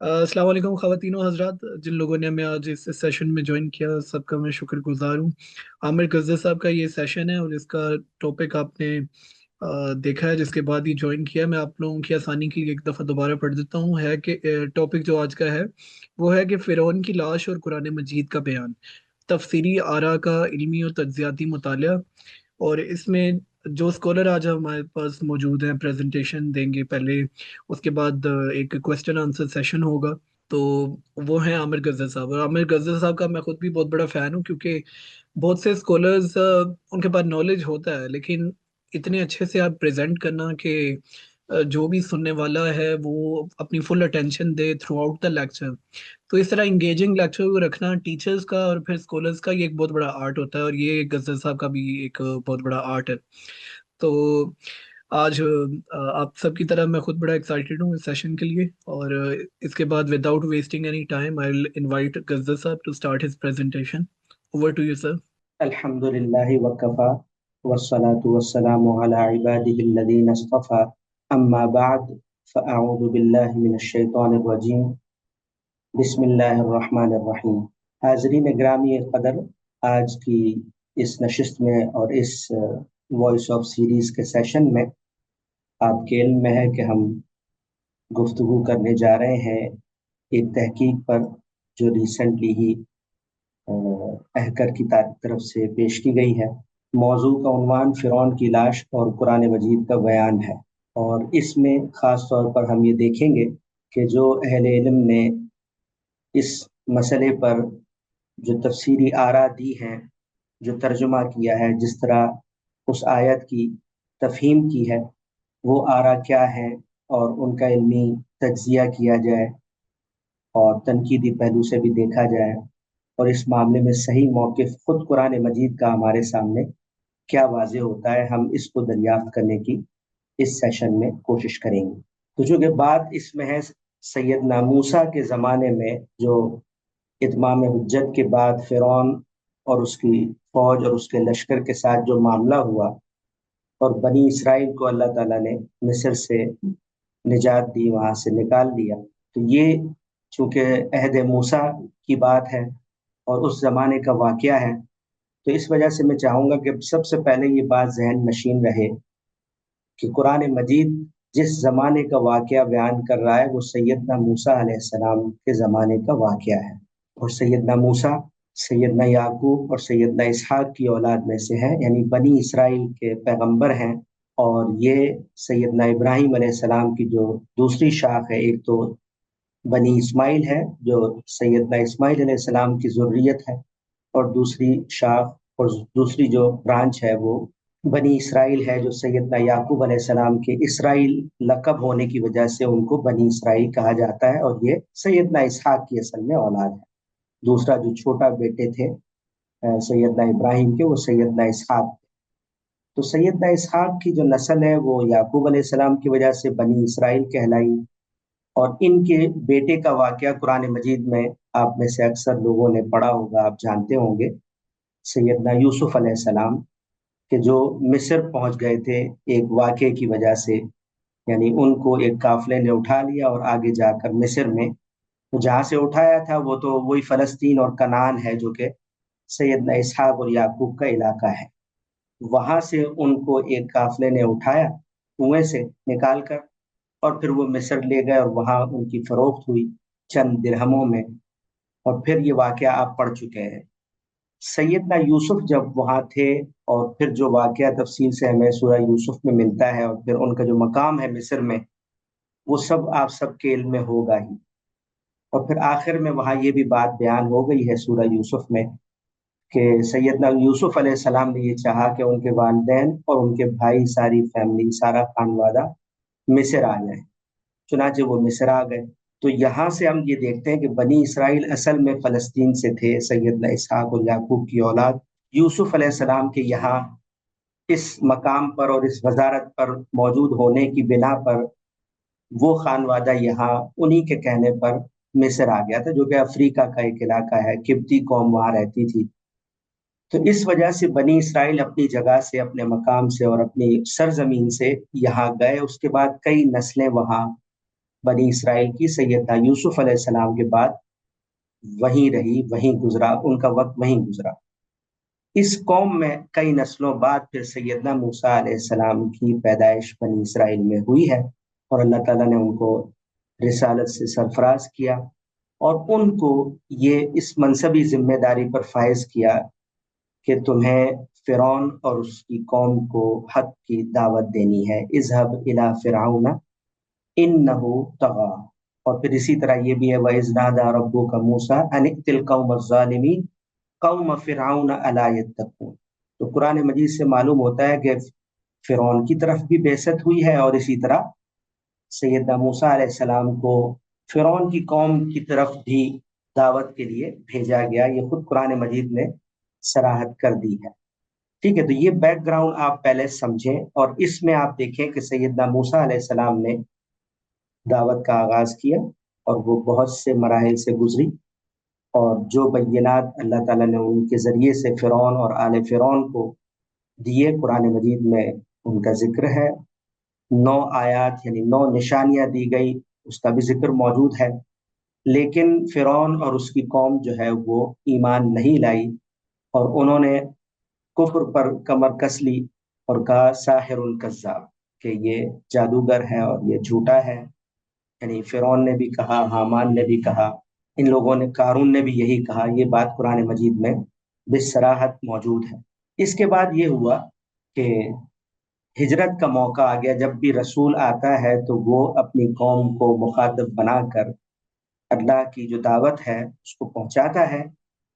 अस्सलाम वालेकुम ख़वातीन और हज़रात। जिन लोगों ने हमें आज इस सेशन में ज्वाइन किया सबका मैं शुक्रगुजार हूँ। आमिर गज्जर साहब का ये सेशन है और इसका टॉपिक आपने देखा है, जिसके बाद ही ज्वाइन किया। मैं आप लोगों की आसानी के लिए एक दफ़ा दोबारा पढ़ देता हूँ। है कि टॉपिक जो आज का है वो है कि फ़िरौन की लाश और कुरान मजीद का बयान, तफसीरी आरा का इल्मी और तज्ज़ियाती मुताला। और इसमें जो स्कॉलर आज हमारे पास मौजूद हैं प्रेजेंटेशन देंगे पहले, उसके बाद एक क्वेश्चन आंसर सेशन होगा। तो वो हैं आमिर गज्जर साहब। और आमिर गज्जर साहब का मैं खुद भी बहुत बड़ा फ़ैन हूँ, क्योंकि बहुत से स्कॉलर्स उनके पास नॉलेज होता है, लेकिन इतने अच्छे से आप प्रेजेंट करना कि जो भी सुनने वाला है वो अपनी full attention they through out the lecture. तो इस तरह इंगेजिंग लेक्चर को रखना टीचर्स का और फिर स्कॉलर्स का ये एक बहुत बड़ा आर्ट होता है, और ये गज्जर साहब का भी एक बहुत बड़ा आर्ट है। तो आज आप सबकी तरह मैं खुद बड़ा एक्साइटेड हूँ इस सेशन के लिए। और इसके बाद without wasting any time I will invite Gajjar साहब to start his presentation. Over to you sir. अल्हम्दुलिल्लाहि वकफ़ा वस्सलातु वस्सलामु अला इबादिहिल्लज़ीना इस्तफ़ा अम्मा बअद फ़अऊज़ु बिल्लाहि मिनश शैतानिर रजीम बिस्मिल्लाहिर रहमानिर रहीम। हाज़रीन गिरामी क़दर, आज की इस नशिस्त में और इस वॉइस ऑफ सीरीज़ के सेशन में आपके इल्म में है कि हम गुफ्तगू करने जा रहे हैं एक तहकीक पर जो रिसेंटली ही अहकर की तरफ से पेश की गई है। मौजू का उन्वान फ़िरौन की लाश और कुरान मजीद का बयान है, और इसमें ख़ास तौर पर हम ये देखेंगे कि जो अहले इल्म ने इस मसले पर जो तफसीरी आरा दी हैं, जो तर्जुमा किया है, जिस तरह उस आयत की तफहीम की है, वो आरा क्या है, और उनका इल्मी तज्ज़िया किया जाए और तनकीदी पहलू से भी देखा जाए, और इस मामले में सही मौक़िफ़ खुद कुरान मजीद का हमारे सामने क्या वाज़े होता है, हम इसको दरियाफ्त करने की इस सेशन में कोशिश करेंगे। तो चूँकि बात इसमें है सैयदना मूसा के ज़माने में जो इत्माम हुज्जत के बाद फ़िरौन और उसकी फ़ौज और उसके लश्कर के साथ जो मामला हुआ और बनी इसराइल को अल्लाह ताला ने मिस्र से निजात दी, वहाँ से निकाल दिया। तो ये चूँकि अहद मूसा की बात है और उस ज़माने का वाक़या है, तो इस वजह से मैं चाहूँगा कि सबसे पहले ये बात ज़हन नशीन रहे कि कुरान मजीद जिस ज़माने का वाक़या बयान कर रहा है वो सैयदना मूसा अलैहिस्सलाम के ज़माने का वाक़या है। और सैयदना मूसा सैयदना याकूब और सैयदना इसहाक की औलाद में से है, यानी बनी इसराइल के पैगंबर हैं। और ये सैयदना इब्राहीम अलैहिस्सलाम की जो दूसरी शाख है, एक तो बनी इस्माइल है जो सैयदना इस्माइल अलैहिस्सलाम की ज़ुर्रियत है, और दूसरी शाख और दूसरी जो ब्रांच है वो बनी इसराइल है, जो सैयदना याकूब अलैहिस्सलाम के इसराइल लक़ब होने की वजह से उनको बनी इसराइल कहा जाता है, और ये सैयदना इसहाक की असल में औलाद है। दूसरा जो छोटा बेटे थे सैयदना इब्राहिम के, वो सैयदना इसहाक। तो सैयदना इसहाक की जो नस्ल है वो याकूब अलैहिस्सलाम की वजह से बनी इसराइल कहलाई। और इनके बेटे का वाक़या कुरान मजीद में आप में से अक्सर लोगों ने पढ़ा होगा, आप जानते होंगे, सैयदना यूसुफ अलैहिस्सलाम के जो मिस्र पहुंच गए थे एक वाक़े की वजह से, यानी उनको एक काफले ने उठा लिया और आगे जाकर मिस्र में, तो जहाँ से उठाया था वो तो वही फ़लस्तीन और कनान है जो कि सैयदना इसहाक और याकूब का इलाका है। वहां से उनको एक काफले ने उठाया, कुएं से निकाल कर, और फिर वो मिस्र ले गए और वहां उनकी फरोख्त हुई चंद दिरहमों में। और फिर ये वाकया आप पढ़ चुके हैं। सैयदना यूसुफ जब वहां थे, और फिर जो वाकया तफसील से हमें सूरह यूसुफ में मिलता है, और फिर उनका जो मकाम है मिस्र में, वो सब आप सबके इल्म में होगा ही। और फिर आखिर में वहां ये भी बात बयान हो गई है सूरह यूसुफ में कि सैयदना यूसुफ अलैहिस्सलाम ने ये चाहा कि उनके वालिदैन और उनके भाई, सारी फैमिली, सारा खानवादा मिस्र आ जाए। चुनाचे वो मिस्र आ गए। तो यहाँ से हम ये देखते हैं कि बनी इसराइल असल में फ़लस्तीन से थे, सैयदना इसहाक और याकूब की औलाद। यूसुफ अलैहिस्सलाम के यहाँ इस मकाम पर और इस वजारत पर मौजूद होने की बिना पर वो खानवादा यहाँ उन्हीं के कहने पर मिस्र आ गया था, जो कि अफ्रीका का एक इलाका है, किब्ती कौम वहाँ रहती थी। तो इस वजह से बनी इसराइल अपनी जगह से, अपने मकाम से और अपनी सरजमीन से यहाँ गए। उसके बाद कई नस्लें वहाँ बनी इसराइल की सैयदना यूसुफ अलैहिस्सलाम के बाद वहीं रही, वहीं गुजरा, उनका वक्त वहीं गुजरा। इस कौम में कई नस्लों बाद फिर सैयदना मूसा अलैहिस्सलाम की पैदाइश बनी इसराइल में हुई है, और अल्लाह ताला ने उनको रिसालत से सरफराज किया और उनको ये इस मनसबी जिम्मेदारी पर फायज किया कि तुम्हें फिरौन और उसकी कौम को हक की दावत देनी है। इज़हब इला फिरौना इन्नहु तगा। और फिर इसी तरह ये भी है, वइज़ नादा रब्बुका मूसा अन इक़तिल कौम ज़ालिमीन कौम फिरौन अला यत्तकून। तो कुरान मजीद से मालूम होता है कि फिरौन की तरफ भी बेइज्जत हुई है, और इसी तरह सैयदना मूसा अलैहिस्सलाम को फिरौन की कौम की तरफ भी दावत के लिए भेजा गया। ये खुद कुरान मजीद ने सराहत कर दी है। ठीक है, तो ये बैकग्राउंड आप पहले समझें, और इसमें आप देखें कि सैयदना मूसा अलैहिस्सलाम ने दावत का आगाज किया और वो बहुत से मराहिल से गुजरी, और जो बैयनात अल्लाह ताला ने उनके ज़रिए से फ़िरौन और आले फ़िरौन को दिए, कुरान मजीद में उनका जिक्र है। 9 आयात यानी 9 निशानियां दी गई, उसका भी जिक्र मौजूद है। लेकिन फ़िरौन और उसकी कौम जो है वो ईमान नहीं लाई, और उन्होंने कुफ्र पर कमर कस ली और कहा साहिरुल कज़्ज़ाब, कि ये जादूगर है और ये झूठा है। यानी फिरौन ने भी कहा, हामान ने भी कहा, इन लोगों ने, कारून ने भी यही कहा। ये बात कुरान मजीद में बिसराहत मौजूद है। इसके बाद ये हुआ कि हिजरत का मौका आ गया। जब भी रसूल आता है तो वो अपनी कौम को मुखातब बनाकर अल्लाह की जो दावत है उसको पहुंचाता है,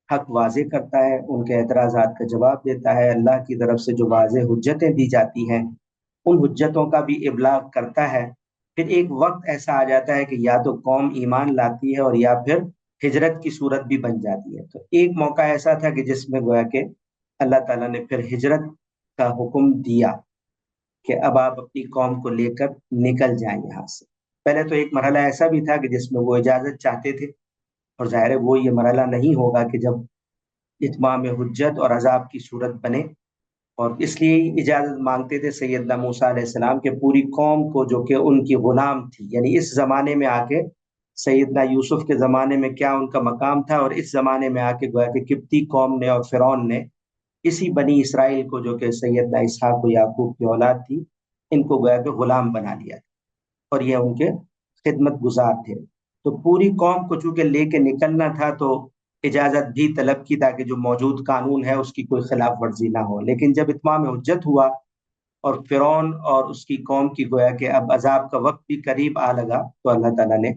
हक वाजे करता है, उनके एतराज़ात का जवाब देता है, अल्लाह की तरफ से जो वाजे हुज्जतें दी जाती हैं उन हुज्जतों का भी इबलाग करता है। फिर एक वक्त ऐसा आ जाता है कि या तो कौम ईमान लाती है और या फिर हिजरत की सूरत भी बन जाती है। तो एक मौका ऐसा था कि जिसमें गोया कि अल्लाह ताला ने फिर हिजरत का हुक्म दिया कि अब आप अपनी कौम को लेकर निकल जाएं यहाँ से। पहले तो एक मरहला ऐसा भी था कि जिसमें वो इजाज़त चाहते थे, और ज़ाहिर है वो ये मरहला नहीं होगा कि जब इत्माम हुज्जत और अजाब की सूरत बने, और इसलिए इजाज़त मांगते थे सैयदना मूसा अलैहिस्सलाम के पूरी कौम को जो कि उनकी गुलाम थी। यानी इस ज़माने में आके सैयदना यूसुफ के ज़माने में क्या उनका मकाम था, और इस ज़माने में आके गोया कि किप्ती कौम ने और फिरौन ने इसी बनी इसराइल को, जो कि सैयदना इसहाक व याकूब की औलाद थी, इनको गोया कि गुलाम बना लिया, और ये उनके खिदमत गुजार थे। तो पूरी कौम को चूंकि लेके निकलना था तो इजाजत भी तलब की, ताकि जो मौजूद कानून है उसकी कोई खिलाफ वर्जी ना हो। लेकिन जब इत्माम हुज्जत हुआ और फिरौन और उसकी कौम की गोया कि अब अजाब का वक्त भी करीब आ लगा, तो अल्लाह ताला ने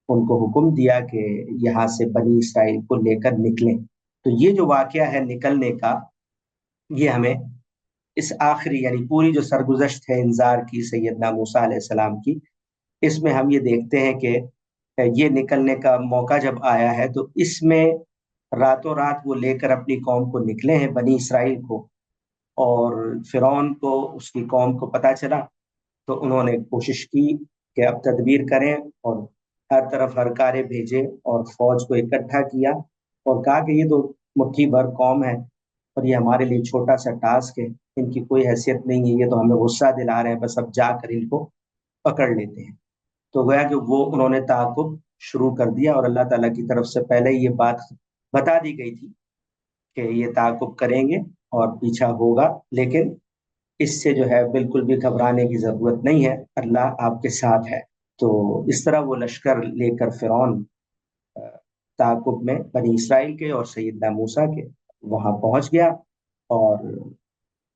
उनको हुक्म दिया कि यहाँ से बनी इसराइल को लेकर निकलें। तो ये जो वाकया है निकलने का, ये हमें इस आखिरी यानी पूरी जो सरगुजश्त है इंजार की सैयदना मूसा अलैहिस्सलाम की, इसमें हम ये देखते हैं कि ये निकलने का मौका जब आया है तो इसमें रातों रात वो लेकर अपनी कौम को निकले हैं, बनी इसराइल को। और फिरौन को, उसकी कौम को पता चला तो उन्होंने कोशिश की कि अब तदबीर करें, और हर तरफ हरकारे भेजे और फौज को इकट्ठा किया, और कहा कि ये तो मुट्ठी भर कौम है और ये हमारे लिए छोटा सा टास्क है, इनकी कोई हैसियत नहीं है, ये तो हमें गुस्सा दिला रहे हैं, बस अब जाकर इनको पकड़ लेते हैं। तो गया कि वो उन्होंने ताक़ुब शुरू कर दिया, और अल्लाह ताला की तरफ से पहले ये बात बता दी गई थी कि ये ताक़ुब करेंगे और पीछा होगा, लेकिन इससे जो है बिल्कुल भी घबराने की जरूरत नहीं है, अल्लाह आपके साथ है। तो इस तरह वो लश्कर लेकर फिरौन ताक़ुब में बनी इसराइल के और सैयदना मूसा के वहां पहुंच गया, और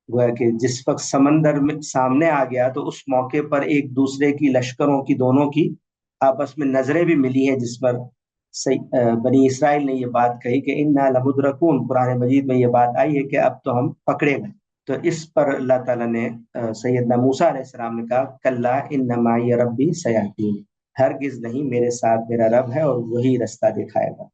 गोया कि जिस वक्त समंदर में सामने आ गया तो उस मौके पर एक दूसरे की लश्करों की, दोनों की आपस में नजरें भी मिली हैं, जिस पर बनी इसराइल ने ये बात कही कि इन्ना लमुद्रकून। कुरान मजीद में ये बात आई है कि अब तो हम पकड़े गए। तो इस पर अल्लाह ताला ने सैयदना मूसा अलैहिस्सलाम ने कहा कल्ला इन्ना माई रब्बी सयाहदीन, हरगिज नहीं, मेरे साथ मेरा रब है और वही रास्ता दिखाएगा।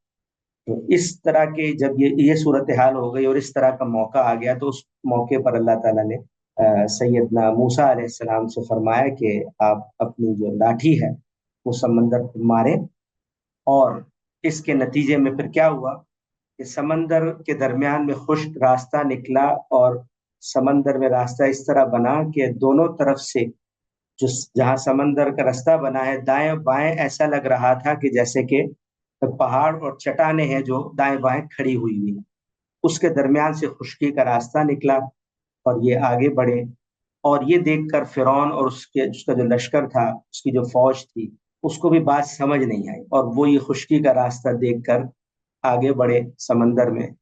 तो इस तरह के जब ये सूरत हाल हो गई और इस तरह का मौका आ गया, तो उस मौके पर अल्लाह ताला ने सैयदना मूसा अलैहिस्सलाम से फरमाया कि आप अपनी जो लाठी है वो समंदर पर मारे। और इसके नतीजे में फिर क्या हुआ कि समंदर के दरमियान में खुश्क रास्ता निकला, और समंदर में रास्ता इस तरह बना कि दोनों तरफ से जो जहाँ समंदर का रास्ता बना है, दाएं बाएं ऐसा लग रहा था कि जैसे कि पहाड़ और चट्टानें हैं जो दाएं बाएं खड़ी हुई हुई हैं। उसके दरमियान से खुश्की का रास्ता निकला और ये आगे बढ़े। और ये देखकर फिरौन और उसका जो लश्कर था, उसकी जो फौज थी, उसको भी बात समझ नहीं आई, और वो ये खुश्की का रास्ता देखकर आगे बढ़े समंदर में।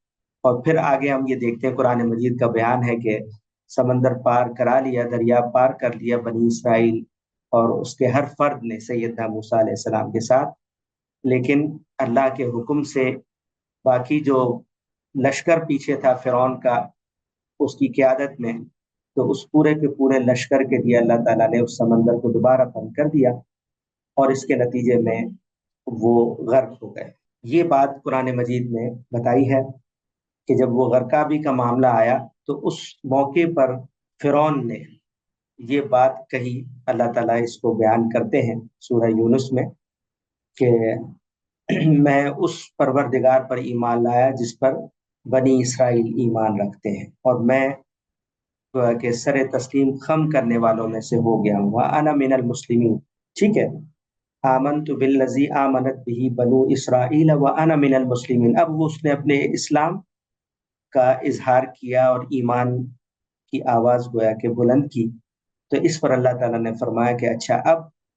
और फिर आगे हम ये देखते हैं, कुरान मजीद का बयान है कि समंदर पार करा लिया, दरिया पार कर लिया बनी इसराइल और उसके हर फर्द ने सैयदना मूसा अलैहिस्सलाम के साथ। लेकिन अल्लाह के हुक्म से बाकी जो लश्कर पीछे था फिरौन का, उसकी क़यादत में, तो उस पूरे के पूरे लश्कर के लिए अल्लाह ताला ने उस समंदर को दोबारा बंद कर दिया और इसके नतीजे में वो गर्क हो गए। ये बात कुरान मजीद में बताई है कि जब वो गर्काबी का मामला आया तो उस मौके पर फिरौन ने ये बात कही। अल्लाह ताला इसको बयान करते हैं सूरह यूनुस में कि मैं उस परवरदिगार पर ईमान लाया जिस पर बनी इसराइल ईमान रखते हैं, और मैं के सरे तस्लीम खम करने वालों में से हो गया हूँ। अना मिनल मुस्लिमीन, ठीक है। आमनतु बिल्लज़ी आमनत बिही बनु इसराइल व अना मिनल मुस्लिमीन। अब वो उसने अपने इस्लाम का इजहार किया और ईमान की आवाज गोया के बुलंद की। तो इस पर अल्लाह ताला ने फरमाया कि अच्छा,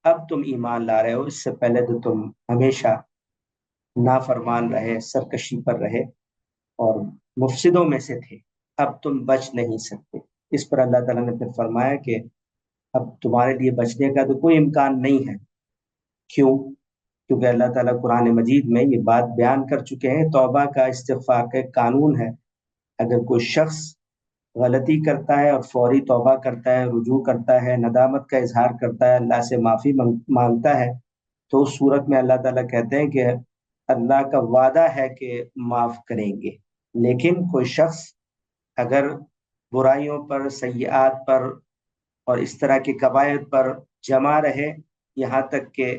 अब तुम ईमान ला रहे हो, इससे पहले तो तुम हमेशा नाफरमान रहे, सरकशी पर रहे और मुफसिदों में से थे, अब तुम बच नहीं सकते। इस पर अल्लाह ताला ने फिर फरमाया कि अब तुम्हारे लिए बचने का तो कोई इम्कान नहीं है। क्यों? क्योंकि अल्लाह ताला कुरान मजीद में ये बात बयान कर चुके हैं। तौबा का, इस्तिग़फ़ार का एक कानून है। अगर कोई शख्स गलती करता है और फौरी तौबा करता है, रुजू करता है, नदामत का इजहार करता है, अल्लाह से माफ़ी मांगता है, तो उस सूरत में अल्लाह ताला कहते हैं कि अल्लाह का वादा है कि माफ़ करेंगे। लेकिन कोई शख्स अगर बुराइयों पर, सय्यात पर और इस तरह के कबायर पर जमा रहे, यहाँ तक कि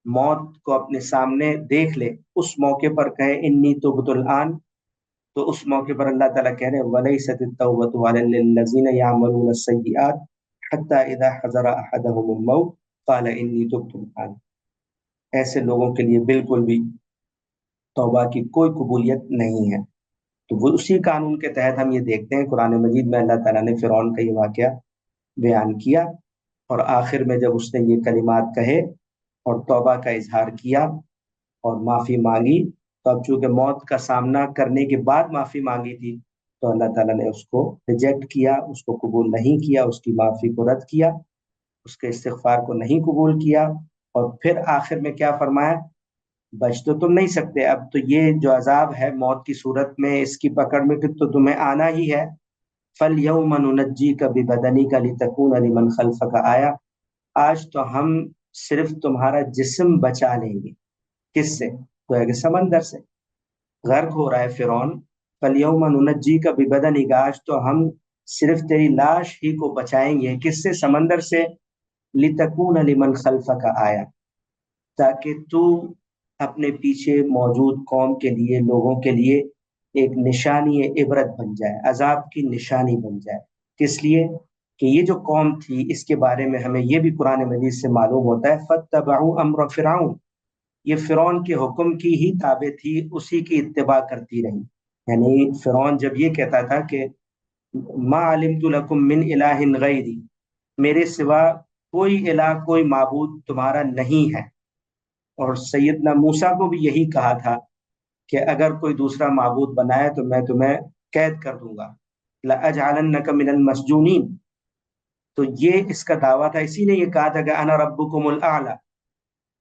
मौत को अपने सामने देख ले, उस मौके पर कहे इन्नी तुबतुल आन, तो उस मौके पर अल्लाह ताला कह रहे हैं वलैसतित तौबतु अलल्लज़ीना यअमलून सय्यात हत्ता इज़ा हज़रा अहदहुमुल मौत क़ाल इन्नी तुब्तु आन। ऐसे लोगों के लिए बिल्कुल भी तौबा की कोई कबूलियत नहीं है। तो वो उसी कानून के तहत हम ये देखते हैं कुरान मजीद में अल्लाह ताला ने फिरौन का ये वाक़या बयान किया, और आखिर में जब उसने ये कलिमात कहे और तौबा का इजहार किया और माफ़ी मांगी, तो अब चूंकि मौत का सामना करने के बाद माफ़ी मांगी थी, तो अल्लाह ताला ने उसको रिजेक्ट किया, उसको कबूल नहीं किया, उसकी माफ़ी को रद्द किया, उसके इस्तिग़फ़ार को नहीं कबूल किया। और फिर आखिर में क्या फरमाया? बच तो तुम नहीं सकते, अब तो ये जो अजाब है मौत की सूरत में, इसकी पकड़ में तो तुम्हें आना ही है। फल यौम नुनज्जीका बिबदनिका लितकूना लिमन खल्फका आया। आज तो हम सिर्फ तुम्हारा जिस्म बचा लेंगे। किससे? गोया कि समंदर से। गर्क हो रहा है फिरौन, फल यौम नुनज्जीका बिबदनिका, आज तो हम सिर्फ तेरी लाश ही को बचाएंगे। किससे? समंदर से। लितकूना लिमन खल्फका आया, ताकि तू अपने पीछे मौजूद कौम के लिए, लोगों के लिए एक निशानी, इबरत बन जाए, अजाब की निशानी बन जाए। किस लिए? कि ये जो कौम थी, इसके बारे में हमें ये भी कुरान मजीद से मालूम होता है, फत्तबअू अम्र फिरौन, ये फिरौन के हुक्म की ही ताबे थी, उसी की इत्तिबा करती रही। यानी फिरौन जब ये कहता था कि मा अलिमतु लकुम मिन इलाहिन गैरी, मेरे सिवा कोई इलाह, कोई माबूद तुम्हारा नहीं है, और सैयदना मूसा को भी यही कहा था कि अगर कोई दूसरा माबूद बनाए तो मैं तुम्हें कैद कर दूंगा, लअजअलन्नका मिनल मसजूनीन। तो ये इसका दावा था, इसी ने ये कहा था कि अना रब्बुकुमुल आला।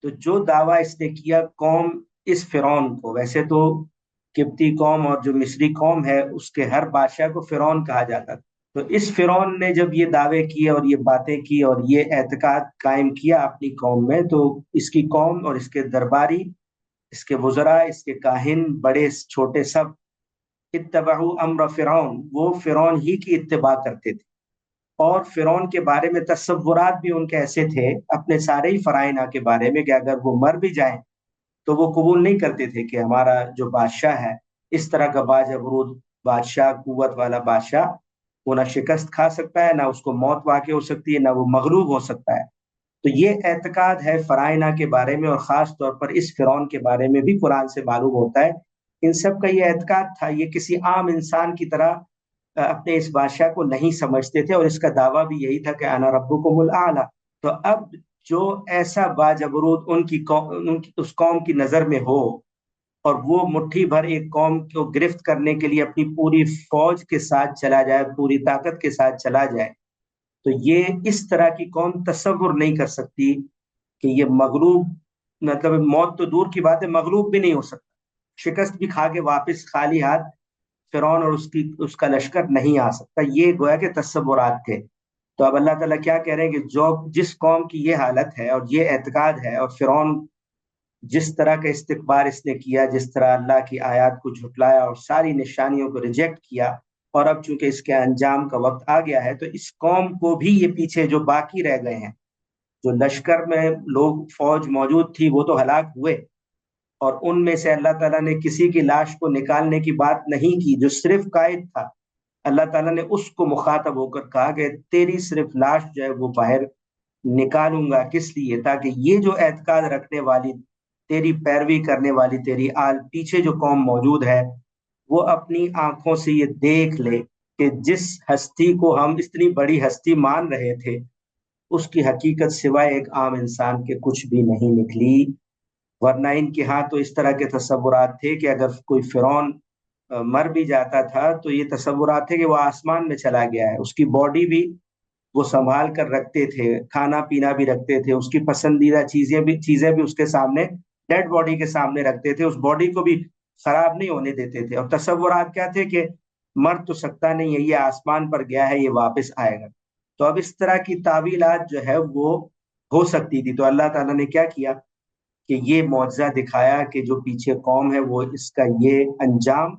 तो जो दावा इसने किया कौम, इस फिरौन को, वैसे तो किब्ती कौम और जो मिस्री कौम है उसके हर बादशाह को फिरौन कहा जाता था, तो इस फिरौन ने जब ये दावे किए और ये बातें की और ये एतकाद कायम किया अपनी कौम में, तो इसकी कौम और इसके दरबारी, इसके वज़रा, इसके काहिन, बड़े छोटे सब, इत्तबअू अम्र फिरौन, वो फिरौन ही की इत्तिबा करते थे। और फिरौन के बारे में तसव्वुरात भी उनके ऐसे थे अपने सारे ही फराइना के बारे में कि अगर वो मर भी जाएं तो वो कबूल नहीं करते थे कि हमारा जो बादशाह है, इस तरह का बाजबरूद बादशाह, कुव्वत वाला बादशाह, वो ना शिकस्त खा सकता है, ना उसको मौत वाक़ई हो सकती है, ना वो मगलूब हो सकता है। تو یہ اعتقاد ہے فرائنہ کے بارے میں، اور خاص طور پر اس فرعون کے بارے میں بھی قرآن سے معلوم ہوتا ہے۔ ان سب کا یہ اعتقاد تھا، یہ کسی عام انسان کی طرح اپنے اس بادشاہ کو نہیں سمجھتے تھے، اور اس کا دعویٰ بھی یہی تھا کہ انا ربکم الاعلی۔ تو اب جو ایسا باجبروت ان کی اس قوم کی نظر میں ہو، اور وہ مٹھی بھر ایک قوم کو گرفت کرنے کے لیے اپنی پوری فوج کے ساتھ چلا جائے، پوری طاقت کے ساتھ چلا جائے، تو یہ اس طرح کی قوم تصور نہیں کر سکتی کہ یہ مغلوب، مطلب موت تو دور کی بات ہے، مغلوب بھی نہیں ہو سکتا، شکست بھی کھا کے واپس خالی ہاتھ فرعون اور اس کا لشکر نہیں آ سکتا۔ یہ گویا کہ تصورات تھے۔ تو اب اللہ تعالیٰ کیا کہہ رہے ہیں کہ جس قوم کی یہ حالت ہے اور یہ اعتقاد ہے، اور فرعون جس طرح کا استکبار اس نے کیا، جس طرح اللہ کی آیات کو جھٹلایا اور ساری نشانیوں کو ریجیکٹ کیا، اور اب چونکہ اس کے انجام کا وقت آ گیا ہے، تو اس قوم کو بھی یہ پیچھے جو باقی رہ گئے ہیں، جو لشکر میں لوگ فوج موجود تھی وہ تو ہلاک ہوئے، اور ان میں سے اللہ تعالیٰ نے کسی کی لاش کو نکالنے کی بات نہیں کی، جو صرف قائد تھا اللہ تعالیٰ نے اس کو مخاطب ہو کر کہا کہ تیری صرف لاش جو ہے وہ باہر نکالوں گا، کس لیے؟ تاکہ یہ جو اعتقاد رکھنے والی، تیری پیروی کرنے والی، تیری آل پیچھے جو قوم موجود ہے، وہ اپنی آنکھوں سے یہ دیکھ لے کہ جس ہستی کو ہم اتنی بڑی ہستی مان رہے تھے، اس کی حقیقت سوائے ایک عام انسان کے کچھ بھی نہیں نکلی۔ ورنہ ان کے ہاں تو اس طرح کے تصورات تھے کہ اگر کوئی فرعون مر بھی جاتا تھا تو یہ تصورات تھے کہ وہ آسمان میں چلا گیا ہے، اس کی باڈی بھی وہ سنبھال کر رکھتے تھے، کھانا پینا بھی رکھتے تھے، اس کی پسندیدہ چیزیں بھی اس کے سامنے، ڈیڈ باڈی کے سامنے رکھتے تھے، اس باڈی کو بھی خراب نہیں ہونے دیتے تھے۔ اور تصورات کیا تھے کہ مر تو سکتا نہیں ہے، یہ آسمان پر گیا ہے، یہ واپس آئے گا۔ تو اب اس طرح کی تعویلات جو ہے وہ ہو سکتی تھی، تو اللہ تعالیٰ نے کیا کیا کہ یہ معجزہ دکھایا کہ جو پیچھے قوم ہے وہ اس کا یہ انجام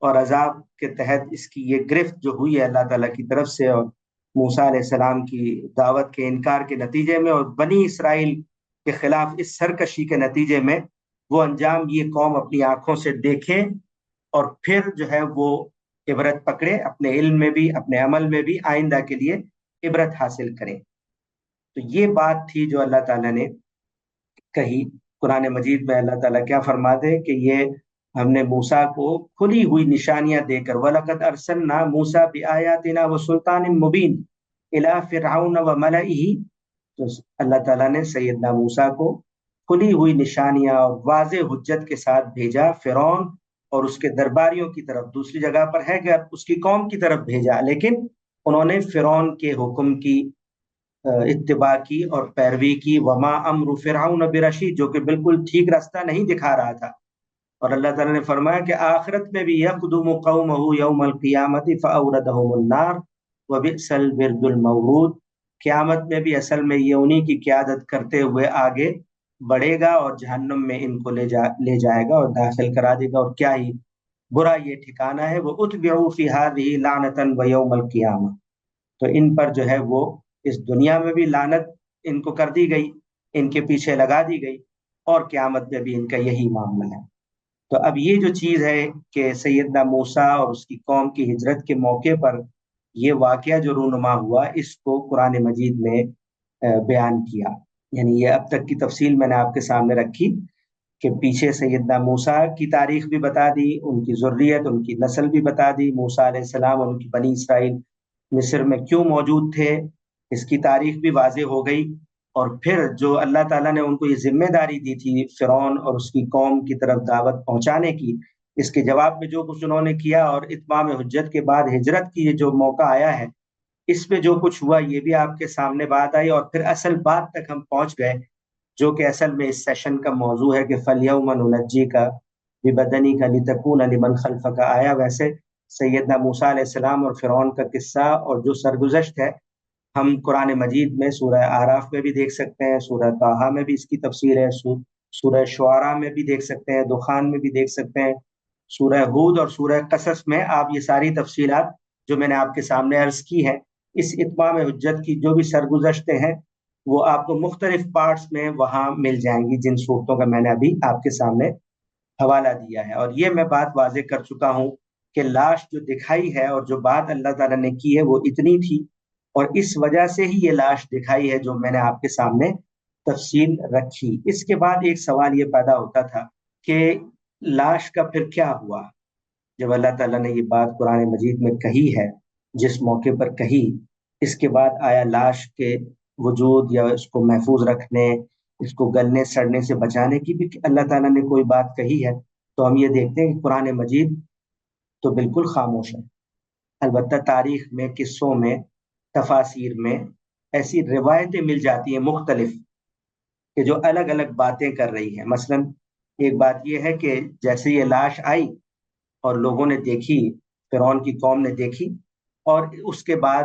اور عذاب کے تحت اس کی یہ گرفت جو ہوئی ہے اللہ تعالیٰ کی طرف سے، اور موسیٰ علیہ السلام کی دعوت کے انکار کے نتیجے میں، اور بنی اسرائیل کے خلاف اس سرکشی کے نتیجے میں، وہ انجام یہ قوم اپنی آنکھوں سے دیکھے، اور پھر جو ہے وہ عبرت پکڑے، اپنے علم میں بھی، اپنے عمل میں بھی، آئندہ کے لیے عبرت حاصل کریں۔ تو یہ بات تھی جو اللہ تعالیٰ نے کہی۔ قرآن مجید میں اللہ تعالیٰ کیا فرماتے ہیں کہ یہ ہم نے موسیٰ کو کھلی ہوئی نشانیاں دے کر، وَلَقَدْ أَرْسَلْنَا مُوسَىٰ بِآيَاتِنَا وَسُلْطَانٍ مُبِينٍ إِلَىٰ فِرْعَوْنَ وَمَلَئِهِ۔ تو اللہ تعالیٰ نے سیدنا موسیٰ کو کھلی ہوئی نشانیاں اور واضح حجت کے ساتھ بھیجا فرعون اور اس کے درباریوں کی طرف۔ دوسری جگہ پر ہے کہ اس کی قوم کی طرف بھیجا، لیکن انہوں نے فرعون کے حکم کی اتباع کی اور پیروی کی۔ وما امر فرعون برشید، جو کہ بالکل ٹھیک راستہ نہیں دکھا رہا تھا۔ اور اللہ تعالیٰ نے فرمایا کہ آخرت میں بھی یقدم قومہ یوم القیامت فاوردہم النار وبئس الورد المورود، قیامت میں بھی اصل میں یہ انہی کی قیادت کرتے ہوئے آگے بڑھے گا اور جہنم میں ان کو لے جائے گا اور داخل کرا دے گا، اور کیا ہی برا یہ ٹھکانہ ہے۔ وہ اتبعوا فی ہذہ لعنۃ ویوم القیامہ، تو ان پر جو ہے وہ اس دنیا میں بھی لعنت ان کو کر دی گئی، ان کے پیچھے لگا دی گئی، اور قیامت میں بھی ان کا یہی معاملہ ہے۔ تو اب یہ جو چیز ہے کہ سیدنا موسیٰ اور اس کی قوم کی ہجرت کے موقع پر یہ واقعہ جو رونما ہوا، اس کو قرآن مجید میں بیان کیا، یعنی یہ اب تک کی تفصیل میں نے آپ کے سامنے رکھی کہ پیچھے سیدنا موسیٰ کی تاریخ بھی بتا دی، ان کی ذریت، ان کی نسل بھی بتا دی، موسیٰ علیہ السلام اور ان کی بنی اسرائیل مصر میں کیوں موجود تھے، اس کی تاریخ بھی واضح ہو گئی۔ اور پھر جو اللہ تعالیٰ نے ان کو یہ ذمہ داری دی تھی فرعون اور اس کی قوم کی طرف دعوت پہنچانے کی، اس کے جواب میں جو کچھ انہوں نے کیا، اور اتمام حجت کے بعد ہجرت کی جو موقع آیا ہے، اس پہ جو کچھ ہوا یہ بھی آپ کے سامنے بات آئی، اور پھر اصل بات تک ہم پہنچ گئے، جو کہ اصل میں اس سیشن کا موضوع ہے کہ فَالْيَوْمَ نُنَجِّيكَ بِبَدَنِكَ لِتَكُونَ لِمَنْ خَلْفَكَ آیا۔ ویسے سیدنا موسیٰ علیہ السلام اور فرعون کا قصہ اور جو سرگزشت ہے، ہم قرآن مجید میں سورہ اعراف میں بھی دیکھ سکتے ہیں، سورہ طٰہٰ میں بھی اس کی تفصیل ہے، سورہ شعراء میں بھی دیکھ سکتے ہیں، دخان میں بھی دیکھ سکتے ہیں، سورہ ہود اور سورہ قصص میں آپ یہ ساری تفصیلات جو میں نے آپ کے سامنے عرض کی ہے، اس اتمام حجت کی جو بھی سرگزشتیں ہیں وہ آپ کو مختلف پارٹس میں وہاں مل جائیں گی، جن صورتوں کا میں نے ابھی آپ کے سامنے حوالہ دیا ہے۔ اور یہ میں بات واضح کر چکا ہوں کہ لاش جو دکھائی ہے اور جو بات اللہ تعالیٰ نے کی ہے وہ اتنی تھی اور اس وجہ سے ہی یہ لاش دکھائی ہے جو میں نے آپ کے سامنے تفصیل رکھی۔ اس کے بعد ایک سوال یہ پیدا ہوتا تھا کہ لاش کا پھر کیا ہوا؟ جب اللہ تعالیٰ نے یہ بات قرآن مجید میں کہی ہے، جس موقع پر کہی، اس کے بعد آیا لاش کے وجود یا اس کو محفوظ رکھنے، اس کو گلنے سڑنے سے بچانے کی بھی اللہ تعالیٰ نے کوئی بات کہی ہے؟ تو ہم یہ دیکھتے ہیں کہ قرآن مجید تو بالکل خاموش ہے۔ البتہ تاریخ میں، قصوں میں، تفاسیر میں ایسی روایتیں مل جاتی ہیں مختلف کہ جو الگ الگ باتیں کر رہی ہیں۔ مثلا ایک بات یہ ہے کہ جیسے یہ لاش آئی اور لوگوں نے دیکھی، فرعون کی قوم نے دیکھی، اور اس کے بعد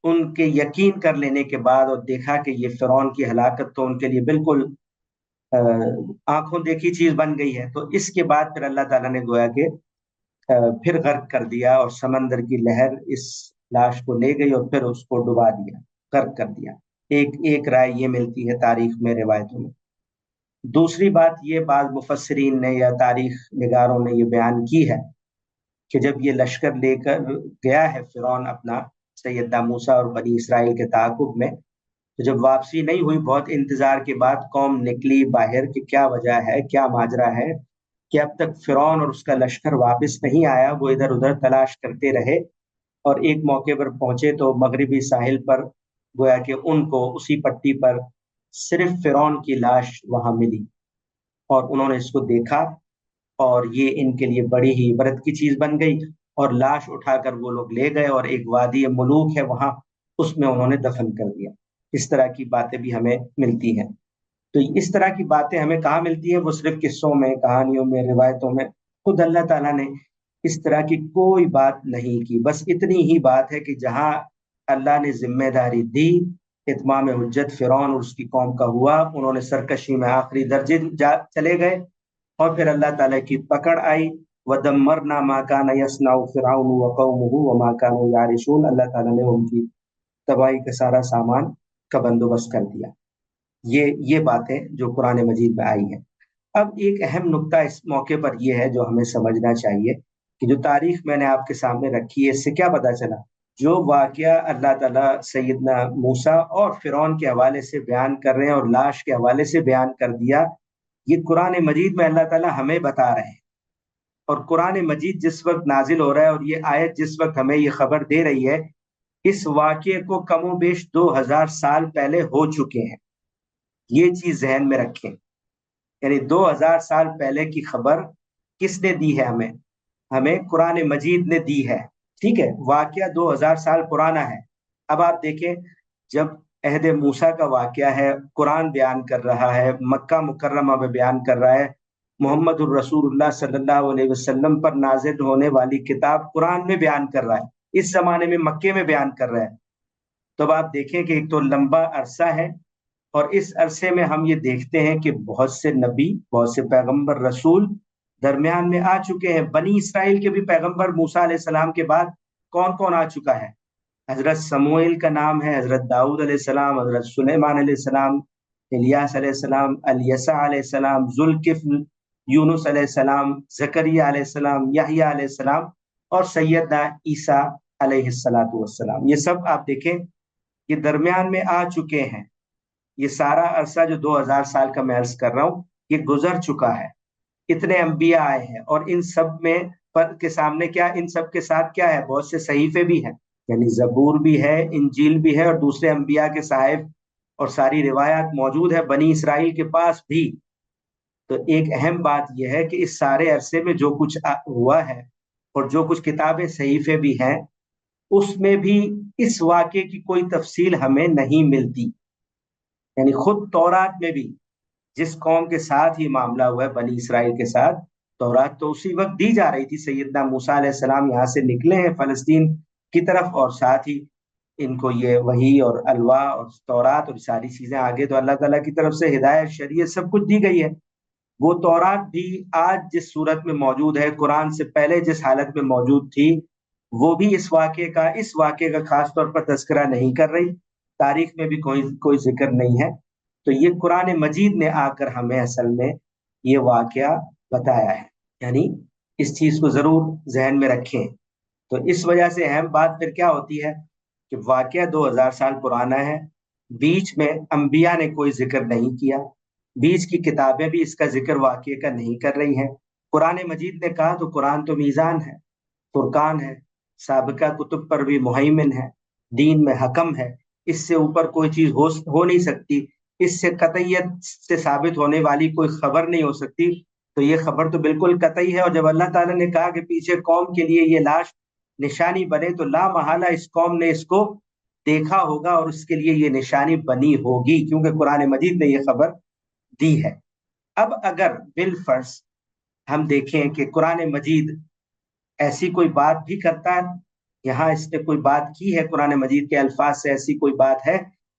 ان کے یقین کر لینے کے بعد اور دیکھا کہ یہ فرعون کی ہلاکت تو ان کے لیے بالکل آنکھوں دیکھی چیز بن گئی ہے، تو اس کے بعد پھر اللہ تعالیٰ نے گویا کہ پھر غرق کر دیا، اور سمندر کی لہر اس لاش کو لے گئی اور پھر اس کو ڈبا دیا، غرق کر دیا۔ ایک رائے یہ ملتی ہے تاریخ میں، روایتوں میں۔ دوسری بات یہ بعض مفسرین نے یا تاریخ نگاروں نے یہ بیان کی ہے کہ جب یہ لشکر لے کر گیا ہے فرعون اپنا سیدنا موسیٰ اور بنی اسرائیل کے تعاقب میں، تو جب واپسی نہیں ہوئی، بہت انتظار کے بعد قوم نکلی باہر کہ کیا وجہ ہے، کیا ماجرا ہے کہ اب تک فرعون اور اس کا لشکر واپس نہیں آیا۔ وہ ادھر ادھر تلاش کرتے رہے، اور ایک موقع پر پہنچے تو مغربی ساحل پر گویا کہ ان کو اسی پٹی پر صرف فرعون کی لاش وہاں ملی، اور انہوں نے اس کو دیکھا، اور یہ ان کے لیے بڑی ہی عبرت کی چیز بن گئی، اور لاش اٹھا کر وہ لوگ لے گئے، اور ایک وادی ملوک ہے وہاں، اس میں انہوں نے دفن کر دیا۔ اس طرح کی باتیں بھی ہمیں ملتی ہیں۔ تو اس طرح کی باتیں ہمیں کہاں ملتی ہیں؟ وہ صرف قصوں میں، کہانیوں میں، روایتوں میں۔ خود اللہ تعالیٰ نے اس طرح کی کوئی بات نہیں کی۔ بس اتنی ہی بات ہے کہ جہاں اللہ نے ذمہ داری دی، اتمام حجت فرعون اور اس کی قوم کا ہوا، انہوں نے سرکشی میں آخری درجے چلے گئے، اور پھر اللہ تعالیٰ کی پکڑ آئی۔ وَدَمَّرْنَا مَا كَانَ يَصْنَعُ فِرْعَوْنُ وَقَوْمُهُ وَمَا كَانُوا يَعْرِشُونَ۔ اللہ تعالیٰ نے ان کی تباہی کا سارا سامان کا بندوبست کر دیا۔ یہ باتیں جو قرآن مجید میں آئی ہیں۔ اب ایک اہم نقطہ اس موقع پر یہ ہے جو ہمیں سمجھنا چاہیے کہ جو تاریخ میں نے آپ کے سامنے رکھی ہے، اس سے کیا پتا چلا؟ جو واقعہ اللہ تعالیٰ سیدنا موسیٰ اور فرعون کے حوالے سے بیان کر رہے ہیں اور لاش کے حوالے سے بیان کر دیا، یہ قرآن مجید میں اللہ تعالیٰ ہمیں بتا رہے ہیں۔ اور قرآن مجید جس وقت نازل ہو رہا ہے اور یہ آیت جس وقت ہمیں یہ خبر دے رہی ہے، اس واقعے کو کم و بیش 2000 سال پہلے ہو چکے ہیں۔ یہ چیز ذہن میں رکھیں، یعنی 2000 سال پہلے کی خبر کس نے دی ہے؟ ہمیں قرآن مجید نے دی ہے، ٹھیک ہے؟ واقعہ 2000 سال پرانا ہے۔ اب آپ دیکھیں، جب عہد موسیٰ کا واقعہ ہے، قرآن بیان کر رہا ہے، مکہ مکرمہ میں بیان کر رہا ہے، محمد الرسول اللہ صلی اللہ علیہ وسلم پر نازل ہونے والی کتاب قرآن میں بیان کر رہا ہے، اس زمانے میں مکے میں بیان کر رہا ہے۔ تو اب آپ دیکھیں کہ ایک تو لمبا عرصہ ہے، اور اس عرصے میں ہم یہ دیکھتے ہیں کہ بہت سے نبی، بہت سے پیغمبر رسول درمیان میں آ چکے ہیں۔ بنی اسرائیل کے بھی پیغمبر موسیٰ علیہ السلام کے بعد کون کون آ چکا ہے؟ حضرت سموئیل کا نام ہے، حضرت داؤد علیہ السلام، حضرت سلیمان علیہ السلام، الیاس علیہ السلام، الیسع علیہ السلام، ذوالکفل، یونس علیہ السلام، زکریا علیہ السلام، یحییٰ علیہ السلام، اور سیدنا عیسیٰ علیہ السلام۔ یہ سب آپ دیکھیں، یہ درمیان میں آ چکے ہیں۔ یہ سارا عرصہ جو 2000 سال کا میں عرض کر رہا ہوں، یہ گزر چکا ہے۔ اتنے انبیاء آئے ہیں، اور ان سب میں کے سامنے کیا، ان سب کے ساتھ کیا ہے؟ بہت سے صحیفے بھی ہیں، یعنی زبور بھی ہے، انجیل بھی ہے، اور دوسرے انبیاء کے صحائف اور ساری روایات موجود ہے بنی اسرائیل کے پاس بھی۔ تو ایک اہم بات یہ ہے کہ اس سارے عرصے میں جو کچھ ہوا ہے، اور جو کچھ کتابیں صحیفے بھی ہیں، اس میں بھی اس واقعے کی کوئی تفصیل ہمیں نہیں ملتی۔ یعنی خود تورات میں بھی جس قوم کے ساتھ ہی معاملہ ہوا ہے، بنی اسرائیل کے ساتھ، تورات تو اسی وقت دی جا رہی تھی۔ سیدنا موسیٰ علیہ السلام یہاں سے نکلے ہیں فلسطین کی طرف، اور ساتھ ہی ان کو یہ وحی اور الواح اور تورات اور ساری چیزیں آگے تو اللہ تعالیٰ کی طرف سے ہدایت، شریعت سب کچھ دی گئی ہے۔ وہ تورات بھی آج جس صورت میں موجود ہے، قرآن سے پہلے جس حالت میں موجود تھی، وہ بھی اس واقعے کا خاص طور پر تذکرہ نہیں کر رہی، تاریخ میں بھی کوئی ذکر نہیں ہے۔ تو یہ قرآن مجید نے آ کر ہمیں اصل میں یہ واقعہ بتایا ہے، یعنی اس چیز کو ضرور ذہن میں رکھیں۔ تو اس وجہ سے اہم بات پھر کیا ہوتی ہے کہ واقعہ 2000 साल पुराना है, बीच में अंबिया ने कोई जिक्र नहीं किया, बीच की किताबें भी इसका जिक्र वाकये का नहीं कर रही हैं। कुरान मजीद ने कहा तो कुरान तो मीज़ान है, फुरकान है, साबिका कुतुब पर भी मुहैमिन है, दीन में हकम है, इससे ऊपर कोई चीज हो नहीं सकती, इससे कतईयत से साबित होने वाली कोई खबर नहीं हो सकती। तो ये खबर तो बिल्कुल कतई है। और जब अल्लाह ताला ने कहा कि पीछे कौम के लिए ये लाश निशानी बने, तो ला महला इस कौम ने इसको देखा होगा और उसके लिए ये निशानी बनी होगी, क्योंकि कुरान मजीद ने ये खबर दी है। अब अगर बिल फर्ज हम देखें कि कुरान मजीद ऐसी कोई बात भी करता है, यहाँ इसने कोई बात की है, कुरान मजीद के अल्फाज से ऐसी कोई बात है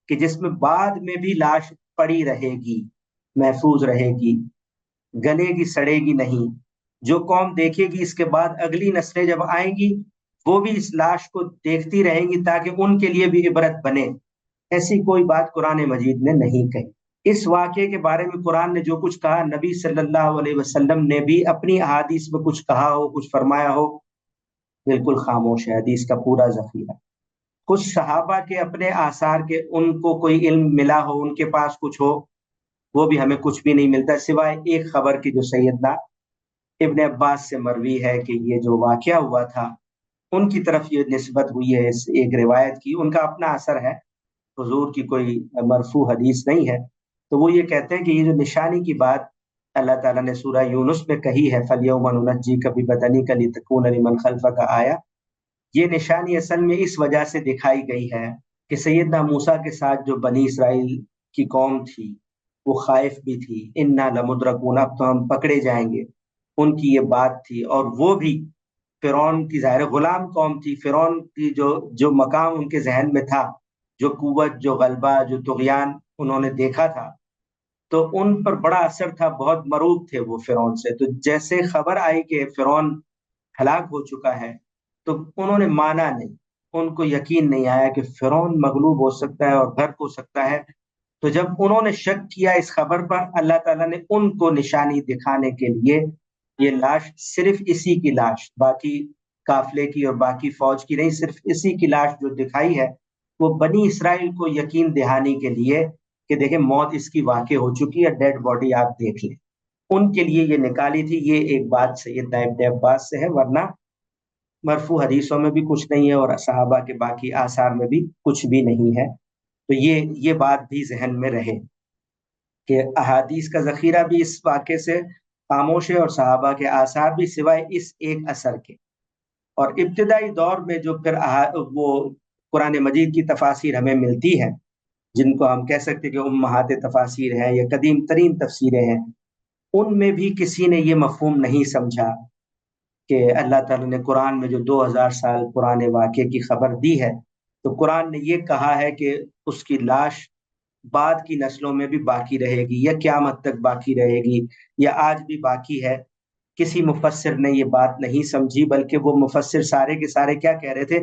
कि जिसमें बाद में भी लाश पड़ी रहेगी, महफूज रहेगी, गलेगी सड़ेगी नहीं। जो कौम देखेगी इसके बाद अगली नस्लें जब आएंगी वो भी इस लाश को देखती रहेंगी ताकि उनके लिए भी इबरत बने। ऐसी कोई बात कुरान मजीद ने नहीं कही। इस वाक़े के बारे में कुरान ने जो कुछ कहा, नबी सल्लल्लाहु अलैहि वसल्लम ने भी अपनी अहादीस में कुछ कहा हो, कुछ फरमाया हो, बिल्कुल खामोश है हदीस का पूरा जखीरा। कुछ सहाबा के अपने आसार के, उनको कोई इल्म मिला हो, उनके पास कुछ हो, वो भी हमें कुछ भी नहीं मिलता सिवाय एक खबर की जो सैयदना इब्ने अब्बास से मरवी है कि ये जो वाकया हुआ था उनकी तरफ ये निस्बत हुई है इस एक रिवायत की, उनका अपना असर है, हुजूर की कोई मरफू हदीस नहीं है। तो वो ये कहते हैं कि ये जो निशानी की बात अल्लाह ताला ने सूरह यूनुस में कही है, फलयौमा नुनज्जीका बिबदनिका लितकूना लिमन खल्फका आया, ये निशानी असल में इस वजह से दिखाई गई है कि सैयदना मूसा के साथ जो बनी इसराइल की कौम थी वो खाइफ भी थी, इन्ना लमुद्रकून, अब तो हम पकड़े जाएंगे, उनकी ये बात थी। और वो भी फिरौन की ज़ाहिर गुलाम कौम थी, फिरौन की जो जो मकाम उनके जहन में था, जो कुव्वत, जो गलबा, जो तुगयान उन्होंने देखा था, तो उन पर बड़ा असर था, बहुत मरूब थे वो फिरौन से। तो जैसे खबर आई कि फिरौन हलाक हो चुका है तो उन्होंने माना नहीं, उनको यकीन नहीं आया कि फिरौन मगलूब हो सकता है और गर्क हो सकता है। तो जब उन्होंने शक किया इस खबर पर, अल्लाह ताला ने उनको निशानी दिखाने के लिए ये लाश, सिर्फ इसी की लाश, बाकी काफिले की और बाकी फौज की नहीं, सिर्फ इसी की लाश जो दिखाई है वो बनी इसराइल को यकीन दिहाने के लिए कि देखें मौत इसकी वाकई हो चुकी है, डेड बॉडी आप देख लें, उनके लिए ये निकाली थी। ये एक बात सैयदना इब्ने अब्बास से है, वरना मरफू हदीसों में भी कुछ नहीं है और सहाबा के बाकी आसार में भी कुछ भी नहीं है। तो ये बात भी जहन में रहे कि अहादीस का जखीरा भी इस वाक़े से खामोश है और सहाबा के आसार भी सिवाय इस एक असर के। और इब्तदाई दौर में जो फिर वो कुरान मजीद की तफासिर हमें मिलती है, जिनको हम कह सकते हैं कि उम्महात तफासिर हैं या कदीम तरीन तफसीरें हैं, उनमें भी किसी ने ये मफहूम नहीं समझा कि अल्लाह ताला ने कुरान में जो 2000 साल पुराने वाक़े की खबर दी है, तो कुरान ने ये कहा है कि उसकी लाश बाद की नस्लों में भी बाकी रहेगी या क़यामत तक बाकी रहेगी या आज भी बाकी है। किसी मुफस्सिर ने ये बात नहीं समझी, बल्कि वो मुफस्सिर सारे के सारे क्या कह रहे थे,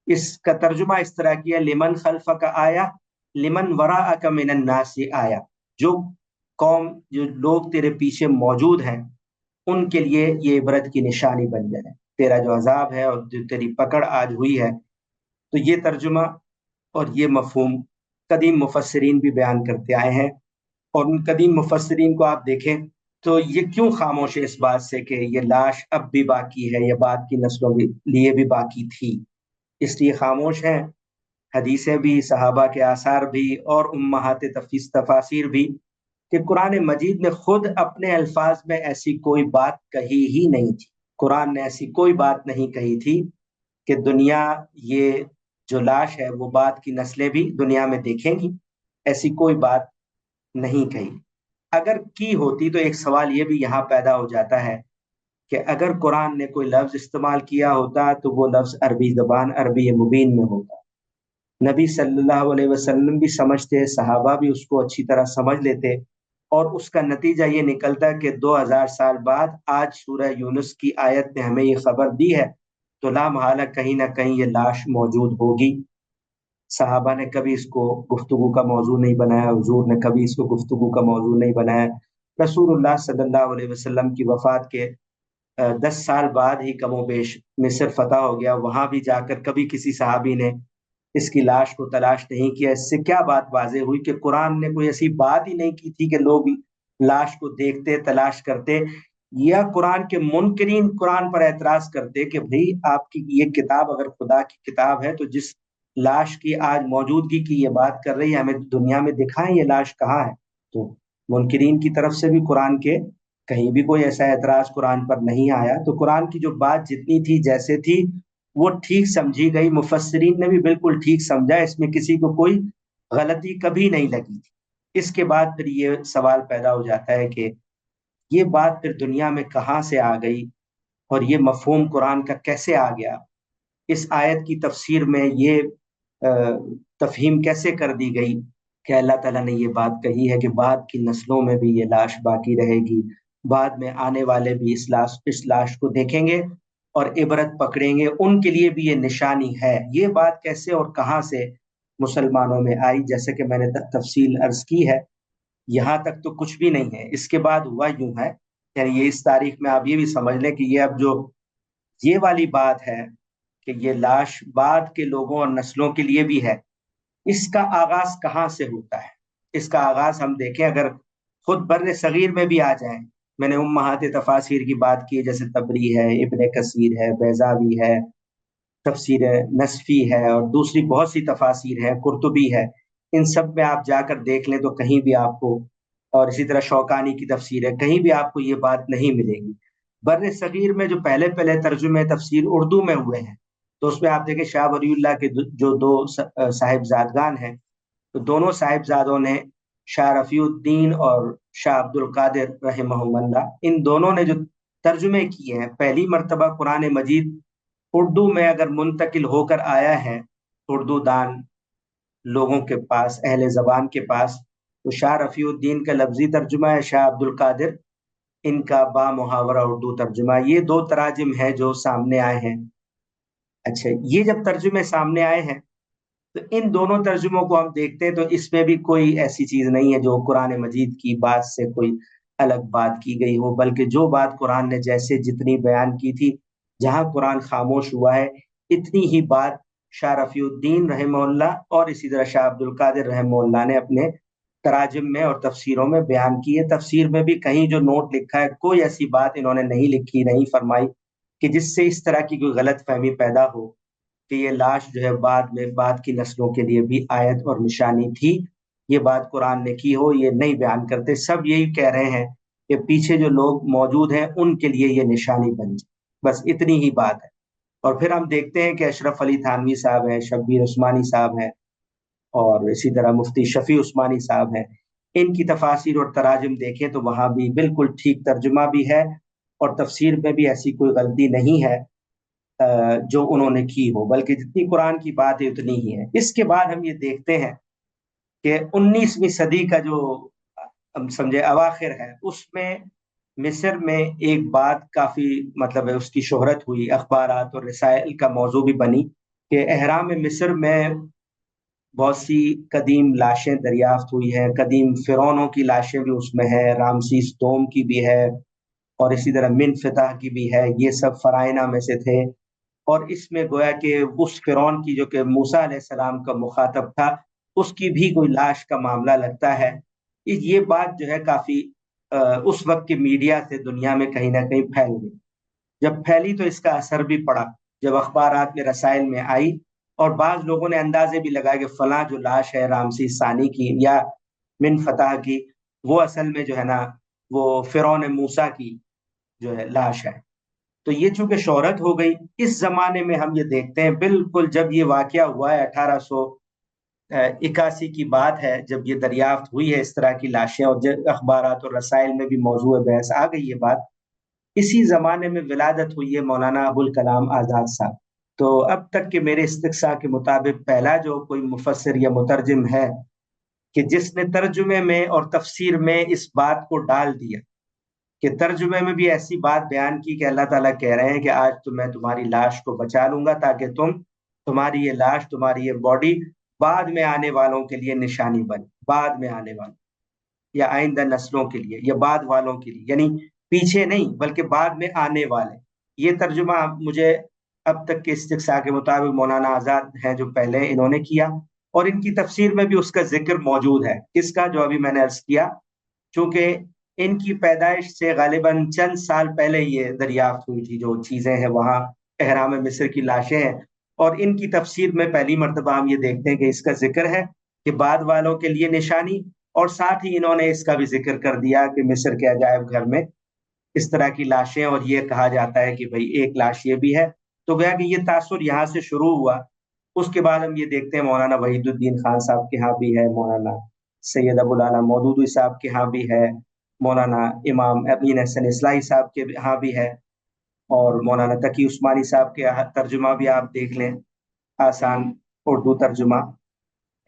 इसका तर्जुमा इस तरह किया, लिमन खल्फका आया, लिमन वराअका मिनन नासी आया, जो कौम, जो लोग तेरे पीछे मौजूद हैं उनके लिए ये इबरत की निशानी बन जाए, तेरा जो अजाब है और जो तेरी पकड़ आज हुई है। तो ये तर्जुमा और ये मफहूम कदीम मुफस्सिरीन भी बयान करते आए हैं। और उन कदीम मुफस्सिरीन को आप देखें तो ये क्यों खामोश है इस बात से कि ये लाश अब भी बाकी है या बाद की नस्लों के लिए भी बाकी थी, इसलिए खामोश हैं। हदीसें भी, सहाबा के आसार भी और उम्महात तफासिर भी, कि कुरान मजीद ने खुद अपने अल्फाज में ऐसी कोई बात कही ही नहीं थी। कुरान ने ऐसी कोई बात नहीं कही थी कि दुनिया, ये जो लाश है वो बाद की नस्लें भी दुनिया में देखेंगी, ऐसी कोई बात नहीं कही। अगर की होती तो एक सवाल ये भी यहाँ पैदा हो जाता है कि अगर कुरान ने कोई लफ्ज इस्तेमाल किया होता तो वो लफ्ज अरबी जबान, अरबी मुबीन में होता। नबी सल्लल्लाहु अलैहि वसल्लम भी समझते, सहाबा भी उसको अच्छी तरह समझ लेते, और उसका नतीजा ये निकलता कि 2000 साल बाद आज सूरह यूनुस की आयत ने हमें ये खबर दी है, तो ला महला कहीं ना कहीं ये लाश मौजूद होगी। सहाबा ने कभी इसको गुफ्तगू का मौजू नहीं बनाया, हुजूर ने कभी इसको गुफ्तगू का मौजू नहीं बनाया। रसूलुल्लाह सल्लल्लाहु अलैहि वसल्लम की वफात के 10 साल बाद ही कमो बेश मिस्र फतह हो गया, वहां भी जाकर कभी किसी सहाबी ने اس کی لاش کو تلاش نہیں کیا۔ اس سے کیا بات واضح ہوئی کہ قرآن نے کوئی ایسی بات ہی نہیں کی تھی کہ لوگ لاش کو دیکھتے تلاش کرتے، یا قرآن کے منکرین قرآن پر اعتراض کرتے کہ بھئی آپ کی یہ کتاب اگر خدا کی کتاب ہے تو جس لاش کی آج موجودگی کی یہ بات کر رہی ہے، ہمیں دنیا میں دکھائیں یہ لاش کہاں ہے۔ تو منکرین کی طرف سے بھی قرآن کے کہیں بھی کوئی ایسا اعتراض قرآن پر نہیں آیا۔ تو قرآن کی جو بات جتنی تھی جیسے تھی وہ ٹھیک سمجھی گئی، مفسرین نے بھی بالکل ٹھیک سمجھا، اس میں کسی کو کوئی غلطی کبھی نہیں لگی تھی۔ اس کے بعد پھر یہ سوال پیدا ہو جاتا ہے کہ یہ بات پھر دنیا میں کہاں سے آ گئی، اور یہ مفہوم قرآن کا کیسے آ گیا، اس آیت کی تفسیر میں یہ تفہیم کیسے کر دی گئی کہ اللہ تعالیٰ نے یہ بات کہی ہے کہ بعد کی نسلوں میں بھی یہ لاش باقی رہے گی، بعد میں آنے والے بھی اس لاش کو دیکھیں گے اور عبرت پکڑیں گے، ان کے لیے بھی یہ نشانی ہے۔ یہ بات کیسے اور کہاں سے مسلمانوں میں آئی، جیسے کہ میں نے تفصیل عرض کی ہے، یہاں تک تو کچھ بھی نہیں ہے۔ اس کے بعد ہوا یوں ہے، یعنی یہ اس تاریخ میں آپ یہ بھی سمجھ لیں کہ یہ اب جو یہ والی بات ہے کہ یہ لاش بعد کے لوگوں اور نسلوں کے لیے بھی ہے، اس کا آغاز کہاں سے ہوتا ہے؟ اس کا آغاز ہم دیکھیں، اگر خود بر صغیر میں بھی آ جائیں، میں نے امہات تفاسیر کی بات کی، جیسے تبری ہے، ابن کثیر ہے، بیضاوی ہے، تفسیر نصفی ہے، اور دوسری بہت سی تفاسیر ہیں، قرطبی ہے، ان سب میں آپ جا کر دیکھ لیں تو کہیں بھی آپ کو، اور اسی طرح شوکانی کی تفسیر ہے، کہیں بھی آپ کو یہ بات نہیں ملے گی۔ بر صغیر میں جو پہلے پہلے ترجمے تفسیر اردو میں ہوئے ہیں، تو اس میں آپ دیکھیں شاہ ولی اللہ کے جو دو صاحبزادگان ہیں، تو دونوں صاحبزادوں نے، شاہ رفیع الدین اور شاہ عبد القادر رحمہ اللہ، ان دونوں نے جو ترجمے کیے ہیں، پہلی مرتبہ قرآن مجید اردو میں اگر منتقل ہو کر آیا ہے اردو دان لوگوں کے پاس، اہل زبان کے پاس، تو شاہ رفیع الدین کا لفظی ترجمہ ہے، شاہ عبد القادر ان کا با محاورہ اردو ترجمہ۔ یہ دو تراجم ہیں جو سامنے آئے ہیں۔ اچھا، یہ جب ترجمے سامنے آئے ہیں تو ان دونوں ترجموں کو ہم دیکھتے ہیں تو اس میں بھی کوئی ایسی چیز نہیں ہے جو قرآن مجید کی بات سے کوئی الگ بات کی گئی ہو، بلکہ جو بات قرآن نے جیسے جتنی بیان کی تھی، جہاں قرآن خاموش ہوا ہے، اتنی ہی بات شاہ رفیع الدین رحمہ اللہ اور اسی طرح شاہ عبد القادر رحمہ اللہ نے اپنے تراجم میں اور تفسیروں میں بیان کی ہے۔ تفسیر میں بھی کہیں جو نوٹ لکھا ہے، کوئی ایسی بات انہوں نے نہیں لکھی، نہیں فرمائی کہ جس سے اس طرح کی کوئی غلط فہمی پیدا ہو کہ یہ لاش جو ہے بعد میں بعد کی نسلوں کے لیے بھی آیت اور نشانی تھی، یہ بات قرآن نے کی ہو، یہ نہیں بیان کرتے۔ سب یہی کہہ رہے ہیں کہ پیچھے جو لوگ موجود ہیں ان کے لیے یہ نشانی بن جائے، بس اتنی ہی بات ہے۔ اور پھر ہم دیکھتے ہیں کہ اشرف علی تھانوی صاحب ہیں، شبیر عثمانی صاحب ہیں، اور اسی طرح مفتی شفیع عثمانی صاحب ہیں، ان کی تفاسیر اور تراجم دیکھیں تو وہاں بھی بالکل ٹھیک ترجمہ بھی ہے، اور تفسیر میں بھی ایسی کوئی غلطی نہیں ہے جو انہوں نے کی ہو، بلکہ جتنی قرآن کی بات ہے اتنی ہی ہے۔ اس کے بعد ہم یہ دیکھتے ہیں کہ 19ویں صدی کا جو ہم سمجھے اواخر ہے، اس میں مصر میں ایک بات کافی مطلب ہے اس کی شہرت ہوئی، اخبارات اور رسائل کا موضوع بھی بنی، کہ احرام مصر میں بہت سی قدیم لاشیں دریافت ہوئی ہیں، قدیم فرعونوں کی لاشیں بھی اس میں ہیں، رامسیس دوم کی بھی ہے، اور اسی طرح من فتح کی بھی ہے، یہ سب فرائنہ میں سے تھے۔ اور اس میں گویا کہ اس فرعون کی جو کہ موسیٰ علیہ السلام کا مخاطب تھا، اس کی بھی کوئی لاش کا معاملہ لگتا ہے۔ یہ بات جو ہے کافی اس وقت کے میڈیا سے دنیا میں کہیں نہ کہیں پھیل گئی۔ جب پھیلی تو اس کا اثر بھی پڑا، جب اخبارات میں رسائل میں آئی، اور بعض لوگوں نے اندازے بھی لگائے کہ فلاں جو لاش ہے رامسیس ثانی کی یا من فتح کی، وہ اصل میں جو ہے نا وہ فرعون موسیٰ کی جو ہے لاش ہے۔ تو یہ چونکہ شہرت ہو گئی، اس زمانے میں ہم یہ دیکھتے ہیں بالکل جب یہ واقعہ ہوا ہے 1881 کی بات ہے، جب یہ دریافت ہوئی ہے اس طرح کی لاشیں، اور جب اخبارات اور رسائل میں بھی موضوع بحث آ گئی یہ بات، اسی زمانے میں ولادت ہوئی ہے مولانا ابوالکلام آزاد صاحب۔ تو اب تک کے میرے استقصاء کے مطابق پہلا جو کوئی مفسر یا مترجم ہے کہ جس نے ترجمے میں اور تفسیر میں اس بات کو ڈال دیا، کہ ترجمے میں بھی ایسی بات بیان کی کہ اللہ تعالیٰ کہہ رہے ہیں کہ آج تو میں تمہاری لاش کو بچا لوں گا تاکہ تمہاری یہ لاش، تمہاری یہ باڈی بعد میں آنے والوں کے لیے نشانی بنے، بعد میں آنے والوں یا آئندہ نسلوں کے لیے یا بعد والوں کے لیے، یعنی پیچھے نہیں بلکہ بعد میں آنے والے۔ یہ ترجمہ مجھے अब तक के इस्तिक़सा के मुताबिक मौलाना आज़ाद हैं जो पहले इन्होंने किया, और इनकी तफसीर में भी उसका जिक्र मौजूद है। किसका? जो अभी मैंने अर्ज किया, चूंकि इनकी पैदाइश से गालिबन चंद साल पहले ये दरियाफ्त हुई थी जो चीजें हैं वहाँ एहराम मिस्र की लाशें हैं, और इनकी तफसीर में पहली मर्तबा हम ये देखते हैं कि इसका जिक्र है कि बाद वालों के लिए निशानी, और साथ ही इन्होंने इसका भी जिक्र कर दिया कि मिस्र के अजायब घर में इस तरह की लाशें, और ये कहा जाता है कि भाई एक लाश ये भी है। तो गया कि ये तासुर यहाँ से शुरू हुआ। उसके बाद हम ये देखते हैं मौलाना वहीदुद्दीन खान साहब के यहाँ भी है, मौलाना सैयद अबुल आला मौदूदी साहब के यहाँ भी है, मौलाना इमाम अमीन हसन इस्लाही साहब के यहाँ भी है, और मौलाना तकी उस्मानी साहब के यहाँ तर्जुमा भी आप देख लें, आसान उर्दू तर्जुमा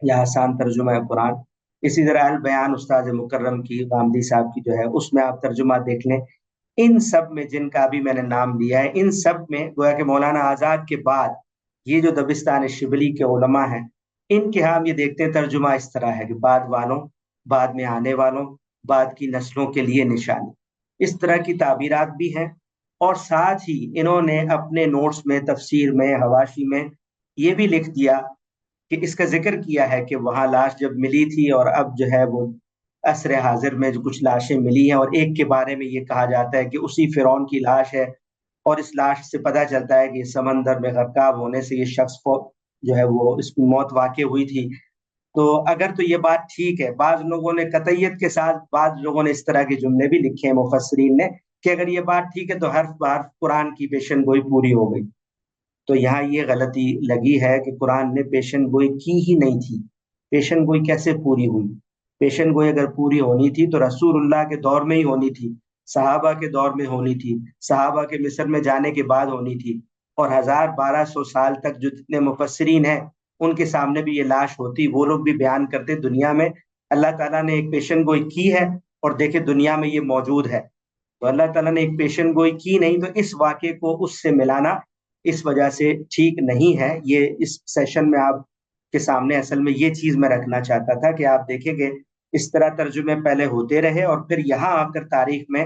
या आसान तर्जुमा है कुरान। इसी तरह अल बयान उस्ताद मुकर्रम की गामदी साहब की जो है उसमें आप तर्जुमा देख लें। इन सब में जिनका भी मैंने नाम लिया है, इन सब में गोया कि मौलाना आज़ाद के बाद ये जो दबिस्तान शिबली के उलमा हैं, इनके यहाँ हम ये देखते हैं तर्जुमा इस तरह है कि बाद वालों, बाद में आने वालों, बाद की नस्लों के लिए निशानी, इस तरह की ताबीरात भी हैं। और साथ ही इन्होंने अपने नोट्स में, तफसीर में, हवाशी में ये भी लिख दिया कि इसका जिक्र किया है कि वहाँ लाश जब मिली थी और अब जो है वो असर हाजिर में जो कुछ लाशें मिली हैं, और एक के बारे में ये कहा जाता है कि उसी फिरौन की लाश है, और इस लाश से पता चलता है कि समंदर में गर्काब होने से ये शख्स को जो है वो इसकी मौत वाक़ई हुई थी। तो अगर तो ये बात ठीक है, बाज़ लोगों ने कतईयत के साथ, बाज़ लोगों ने इस तरह के जुमले भी लिखे हैं मुफस्सिरीन ने कि अगर ये बात ठीक है तो हर्फ बहर्फ कुरान की पेशन गोई पूरी हो गई। तो यहाँ ये गलती लगी है कि कुरान ने पेशन गोई की ही नहीं थी। पेशन गोई कैसे पूरी हुई? पेशन गोई अगर पूरी होनी थी तो रसूलुल्लाह के दौर में ही होनी थी, सहाबा के दौर में होनी थी, सहाबा के मिस्र में जाने के बाद होनी थी, और 1200 साल तक जो जितने मुफस्सिरीन हैं उनके सामने भी ये लाश होती, वो लोग भी बयान करते दुनिया में अल्लाह ताला ने एक पेशन गोई की है, और देखे दुनिया में ये मौजूद है। तो अल्लाह ताला ने एक पेशन गोई की नहीं, तो इस वाक़े को उससे मिलाना इस वजह से ठीक नहीं है। ये इस सेशन में आप के सामने असल में ये चीज़ मैं रखना चाहता था कि आप देखेंगे इस तरह तर्जुमे पहले होते रहे, और फिर यहाँ आकर तारीख में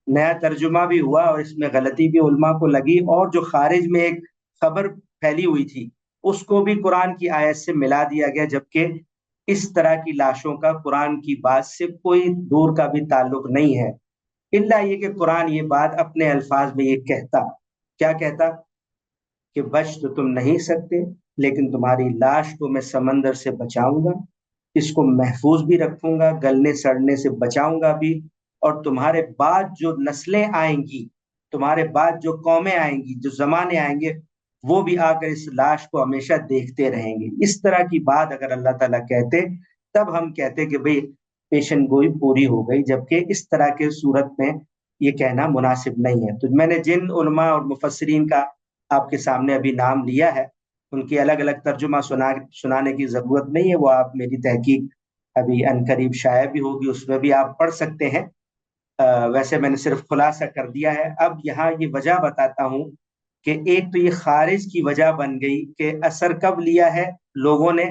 नया तर्जुमा भी हुआ और इसमें गलती भी उलमा को लगी, और जो खारिज में एक खबर फैली हुई थी उसको भी कुरान की आयत से मिला दिया गया, जबकि इस तरह की लाशों का कुरान की बात से कोई दूर का भी ताल्लुक नहीं है। इल्ला ये कि कुरान ये बात अपने अल्फाज में ये कहता, क्या कहता कि बच तो तुम नहीं सकते, लेकिन तुम्हारी लाश को मैं समंदर से बचाऊंगा, इसको महफूज भी रखूंगा, गलने सड़ने से बचाऊंगा भी, और तुम्हारे बाद जो नस्लें आएंगी, तुम्हारे बाद जो कौमें आएंगी, जो जमाने आएंगे, वो भी आकर इस लाश को हमेशा देखते रहेंगे। इस तरह की बात अगर अल्लाह ताला कहते तब हम कहते कि भाई पेशन गोई पूरी हो गई, जबकि इस तरह के सूरत में ये कहना मुनासिब नहीं है। तो मैंने जिन उलमा और मुफस्सिरीन का आपके सामने अभी नाम लिया है, उनकी अलग अलग तर्जुमा सुनाने की जरूरत नहीं है, वो आप मेरी तहकीक अभी अनकरीब शाया भी होगी, उसमें भी आप पढ़ सकते हैं। वैसे मैंने सिर्फ खुलासा कर दिया है। अब यहाँ ये वजह बताता हूँ कि एक तो ये खारिज की वजह बन गई कि असर कब लिया है लोगों ने,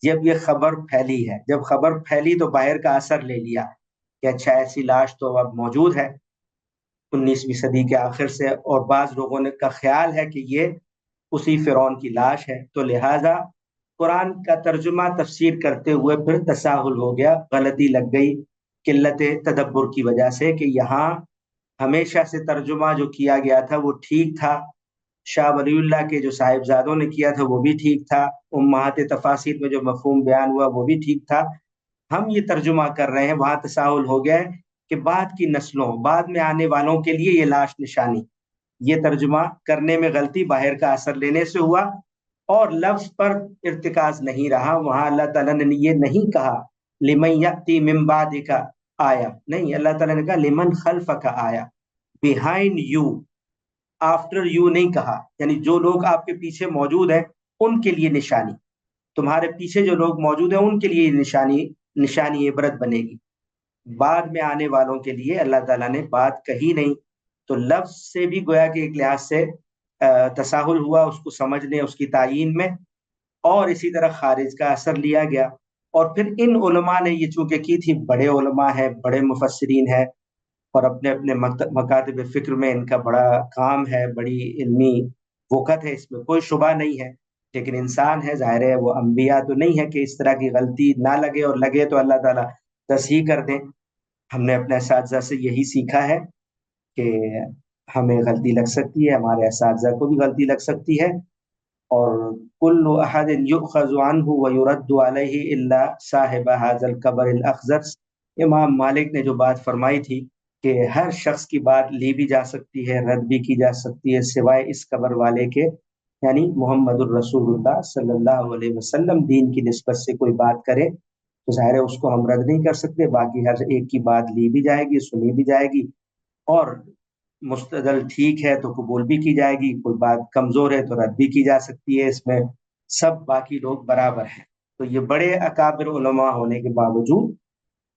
जब ये खबर फैली है। जब खबर फैली तो बाहर का असर ले लिया कि अच्छा ऐसी लाश तो अब मौजूद है 19वीं सदी के आखिर से, और बाज लोगों ने का ख्याल है कि ये उसी फिरौन की लाश है। तो लिहाजा कुरान का तर्जुमा तफसीर करते हुए फिर तसाहुल हो गया, गलती लग गई किल्लत तदब्बुर की वजह से, कि यहाँ हमेशा से तर्जुमा जो किया गया था वो ठीक था, शाह वलीउल्लाह के जो साहिबजादों ने किया था वो भी ठीक था, उम्मात तफासिर में जो मफहूम बयान हुआ वो भी ठीक था। हम ये तर्जुमा कर रहे हैं, वहां तसाहुल हो गया है कि बाद की नस्लों, बाद में आने वालों के लिए ये लाश निशानी, ये तर्जुमा करने में गलती बाहर का असर लेने से हुआ, और लफ्ज पर इर्तिकाज नहीं रहा। वहां अल्लाह ताला ने ये नहीं कहा लिमन यअती मिन बादिका आया, नहीं, अल्लाह ताला ने कहा लिमन खल्फका आया, बिहाइंड यू, आफ्टर यू नहीं कहा, यानी जो लोग आपके पीछे मौजूद हैं उनके लिए निशानी, तुम्हारे पीछे जो लोग मौजूद हैं उनके लिए निशानी, निशानी इबरत बनेगी। बाद में आने वालों के लिए अल्लाह ताला ने बात कही नहीं। तो लफ्ज से भी गोया कि एक लिहाज से तसाहुल हुआ उसको समझने, उसकी तायीन में, और इसी तरह खारिज का असर लिया गया। और फिर इन उलमा ने ये चूंकि की थी, बड़े उलमा है, बड़े मुफस्सिरीन है, और अपने अपने मकातब फिक्र में इनका बड़ा काम है, बड़ी इल्मी वक़्त है, इसमें कोई शुबा नहीं है। लेकिन इंसान है, ज़ाहिर है वो अंबिया तो नहीं है कि इस तरह की गलती ना लगे, और लगे तो अल्लाह ताला तसहीह कर दें। हमने अपने असातिज़ा से यही सीखा है कि हमें गलती लग सकती है, हमारे असातिज़ा को भी गलती लग सकती है। और कुल्लु अहदिन युअख़ज़ु अन्हु व युरद्दु अलैहि इल्ला साहिब हाज़ल क़ब्रिल अख़ज़र। इमाम मालिक ने जो बात फरमाई थी कि हर शख्स की बात ली भी जा सकती है, रद्द भी की जा सकती है, सिवाय इस कब्र वाले के, यानी मुहम्मदुर रसूलुल्लाह सल्लल्लाहु अलैहि वसल्लम दीन की निस्बत से कोई बात करे तो ज़ाहिर है उसको हम रद्द नहीं कर सकते। बाकी हर एक की बात ली भी जाएगी, सुनी भी जाएगी, और मुस्तदल ठीक है तो कबूल भी की जाएगी, कोई बात कमजोर है तो रद्द भी की जा सकती है। इसमें सब बाकी लोग बराबर हैं। तो ये बड़े अकाबिर उलमा होने के बावजूद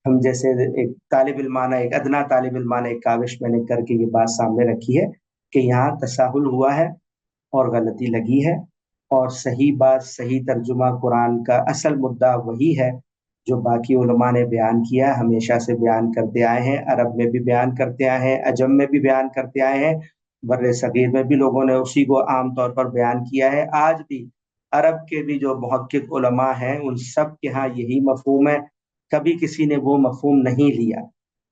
हम जैसे एक तालिब इल्माना, एक अदना तालिब इल्माना एक काविश मैंने करके ये बात सामने रखी है कि यहाँ तसाहुल हुआ है और गलती लगी है, और सही बात, सही तर्जुमा कुरान का असल मुद्दा वही है जो बाकी उलमा ने बयान किया, हमेशा से बयान करते आए हैं। अरब में भी बयान करते आए हैं, अजम में भी बयान करते आए हैं, बर्रे सगीर में भी लोगों ने उसी को आम तौर पर बयान किया है। आज भी अरब के भी जो मुहक्किक उलमा हैं उन सब के यहाँ यही मफहूम है, कभी किसी ने वो मफहूम नहीं लिया।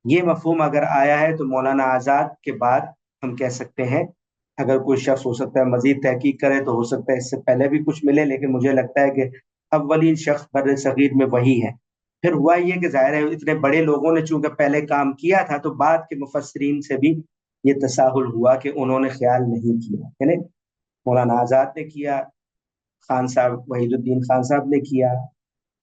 ये मफहूम अगर आया है तो मौलाना आज़ाद के बाद हम कह सकते हैं। अगर कोई शख्स हो सकता है मजीद तहकीक करे तो हो सकता है इससे पहले भी कुछ मिले, लेकिन मुझे लगता है कि अव्वलीन शख्स बर्रे सगीर में वही है। फिर हुआ ये कि ज़ाहिर है इतने बड़े लोगों ने चूंकि पहले काम किया था तो बाद के मुफस्सिरीन से भी ये तसाहुल हुआ कि उन्होंने ख्याल नहीं किया, यानी मौलाना आज़ाद ने किया, खान साहब वहीदुद्दीन खान साहब ने किया,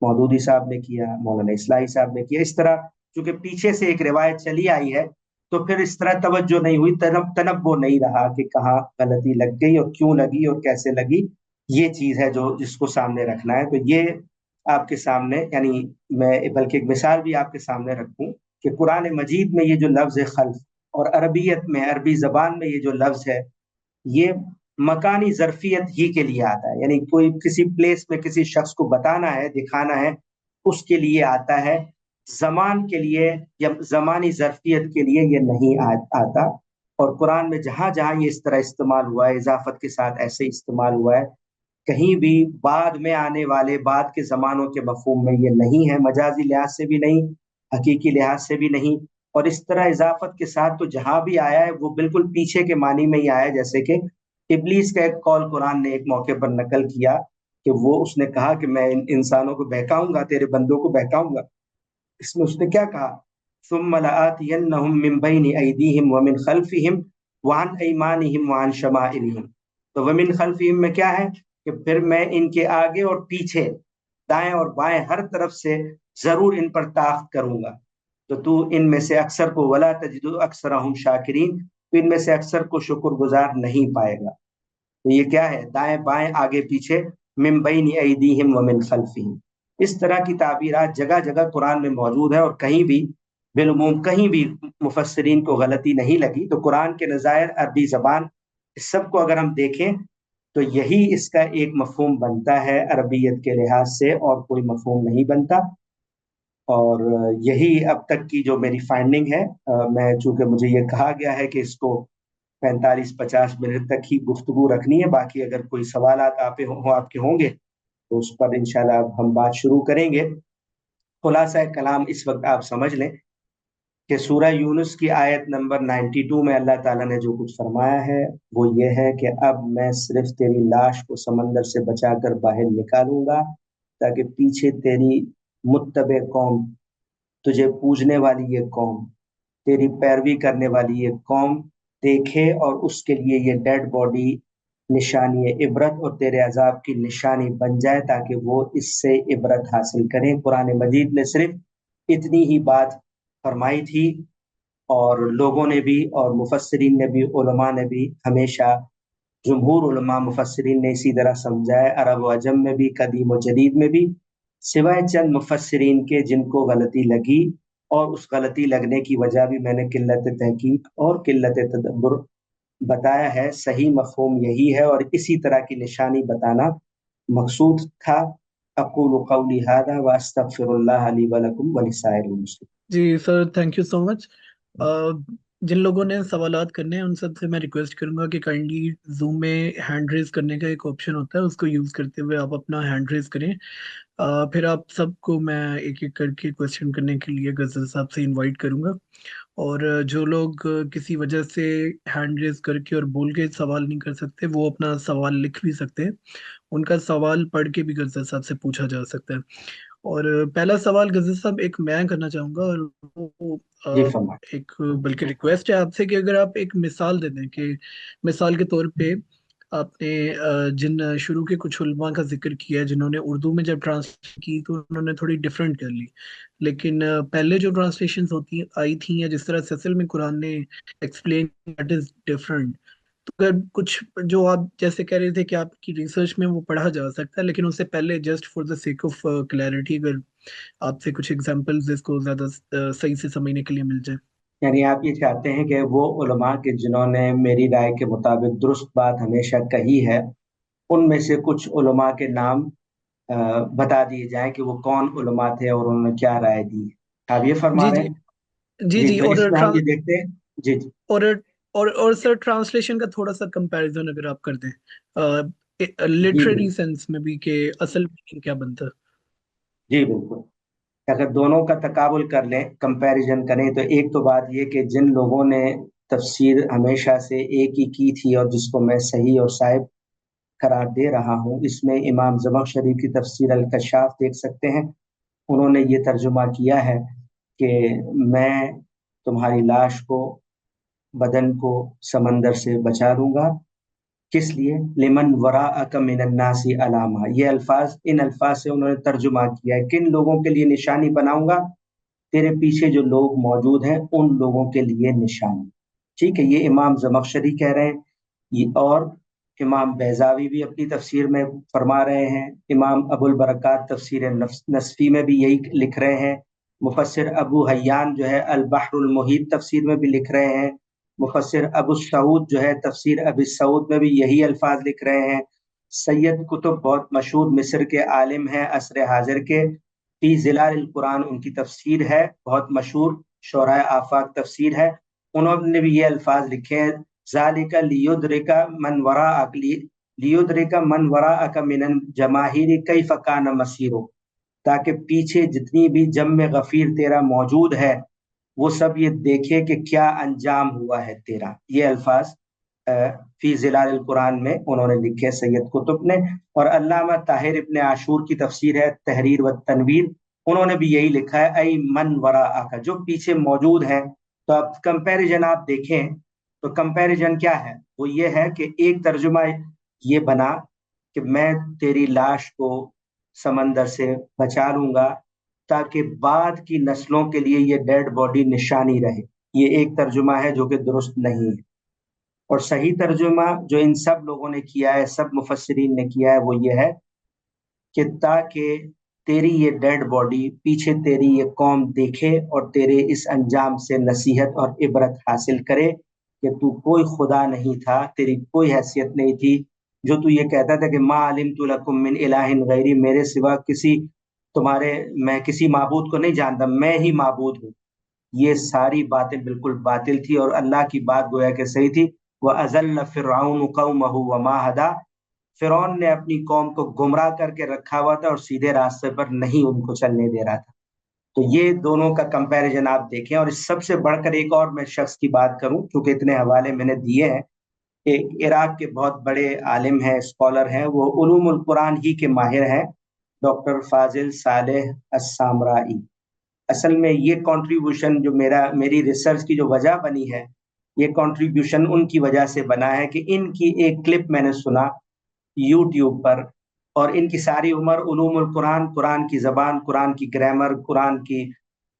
मौदूदी साहब ने किया, मौलाना इस्लाही साहब ने किया। इस तरह चूंकि पीछे से एक रिवायत चली आई है तो फिर इस तरह तवज्जो नहीं हुई, तनब्बो नहीं रहा कि कहाँ गलती लग गई और क्यों लगी और कैसे लगी। ये चीज है जो जिसको सामने रखना है। तो ये आपके सामने, यानी मैं बल्कि एक मिसाल भी आपके सामने रखूं कि कुरान मजीद में ये जो लफ्ज है खल्फ, और अरबियत में, अरबी जबान में ये जो लफ्ज है, ये मकानी ज़र्फियत ही के लिए आता है, यानी कोई किसी प्लेस में किसी शख्स को बताना है, दिखाना है, उसके लिए आता है। ज़मान के लिए या ज़मानी ज़र्फियत के लिए ये नहीं आता। और कुरान में जहाँ जहाँ ये इस तरह इस्तेमाल हुआ है, इजाफत के साथ ऐसे इस्तेमाल हुआ है, कहीं भी बाद में आने वाले बाद के ज़मानों के मफहूम में ये नहीं है, मजाजी लिहाज से भी नहीं, हकीकी लिहाज से भी नहीं। और इस तरह इजाफत के साथ तो जहाँ भी आया है वो बिल्कुल पीछे के मानी में ही आया है। जैसे कि इब्लीस का एक कौल कुरान ने एक मौके पर नकल किया कि वो उसने कहा कि मैं इंसानों को बहकाऊंगा, तेरे बंदों को बहकाऊंगा। इसमें उसने क्या कहा, सुम्मा लआतियन्नहुम मिन बैनि अयदीहिम व मिन खल्फिहिम व अन अयमानिहिम व अन शमाइलिहिम। तो व मिन खल्फिहिम में क्या है कि फिर मैं इनके आगे और पीछे, दाएं और बाएं, हर तरफ से जरूर इन पर ताक़त करूंगा। तो तू इनमें से अक्सर को, वला तजिदु अक्सरहुम शाकिरीन, तो इनमें से अक्सर को शुक्रगुजार नहीं पाएगा। तो ये क्या है, दाएं बाएं आगे पीछे, मिन बैनि अयदीहिम व मिन खल्फिहिम। इस तरह की ताबीरात जगह जगह कुरान में मौजूद है, और कहीं भी बिलुमूम कहीं भी मुफस्सिरीन को गलती नहीं लगी। तो कुरान के नज़ायर, अरबी जबान, इस सब को अगर हम देखें तो यही इसका एक मफहूम बनता है अरबियत के लिहाज से, और कोई मफहूम नहीं बनता। और यही अब तक की जो मेरी फाइंडिंग है। मैं चूंकि मुझे ये कहा गया है कि इसको 45-50 मिनट तक ही गुफ्तगू रखनी है, बाकी अगर कोई सवाल आपके होंगे तो उस पर इंशाल्लाह अब हम बात शुरू करेंगे। खुलासा कलाम इस वक्त आप समझ लें कि सूरह यूनुस की आयत नंबर 92 में अल्लाह ताला ने जो कुछ फरमाया है वो ये है कि अब मैं सिर्फ तेरी लाश को समंदर से बचाकर बाहर निकालूंगा, ताकि पीछे तेरी मुत्तबे कौम, तुझे पूजने वाली ये कौम, तेरी पैरवी करने वाली ये कौम देखे, और उसके लिए ये डेड बॉडी निशानी इबरत और तेरे अजाब की निशानी बन जाए, ताकि वो इससे इबरत हासिल करें। कुरान मजीद ने सिर्फ इतनी ही बात फरमाई थी, और लोगों ने भी, और मुफस्सिरीन ने भी, उलमा ने भी हमेशा, जमहूर उलमा मुफस्सिरीन ने इसी तरह समझा है, अरब व अजम में भी, कदीम व जदीद में भी, सिवाय चंद मुफस्सिरीन के जिनको गलती लगी। और उस गलती लगने की वजह भी मैंने किल्लत तहकीक और किल्लत तदब्बुर बताया है। सही मफहूम यही है, और इसी तरह की निशानी बताना मकसूद था। अक़ूलु क़ौली हाज़ा व अस्तग़फ़िरुल्लाह ली व लकुम व लिसाइरिल मुस्लिमीन। जी sir, thank you so much. जिन लोगों ने सवालात करने हैं उन सब से मैं रिक्वेस्ट करूंगा कि काइंडली जूम में हैंड रेज करने का एक ऑप्शन होता है, उसको यूज करते हुए आप अपना हैंड रेज करें। फिर आप सबको मैं एक एक करके क्वेश्चन करने के लिए गजल साहब से इनवाइट करूंगा। और जो लोग किसी वजह से हैंड रेज करके और बोल के सवाल नहीं कर सकते, वो अपना सवाल लिख भी सकते हैं। उनका सवाल पढ़ के भी गजल साहब से पूछा जा सकता है। और पहला सवाल गजल साहब एक मैं करना चाहूंगा, और वो जी अ, फरमाइए। एक बल्कि रिक्वेस्ट है आपसे कि अगर आप एक मिसाल दे दें कि मिसाल के तौर पे आपने जिन शुरू के कुछ उलमा का जिक्र किया है जिन्होंने उर्दू में जब ट्रांसलेशन की तो उन्होंने थोड़ी डिफरेंट कर ली, लेकिन पहले जो ट्रांसलेशन होती आई थी या जिस तरह से असल में कुरान ने एक्सप्लेन, दैट इज डिफरेंट। तो अगर कुछ जो आप जैसे कह रहे थे कि आपकी रिसर्च में वो पढ़ा जा सकता है, लेकिन उससे पहले just for the sake of clarity अगर आपसे कुछ एग्जांपल्स इसको ज्यादा सही से समझने के लिए मिल जाए। यानी आप ये चाहते हैं कि वो उलमा के जिन्होंने मेरी राय के मुताबिक दुरुस्त बात हमेशा कही है, उनमें से कुछ उलमा के नाम अ, बता दिए जाएं कि वो कौन उलमा थे और उन्होंने क्या राय दी। आप ये फरमा जी रहे जी। हैं? जी जी, जी। तो इसमें हम ये देखते हैं। जी जी। और और सर ट्रांसलेशन का थोड़ा सा कंपैरिजन अगर आप कर दें जी लिटरेरी बिल्कुल। सेंस में भी कि असल मीनिंग क्या बनता है। जी बिल्कुल। अगर दोनों का तकाबुल कर लें, कंपैरिजन करें, तो एक तो बात ये कि जिन लोगों ने तफसीर हमेशा से एक ही की थी और जिसको मैं सही और साहिब करार दे रहा हूँ, इसमें इमाम ज़मख़शरी की तफसीर अल कशाफ देख सकते हैं। उन्होंने ये तर्जुमा किया है कि मैं तुम्हारी लाश को, बदन को समंदर से बचा लूंगा। किस लिए? लिमन वराअक मिनन्नासी अलामा, ये अल्फाज, इन अल्फाज से उन्होंने तर्जुमा किया है, किन लोगों के लिए निशानी बनाऊंगा? तेरे पीछे जो लोग मौजूद हैं उन लोगों के लिए निशानी। ठीक है, ये इमाम जमख्शरी कह रहे हैं। ये और इमाम बैजावी भी अपनी तफसीर में फरमा रहे हैं। इमाम अबुल बरक़ात तफसीर नसफी में भी यही लिख रहे हैं। मुफस्सिर अबू हय्यान जो है अल बहरुल मुहीत तफसीर में भी लिख रहे हैं। मुफस्सिर अबू सऊद जो है तफसीर अबी सऊद में भी यही अल्फाज लिख रहे हैं। सैयद कुतुब बहुत मशहूर मिस्र के आलिम हैं असर हाजिर के, फी जिलाल कुरान उनकी तफसीर है, बहुत मशहूर शोराए आफाक तफसीर है। उन्होंने भी ये अल्फाज लिखे हैं, ज़ालिका लियुद्रिका मन वराअक, लियुद्रिका मन वराअक मिनन जमाहिरी कैफ कान मसीरो, ताकि पीछे जितनी भी जम में गफीर तेरा मौजूद है वो सब ये देखे कि क्या अंजाम हुआ है तेरा। ये अल्फाज अ, फी जिलाल कुरान में उन्होंने लिखे सैयद कुतुब ने। और अल्लामा ताहिर इब्ने आशूर की तफसीर है तहरीर व तनवीर, उन्होंने भी यही लिखा है, ऐ मन वरा आका, जो पीछे मौजूद है। तो अब कंपैरिजन आप देखें, तो कंपैरिजन क्या है? वो ये है कि एक तर्जुमा ये बना कि मैं तेरी लाश को समंदर से बचा लूंगा ताकि बाद की नस्लों के लिए ये डेड बॉडी निशानी रहे। ये एक तर्जुमा है जो कि दुरुस्त नहीं है। और सही तर्जुमा जो इन सब लोगों ने किया है, सब मुफस्सिरीन ने किया है, वो ये है कि ताकि तेरी ये डेड बॉडी पीछे तेरी ये कौम देखे और तेरे इस अंजाम से नसीहत और इबरत हासिल करे कि तू कोई खुदा नहीं था, तेरी कोई हैसियत नहीं थी। जो तू ये कहता था कि मा अलिमतु लकुम मिन इलाहिन गैरी, मेरे सिवा किसी तुम्हारे, मैं किसी माबूद को नहीं जानता, मैं ही माबूद हूँ। ये सारी बातें बिल्कुल बातिल थी और अल्लाह की बात गोया कि सही थी। वह अज़ल्ल फ़िरऔन क़ौमहु वमा हदा, फिरौन ने अपनी कौम को गुमराह करके रखा हुआ था और सीधे रास्ते पर नहीं उनको चलने दे रहा था। तो ये दोनों का कंपैरिजन आप देखें। और इस सबसे बढ़कर एक और मैं शख्स की बात करूं, क्योंकि इतने हवाले मैंने दिए हैं। एक इराक के बहुत बड़े आलिम हैं, स्कॉलर हैं, वो उलूमुल कुरान ही के माहिर हैं, डॉक्टर फाजिल सालेह अस्सामराई। असल में ये कंट्रीब्यूशन जो मेरी रिसर्च की जो वजह बनी है, ये कंट्रीब्यूशन उनकी वजह से बना है कि इनकी एक क्लिप मैंने सुना यूट्यूब पर, और इनकी सारी उम्र उलूमुल कुरान, कुरान की ज़बान, कुरान की ग्रामर, कुरान की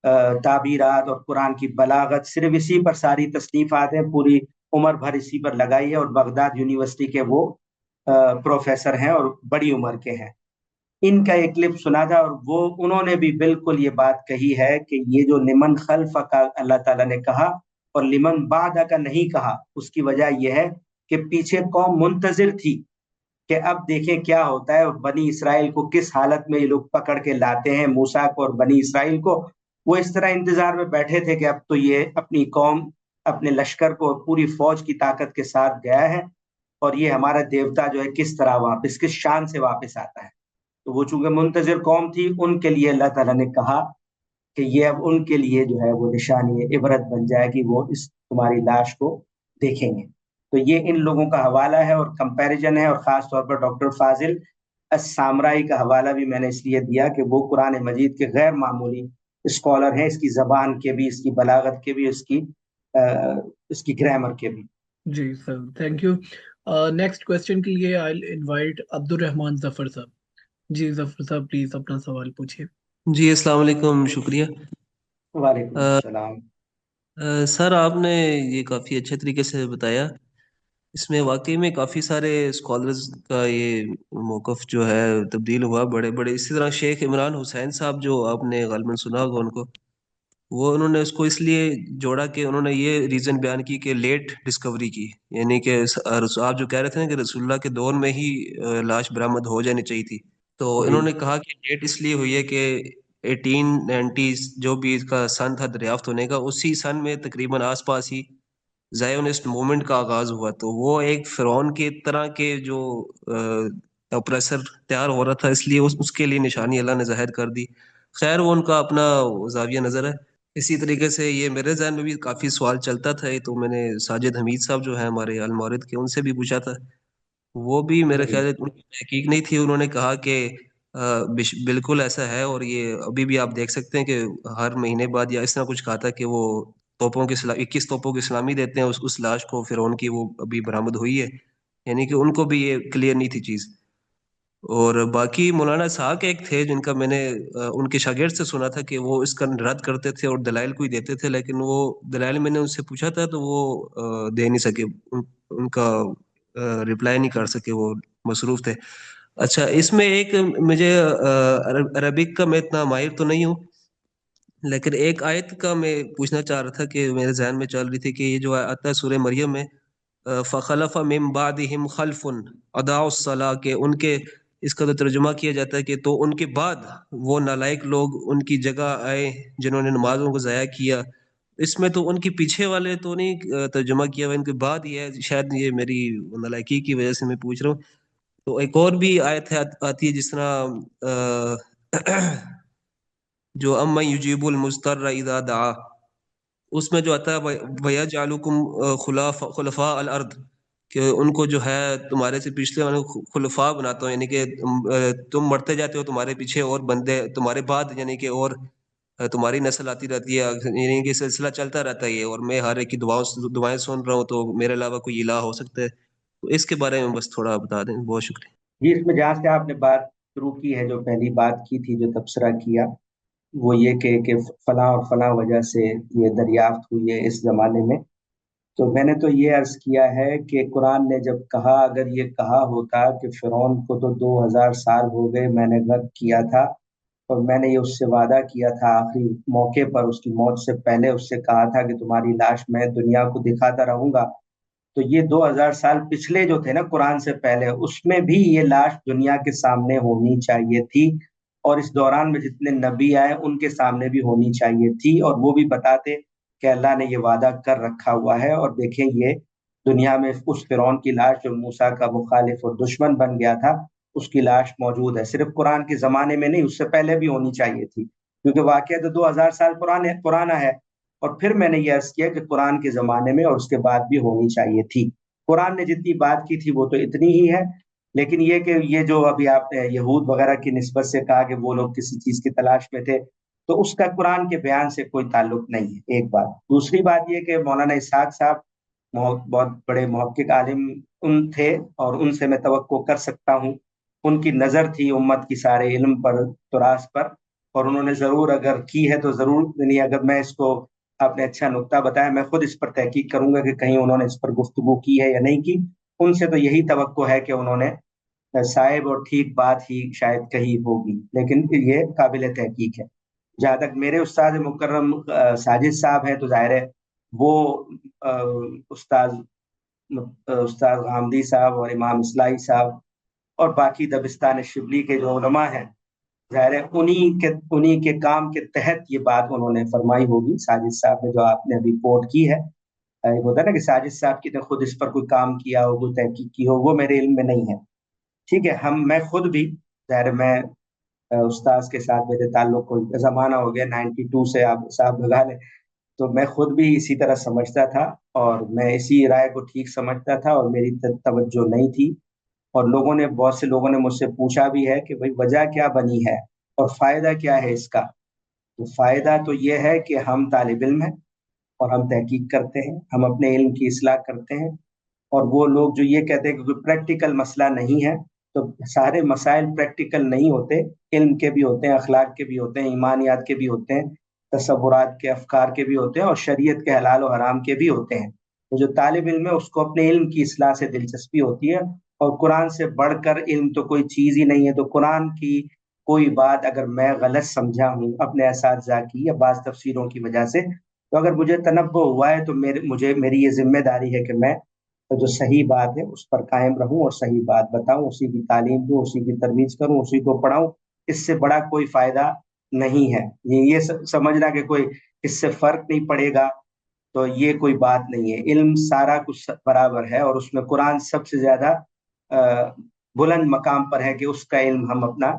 ताबीरात और कुरान की बलागत, सिर्फ इसी पर सारी तसनीफात हैं, पूरी उम्र भर इसी पर लगाई है। और बगदाद यूनिवर्सिटी के वो प्रोफेसर हैं और बड़ी उम्र के हैं। इनका एक क्लिप सुना था और वो उन्होंने भी बिल्कुल ये बात कही है कि ये जो लिमन खल्फ का अल्लाह ताला ने कहा और लिमन बादा का नहीं कहा, उसकी वजह यह है कि पीछे कौम मुंतजिर थी कि अब देखें क्या होता है। बनी इसराइल को किस हालत में ये लोग पकड़ के लाते हैं, मूसा को और बनी इसराइल को। वो इस तरह इंतजार में बैठे थे कि अब तो ये अपनी कौम اپنے لشکر کو پوری فوج کی طاقت کے ساتھ گیا ہے، اور یہ ہمارا دیوتا جو ہے کس طرح واپس، کس شان سے واپس آتا ہے۔ تو وہ چونکہ منتظر قوم تھی، ان کے لیے اللہ تعالیٰ نے کہا کہ یہ اب ان کے لیے جو ہے وہ نشانی عبرت بن جائے گی، وہ اس تمہاری لاش کو دیکھیں گے۔ تو یہ ان لوگوں کا حوالہ ہے اور کمپیریجن ہے، اور خاص طور پر ڈاکٹر فاضل السامرائی کا حوالہ بھی میں نے اس لیے دیا کہ وہ قرآن مجید کے غیر معمولی اسکالر ہیں، اس کی زبان کے بھی، اس کی بلاغت کے بھی، اس کی گرامر کے بھی۔ جی سر، تھینک یو۔ نیکسٹ کوشچن کے لیے آئی انوائٹ عبد الرحمان ظفر صاحب۔ جی ظفر صاحب پلیز اپنا سوال پوچھیے۔ جی السلام علیکم، شکریہ۔ وعلیکم السلام۔ سر آپ نے یہ کافی اچھے طریقے سے بتایا، اس میں واقعی میں کافی سارے اسکالرز کا یہ موقف جو ہے تبدیل ہوا، بڑے بڑے، اسی طرح شیخ عمران حسین صاحب جو آپ نے غالباً سنا ہوگا ان کو، وہ انہوں نے اس کو اس لیے جوڑا کہ انہوں نے یہ ریزن بیان کی کہ لیٹ ڈسکوری کی، یعنی کہ آپ جو کہہ رہے تھے نا کہ رسول اللہ کے دور میں ہی لاش برآمد ہو جانی چاہیے تھی، تو جی انہوں نے کہا کہ لیٹ اس لیے ہوئی ہے کہ 1890 جو بھی اس کا سن تھا دریافت ہونے کا، اسی سن میں تقریباً آس پاس ہی زائونسٹ موومنٹ کا آغاز ہوا، تو وہ ایک فرعون کے طرح کے جو اپریسر تیار ہو رہا تھا، اس لیے اس کے لیے نشانی اللہ نے ظاہر کر دی۔ خیر وہ ان کا اپنا زاویہ نظر ہے۔ اسی طریقے سے یہ میرے ذہن میں بھی کافی سوال چلتا تھا، تو میں نے ساجد حمید صاحب جو ہیں ہمارے المورد کے، ان سے بھی پوچھا تھا، وہ بھی میرے جی خیال ہے ان کی تحقیق نہیں تھی، انہوں نے کہا کہ بالکل ایسا ہے، اور یہ ابھی بھی آپ دیکھ سکتے ہیں کہ ہر مہینے بعد یا اس طرح کچھ کہا تھا کہ وہ توپوں کی 21 توپوں کی سلامی دیتے ہیں اس لاش کو فرعون کی، وہ ابھی برآمد ہوئی ہے، یعنی کہ ان کو بھی یہ کلیئر نہیں تھی چیز۔ اور باقی مولانا اسحاق ایک تھے جن کا میں نے ان کے شاگرد سے سنا تھا کہ وہ اس کا رد کرتے تھے اور دلائل کو ہی دیتے تھے، لیکن وہ دلائل میں نے ان سے پوچھا تھا تو وہ دے نہیں سکے، ان کا رپلائی نہیں کر سکے، وہ مصروف تھے۔ اچھا، اس میں ایک مجھے عربک کا میں اتنا ماہر تو نہیں ہوں، لیکن ایک آیت کا میں پوچھنا چاہ رہا تھا کہ میرے ذہن میں چل رہی تھی کہ یہ جو آتا ہے سورہ مریم میں، فخلف من بعدہم خلف اضاعوا الصلاۃ، کہ ان کے، اس کا تو ترجمہ کیا جاتا ہے کہ تو ان کے بعد وہ نالائق لوگ ان کی جگہ آئے جنہوں نے نمازوں کو ضائع کیا۔ اس میں تو ان کے پیچھے والے تو نہیں ترجمہ کیا ہوا، ان کے بعد یہ ہے، شاید یہ میری نالائکی کی وجہ سے میں پوچھ رہا ہوں۔ تو ایک اور بھی آیت آتی ہے جس طرح جو اما یجیب المضطر اذا دعا، اس میں جو آتا ہے وَيَجْعَلُكُمْ خُلَفَاءَ الْأَرْضِ، کہ ان کو جو ہے تمہارے سے پچھلے والوں کو خلفاء بناتا ہوں، یعنی کہ تم مرتے جاتے ہو، تمہارے پیچھے اور بندے تمہارے بعد، یعنی کہ اور تمہاری نسل آتی رہتی ہے، یعنی کہ سلسلہ چلتا رہتا ہے یہ، اور میں ہر ایک کی دعائیں سن رہا ہوں، تو میرے علاوہ کوئی الہ ہو سکتا ہے؟ تو اس کے بارے میں بس تھوڑا بتا دیں، بہت شکریہ۔ جی، اس میں جہاں سے آپ نے بات شروع کی ہے، جو پہلی بات کی تھی، جو تبصرہ کیا، وہ یہ کہ فلاں اور فلاں وجہ سے یہ دریافت ہوئی ہے اس زمانے میں، تو میں نے تو یہ عرض کیا ہے کہ قرآن نے جب کہا، اگر یہ کہا ہوتا کہ فرعون کو تو 2000 سال ہو گئے میں نے غرق کیا تھا، اور میں نے یہ اس سے وعدہ کیا تھا آخری موقع پر، اس کی موت سے پہلے اس سے کہا تھا کہ تمہاری لاش میں دنیا کو دکھاتا رہوں گا، تو یہ 2000 سال پچھلے جو تھے نا قرآن سے پہلے، اس میں بھی یہ لاش دنیا کے سامنے ہونی چاہیے تھی، اور اس دوران میں جتنے نبی آئے ان کے سامنے بھی ہونی چاہیے تھی، اور وہ بھی بتاتے کہ اللہ نے یہ وعدہ کر رکھا ہوا ہے، اور دیکھیں یہ دنیا میں اس فرعون کی لاش جو موسیٰ کا مخالف اور دشمن بن گیا تھا، اس کی لاش موجود ہے، صرف قرآن کے زمانے میں نہیں، اس سے پہلے بھی ہونی چاہیے تھی، کیونکہ واقعہ تو 2000 سال پرانا ہے۔ اور پھر میں نے یہ عرض کیا کہ قرآن کے زمانے میں اور اس کے بعد بھی ہونی چاہیے تھی۔ قرآن نے جتنی بات کی تھی وہ تو اتنی ہی ہے، لیکن یہ کہ یہ جو ابھی آپ نے یہود وغیرہ کی نسبت سے کہا کہ وہ لوگ کسی چیز کی تلاش میں تھے، تو اس کا قرآن کے بیان سے کوئی تعلق نہیں ہے، ایک بات۔ دوسری بات یہ کہ مولانا اسحاق صاحب بہت بڑے محقق عالم ان تھے، اور ان سے میں توقع کر سکتا ہوں، ان کی نظر تھی امت کی سارے علم پر، تراث پر، اور انہوں نے ضرور اگر کی ہے تو ضرور، یعنی اگر میں اس کو، آپ نے اچھا نقطہ بتایا، میں خود اس پر تحقیق کروں گا کہ کہیں انہوں نے اس پر گفتگو کی ہے یا نہیں کی، ان سے تو یہی توقع ہے کہ انہوں نے صاحب اور ٹھیک بات ہی شاید کہی ہوگی، لیکن یہ قابل تحقیق ہے۔ جہاں تک میرے استاد مکرم ساجد صاحب ہیں، تو ظاہر ہے وہ استاد استاد غامدی صاحب اور امام اصلاحی صاحب اور باقی دبستان شبلی کے جو علماء ہیں، ظاہر ہے انہی کے کام کے تحت یہ بات انہوں نے فرمائی ہوگی، ساجد صاحب نے جو آپ نے ابھی کوٹ کی ہے۔ एक होता है ना कि साजिद साहब की ने खुद इस पर कोई काम किया हो, कोई तहकीक की हो, वो मेरे इल्म में नहीं है। ठीक है, मैं खुद भी, ज़ाहिर है, मैं उस्ताद के साथ मेरे ताल्लुक को जमाना हो गया 92 से, आप साहब लगा लें, तो मैं खुद भी इसी तरह समझता था और मैं इसी राय को ठीक समझता था और मेरी तवज्जो नहीं थी। और बहुत से लोगों ने मुझसे पूछा भी है कि भाई वजह क्या बनी है और फायदा क्या है इसका। तो फायदा तो ये है कि हम तालिब इल्म हैं और हम तहकीक करते हैं, हम अपने इल्म की इस्लाह करते हैं। और वो लोग जो ये कहते हैं कि कोई प्रैक्टिकल मसला नहीं है, तो सारे मसाइल प्रैक्टिकल नहीं होते, इल्म के भी होते हैं, अखलाक के भी होते हैं, ईमानियात के भी होते हैं, तसव्वुरात के, अफकार के भी होते हैं, और शरीयत के हलाल और हराम के भी होते हैं। तो जो तालिब इल्म है उसको अपने इल्म की इस्लाह से दिलचस्पी होती है, और कुरान से बढ़कर इल्म तो कोई चीज़ ही नहीं है। तो कुरान की कोई बात अगर मैं गलत समझा हूँ अपने असातिज़ा की या बाज़ तफसीरों की वजह से, तो अगर मुझे तनब्बो हुआ है तो मेरी ये जिम्मेदारी है कि मैं तो जो सही बात है उस पर कायम रहूं और सही बात बताऊं, उसी की तालीम दूं, उसी की तरबीज करूं, उसी को पढ़ाऊं। इससे बड़ा कोई फायदा नहीं है। समझना कि कोई इससे फर्क नहीं पड़ेगा, तो ये कोई बात नहीं है। इल्म सारा कुछ बराबर है और उसमें कुरान सबसे ज्यादा अ, बुलंद मकाम पर है कि उसका इल्म हम अपना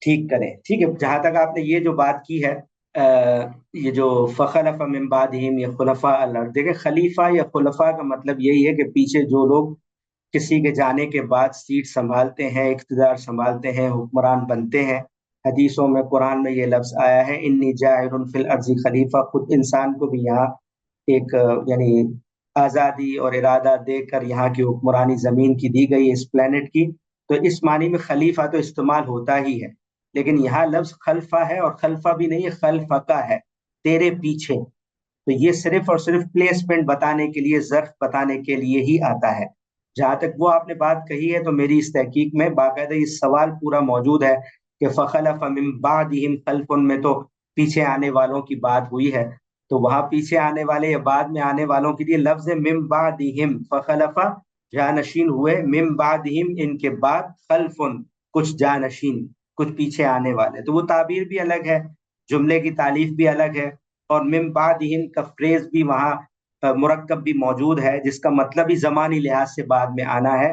ठीक करें। ठीक है, जहां तक आपने ये जो बात की है, ये जो फ़ख़लफ़ मिन बादिहिम, ये खुलफ़ा अलर्ट, देखे खलीफा या खुलफ़ा का मतलब यही है कि पीछे जो लोग किसी के जाने के बाद सीट संभालते हैं, इक़्तिदार संभालते हैं, हुक्मरान बनते हैं। हदीसों में, कुरान में ये लफ्ज़ आया है, इन्नी जाइलुन फिल अर्ज़ि खलीफा। खुद इंसान को भी यहाँ एक यानी आज़ादी और इरादा देकर यहाँ की हुक्मरानी ज़मीन की दी गई, इस प्लेनेट की। तो इस मानी में खलीफा तो इस्तेमाल होता ही है, लेकिन यहाँ लफ्ज़ खल्फा है, और खल्फा भी नहीं है, खल्फका है, तेरे पीछे। तो ये सिर्फ और सिर्फ प्लेसमेंट बताने के लिए, ज़र्फ बताने के लिए ही आता है। जहाँ तक वो आपने बात कही है, तो मेरी इस तहकीक में बाकायदा इस सवाल पूरा मौजूद है कि फ़ख़लफ़ मिन बादिहिम खल्फ़ुन में तो पीछे आने वालों की बात हुई है। तो वहां पीछे आने वाले या बाद में आने वालों के लिए लफ्ज़ मिन बादिहिम, फ़ख़लफ़ जानशीन हुए, मिन बादिहिम इनके बाद, खल्फ़ुन कुछ जानशीन, कुछ पीछे आने वाले। तो वो ताबीर भी अलग है, जुमले की तालीफ भी अलग है, और मिन बादिहिम का फ्रेज भी वहाँ मुरक्कब भी मौजूद है, जिसका मतलब ही ज़मानी लिहाज से बाद में आना है।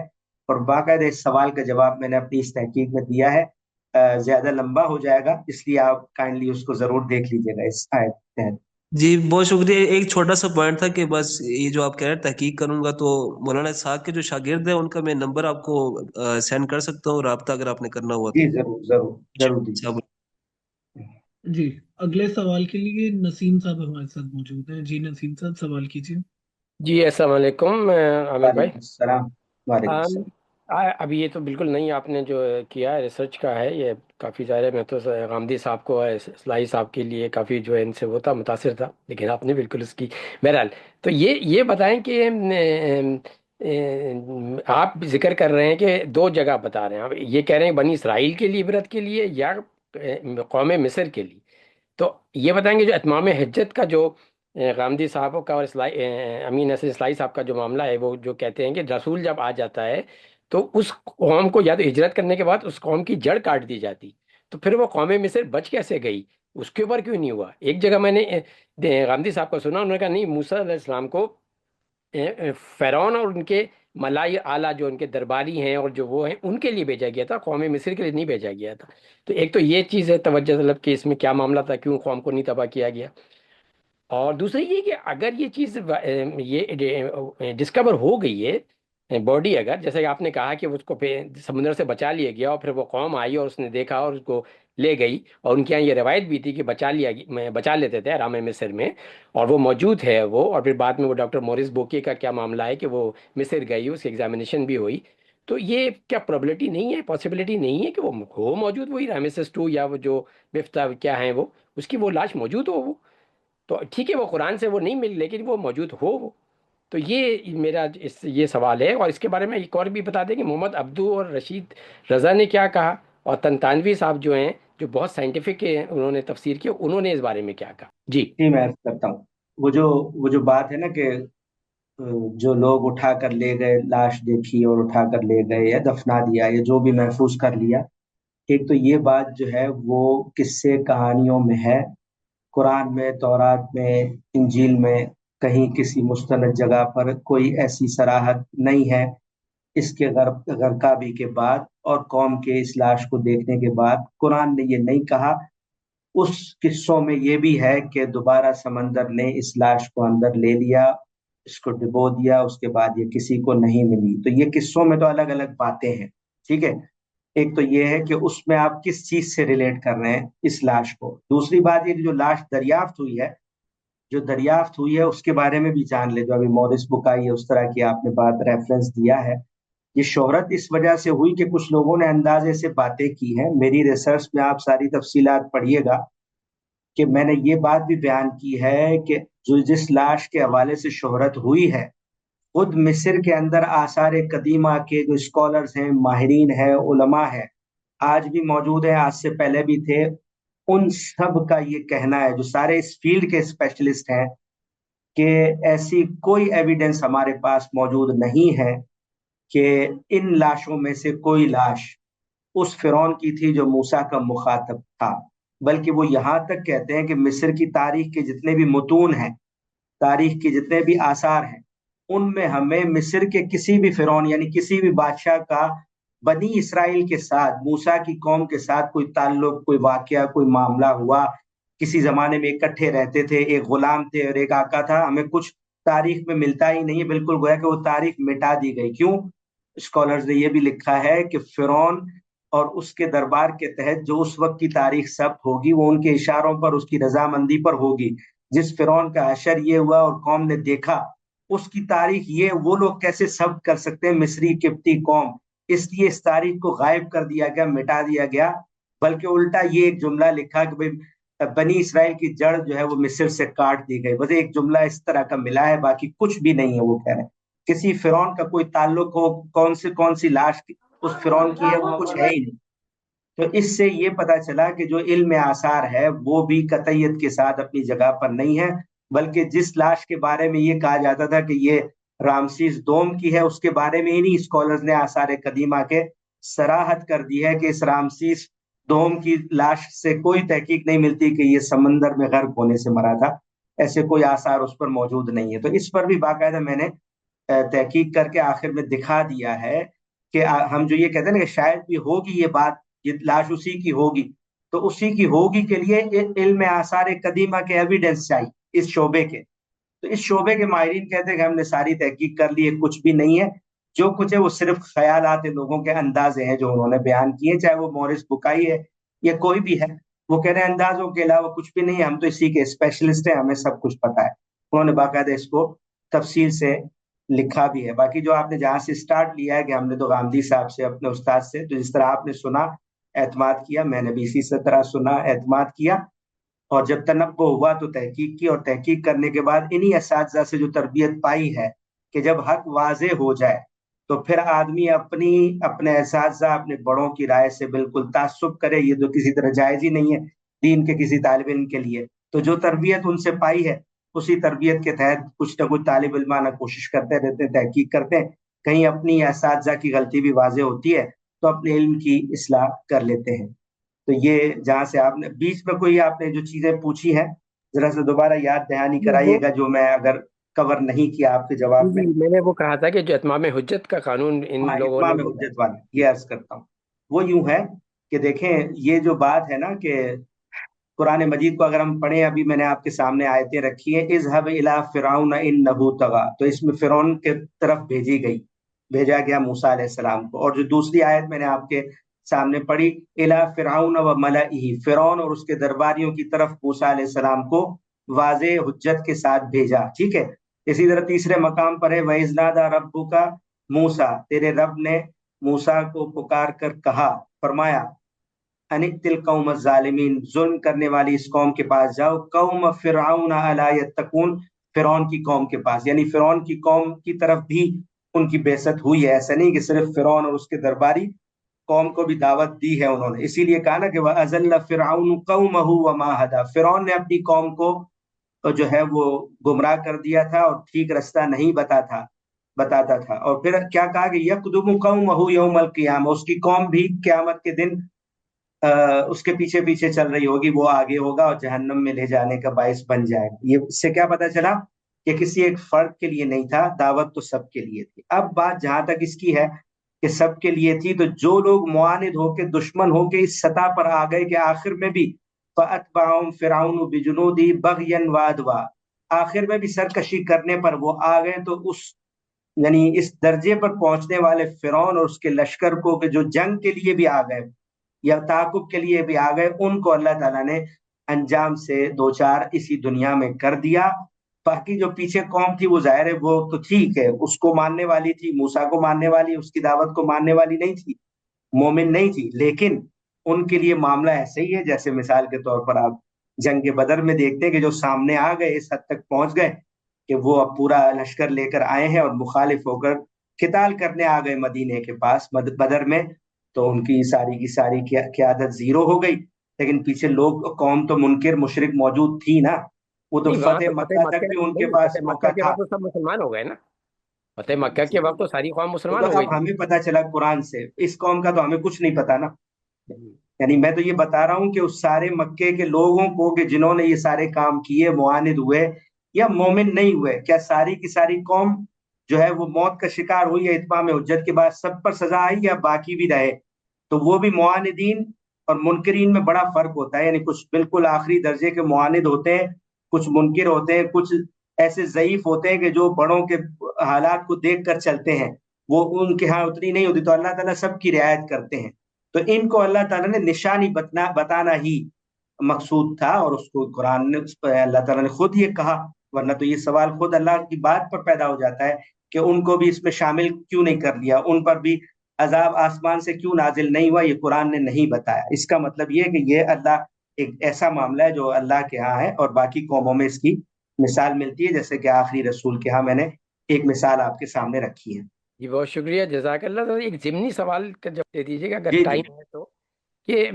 और बाकायदा इस सवाल का जवाब मैंने अपनी इस तहकीक में दिया है। ज़्यादा लंबा हो जाएगा, इसलिए आप काइंडली उसको ज़रूर देख लीजिएगा इस आयत के तहत। जी बहुत शुक्रिया। एक छोटा सा पॉइंट था कि बस ये जो आप कह रहे हैं तहकीक करूंगा, तो मौलाना साहब के जो शागिर्द हैं उनका मैं नंबर आपको सेंड कर सकता हूँ, राब्ता अगर आपने करना हुआ जी तो। जरूर जरूर जरूर दीजिए। साहब, जी, अगले सवाल के लिए नसीम साहब हमारे साथ मौजूद हैं। जी नसीम साहब, सवाल कीजिए। जी अस्सलाम वालेकुम आमिर भाई। वालेकुम सलाम। वालेकुम आम, सलाम। अभी ये तो बिल्कुल नहीं आपने जो किया है रिसर्च का है, ये काफ़ी ज़्यादा, मैं तो गामदी साहब को इस्लाही साहब के लिए काफ़ी जो है इनसे वो था, मुतासिर था, लेकिन आपने बिल्कुल इसकी बहरहाल। तो ये बताएं कि आप जिक्र कर रहे हैं कि दो जगह बता रहे हैं, आप ये कह रहे हैं बनी इसराइल के लिए, इबरत के लिए, या कौम मिस्र के लिए? तो ये बताएंगे जो इत्माम हिज्जत का जो गामदी साहब का और अमीन नसर इस्लाई साहब का जो मामला है, वो जो कहते हैं कि रसूल जब आ जाता है तो उस कौम को या तो हिजरत करने के बाद उस कौम की जड़ काट दी जाती, तो फिर वो कौम मिस्र बच कैसे गई? उसके ऊपर क्यों नहीं हुआ? एक जगह मैंने गामदी साहब का सुना, उन्होंने कहा नहीं, मूसा अलैहिस्सलाम को फ़िरौन और उनके मलाई आला जो उनके दरबारी हैं और जो वो हैं उनके लिए भेजा गया था, कौम मिस्र के लिए नहीं भेजा गया था। तो एक तो ये चीज़ है तवज्जो तलब कि इसमें क्या मामला था, क्यों कौम को नहीं तबाह किया गया। और दूसरी ये कि अगर ये चीज़ ये डिस्कवर हो गई है बॉडी, अगर जैसे कि आपने कहा कि उसको समुद्र से बचा लिया गया और फिर वो कौम आई और उसने देखा और उसको ले गई, और उनके यहाँ ये रवायत भी थी कि बचा लेते थे आराम मिस्र में, और वो मौजूद है वो, और फिर बाद में वो डॉक्टर मोरिस बोके का क्या मामला है कि वो मिस्र गई, उसकी एग्जामिनेशन भी हुई। तो ये क्या प्रोबेबिलिटी नहीं है, पॉसिबिलिटी नहीं है कि वो हो मौजूद वही रामेसेस टू, या वो जो मिफ्ता क्या है वो, उसकी वो लाश मौजूद हो वो? तो ठीक है वो कुरान से वो नहीं मिली, लेकिन वो मौजूद हो वो। तो ये मेरा ये सवाल है। और इसके बारे में एक और भी बता दें कि मोहम्मद अब्दू और रशीद रज़ा ने क्या कहा, और तंतानवी साहब जो हैं, जो बहुत साइंटिफिक उन्होंने तफसीर की, उन्होंने इस बारे में क्या कहा? जी। जी मैं अर्ज करता हूँ। वो जो बात है ना कि जो लोग उठा कर ले गए, लाश देखी और उठा कर ले गए या दफना दिया या जो भी महफूज कर लिया, एक तो ये बात जो है वो किस्से कहानियों में है। कुरान में, तौरात में, इंजील में कहीं किसी मुस्तनद जगह पर कोई ऐसी सराहत नहीं है इसके गर्काबी के बाद और कौम के इस लाश को देखने के बाद। कुरान ने ये नहीं कहा। उस किस्सों में ये भी है कि दोबारा समंदर ने इस लाश को अंदर ले लिया, इसको डुबो दिया, उसके बाद ये किसी को नहीं मिली। तो ये किस्सों में तो अलग अलग बातें हैं, ठीक है। एक तो ये है कि उसमें आप किस चीज से रिलेट कर रहे हैं इस लाश को। दूसरी बात ये कि जो लाश दरियाफ्त हुई है, जो दरियाफ्त हुई है उसके बारे में भी जान ले। जो अभी मॉरिस बुकाई है, उस तरह की आपने बात रेफरेंस दिया है, ये शोहरत इस वजह से हुई कि कुछ लोगों ने अंदाजे से बातें की हैं। मेरी रिसर्च में आप सारी तफसीलात पढ़िएगा कि मैंने ये बात भी बयान की है कि जो जिस लाश के हवाले से शोहरत हुई है, खुद मिस्र के अंदर आसार कदीमा के जो स्कॉलर्स हैं, माहिरीन हैं, उलमा हैं, आज भी मौजूद हैं, आज से पहले भी थे, उन सब का ये कहना है, जो सारे इस फील्ड के स्पेशलिस्ट हैं, कि ऐसी कोई एविडेंस हमारे पास मौजूद नहीं है कि इन लाशों में से कोई लाश उस फिरौन की थी जो मूसा का मुखातब था। बल्कि वो यहाँ तक कहते हैं कि मिस्र की तारीख के जितने भी मुतून हैं, तारीख के जितने भी आसार हैं, उनमें हमें मिस्र के किसी भी फिरौन यानी किसी भी बादशाह का बनी इसराइल के साथ, मूसा की कौम के साथ कोई ताल्लुक, कोई वाकया, कोई मामला हुआ, किसी जमाने में इकट्ठे रहते थे, एक गुलाम थे और एक आका था, हमें कुछ तारीख में मिलता ही नहीं है। बिल्कुल गोया कि वो तारीख मिटा दी गई। क्यों? स्कॉलर्स ने यह भी लिखा है कि फिरौन और उसके दरबार के तहत जो उस वक्त की तारीख सब होगी वो उनके इशारों पर, उसकी रजामंदी पर होगी। जिस फिरौन का हशर ये हुआ और कौम ने देखा, उसकी तारीख ये वो लोग कैसे सब कर सकते हैं, मिस्री किप्ती कौम। इसलिए इस तारीख को गायब कर दिया गया, मिटा दिया गया। बल्कि उल्टा ये एक जुमला लिखा कि भाई बनी इसराइल की जड़ जो है वो मिस्र से काट दी गई। बस एक जुमला इस तरह का मिला है, बाकी कुछ भी नहीं है। वो कह रहे हैं किसी फिरौन का कोई ताल्लुक हो, कौन सी लाश उस फिरौन की है, वो कुछ है ही नहीं। तो इससे ये पता चला कि जो इल्म आसार है वो भी कतईयत के साथ अपनी जगह पर नहीं है। बल्कि जिस लाश के बारे में ये कहा जाता था कि ये रामसीस दोम की है, उसके बारे में इन्हीं स्कॉलर्स ने आसार कदीमा के सराहत कर दी है कि इस रामसीस दोम की लाश से कोई तहकीक नहीं मिलती कि ये समंदर में गर्क होने से मरा था। ऐसे कोई आसार उस पर मौजूद नहीं है। तो इस पर भी बाकायदा मैंने तहकीक करके आखिर में दिखा दिया है कि हम जो ये कहते हैं ना कि शायद भी होगी ये बात, ये लाश उसी की होगी, तो उसी की होगी के लिए इल्म आसार कदीमा के एविडेंस चाहिए इस शोबे के। तो इस शोबे के माहिरीन कहते हैं कि हमने सारी तहकीक कर ली है, कुछ भी नहीं है। जो कुछ है वो सिर्फ ख्यालात लोगों के अंदाजे हैं जो उन्होंने बयान किए, चाहे वो मॉरिस बुकाई है या कोई भी है। वो कह रहे हैं अंदाजों के अलावा कुछ भी नहीं है, हम तो इसी के स्पेशलिस्ट हैं, हमें सब कुछ पता है। उन्होंने बाकायदा इसको तफसील से लिखा भी है। बाकी जो आपने जहां से स्टार्ट लिया है कि हमने तो गांधी साहब से, अपने उस्ताद से, तो जिस तरह आपने सुना, एतमाद किया, मैंने भी इसी तरह सुना, एतमाद किया, और जब तनब्बो हुआ तो तहकीक की, और तहकीक करने के बाद इन्हीं असातिज़ा से जो तरबियत पाई है कि जब हक वाजे हो जाए तो फिर आदमी अपने असातिज़ा, अपने बड़ों की राय से बिल्कुल तासुब करे, ये तो किसी तरह जायज ही नहीं है दीन के किसी तालिब इल्म के लिए। तो जो तरबियत उनसे पाई है उसी तरबियत के तहत कुछ ना कुछ तालिब इल्माना कोशिश करते रहते हैं, तहकीक करते हैं। कहीं अपनी असातिज़ा की गलती भी वाजे होती है तो अपने इल्म की इस्लाह कर लेते हैं। तो ये जहां से आपने बीच में कोई आपने जो चीजें पूछी हैं, जरा से दोबारा याद दहानी वो कराइएगा जो मैं अगर कवर नहीं किया आपके जी जवाब में। जी, मैंने वो कहा था कि जो इत्माम हुज्जत का कानून इन हाँ, लोगों ने इत्माम जो हुज्जत वाला ये अर्ज करता हूँ। वो यूं है कि देखें, ये जो बात है ना कि कुरान मजीद को अगर हम पढ़ें, अभी मैंने आपके सामने आयतें रखी हैं, इज़हब इला फिरौन इन्नहु तगा, तो इसमें फिरौन के तरफ भेजा गया मूसा अलैहिस्सलाम को। और जो दूसरी आयत मैंने आपके सामने पढ़ी, इला फिरौन व मलइही, फिरौन और उसके दरबारियों की तरफ मूसा अलैहिस्सलाम को वाज़े हुज्जत के साथ भेजा, ठीक है। इसी तरह तीसरे मकाम पर है वइज़नादा रब्बुका मूसा, तेरे रब ने मूसा को पुकार कर कहा, फरमाया, अनितिल कौम जालिमीन, जुल्म करने वाली इस कौम के पास जाओ, कौम फिरौन अला यत्तकून, फिरौन की कौम के पास, यानी फिरौन की कौम की तरफ भी उनकी बेइज्जत हुई है। ऐसा नहीं कि सिर्फ फिरौन और उसके दरबारी, कौम को भी दावत दी है उन्होंने। इसीलिए कहा ना कि वह अज़ल्ल फिरौन कौमहु वमा हदा, फिरौन ने अपनी कौम को जो है वो गुमराह कर दिया था और ठीक रास्ता नहीं बताता था। और फिर क्या कहा कि यकदुमु कौमहु यौमल क़ियामा, उसकी कौम भी क़यामत के दिन उसके पीछे पीछे चल रही होगी, वो आगे होगा और जहन्नम में ले जाने का बायस बन जाएगा। ये इससे क्या पता चला کہ کسی ایک فرد کے لیے نہیں تھا، دعوت تو سب کے لیے تھی۔ اب بات جہاں تک اس کی ہے کہ سب کے لیے تھی، تو جو لوگ معاند ہو کے، دشمن ہو کے اس سطح پر آ گئے کہ آخر میں بھی فَأَتْبَعَهُمْ فِرْعَوْنُ بِجُنُودِهِ بَغْيًا وَعَدْوًا، آخر میں بھی سرکشی کرنے پر وہ آ گئے، تو اس یعنی اس درجے پر پہنچنے والے فرعون اور اس کے لشکر کو کہ جو جنگ کے لیے بھی آ گئے یا تعاقب کے لیے بھی آ گئے، ان کو اللہ تعالیٰ نے انجام سے دوچار اسی دنیا میں کر دیا۔ باقی جو پیچھے قوم تھی وہ ظاہر ہے وہ تو ٹھیک ہے، اس کو ماننے والی تھی، موسیٰ کو ماننے والی، اس کی دعوت کو ماننے والی نہیں تھی، مومن نہیں تھی، لیکن ان کے لیے معاملہ ایسے ہی ہے جیسے مثال کے طور پر آپ جنگ بدر میں دیکھتے ہیں کہ جو سامنے آ گئے، اس حد تک پہنچ گئے کہ وہ اب پورا لشکر لے کر آئے ہیں اور مخالف ہو کر قتال کرنے آ گئے مدینے کے پاس بدر میں، تو ان کی ساری قیادت زیرو ہو گئی، لیکن پیچھے لوگ قوم تو منکر مشرک موجود تھی نا، وہ تو نہیں، وہاں فتح تو فتح مکہ تک مکہ بھی ان کے نہیں، پاس فتح موقع مکہ کے تھا۔ وقت تو سب مسلمان ہو گئے نا، فتح مکہ کے وقت تو ساری قوم مسلمان تو ہو گئی اب ہمیں پتا چلا قرآن سے، اس قوم کا تو ہمیں کچھ نہیں پتا نا، تھی۔ یعنی میں تو یہ بتا رہا ہوں کہ اس سارے مکے کے لوگوں کو کہ جنہوں نے یہ سارے کام کیے، معاند ہوئے یا مومن نہیں ہوئے، کیا ساری کی ساری قوم جو ہے وہ موت کا شکار ہوئی ہے اتمام حجت کے بعد، سب پر سزا آئی یا باقی بھی رہے؟ تو وہ بھی معاندین اور منکرین میں بڑا فرق ہوتا ہے، یعنی کچھ بالکل آخری درجے کے معاند ہوتے ہیں، کچھ منکر ہوتے ہیں، کچھ ایسے ضعیف ہوتے ہیں کہ جو بڑوں کے حالات کو دیکھ کر چلتے ہیں، وہ ان کے ہاں اتنی نہیں ہوتی، تو اللہ تعالیٰ سب کی رعایت کرتے ہیں۔ تو ان کو اللہ تعالیٰ نے نشانی بتانا ہی مقصود تھا، اور اس کو قرآن نے اس پر اللہ تعالیٰ نے خود یہ کہا، ورنہ تو یہ سوال خود اللہ کی بات پر پیدا ہو جاتا ہے کہ ان کو بھی اس میں شامل کیوں نہیں کر لیا، ان پر بھی عذاب آسمان سے کیوں نازل نہیں ہوا، یہ قرآن نے نہیں بتایا۔ اس کا مطلب یہ کہ یہ اللہ ایک ایسا معاملہ ہے جو اللہ کے ہاں ہے، اور باقی قوموں میں اس کی مثال ملتی ہے، جیسے کہ آخری رسول کے ہاں میں نے ایک مثال آپ کے سامنے رکھی ہے۔ جی بہت شکریہ، جزاک اللہ۔ تو ایک ضمنی سوال کا جواب دے دیجیے گا اگر جی جی ٹائم ہے تو، کہ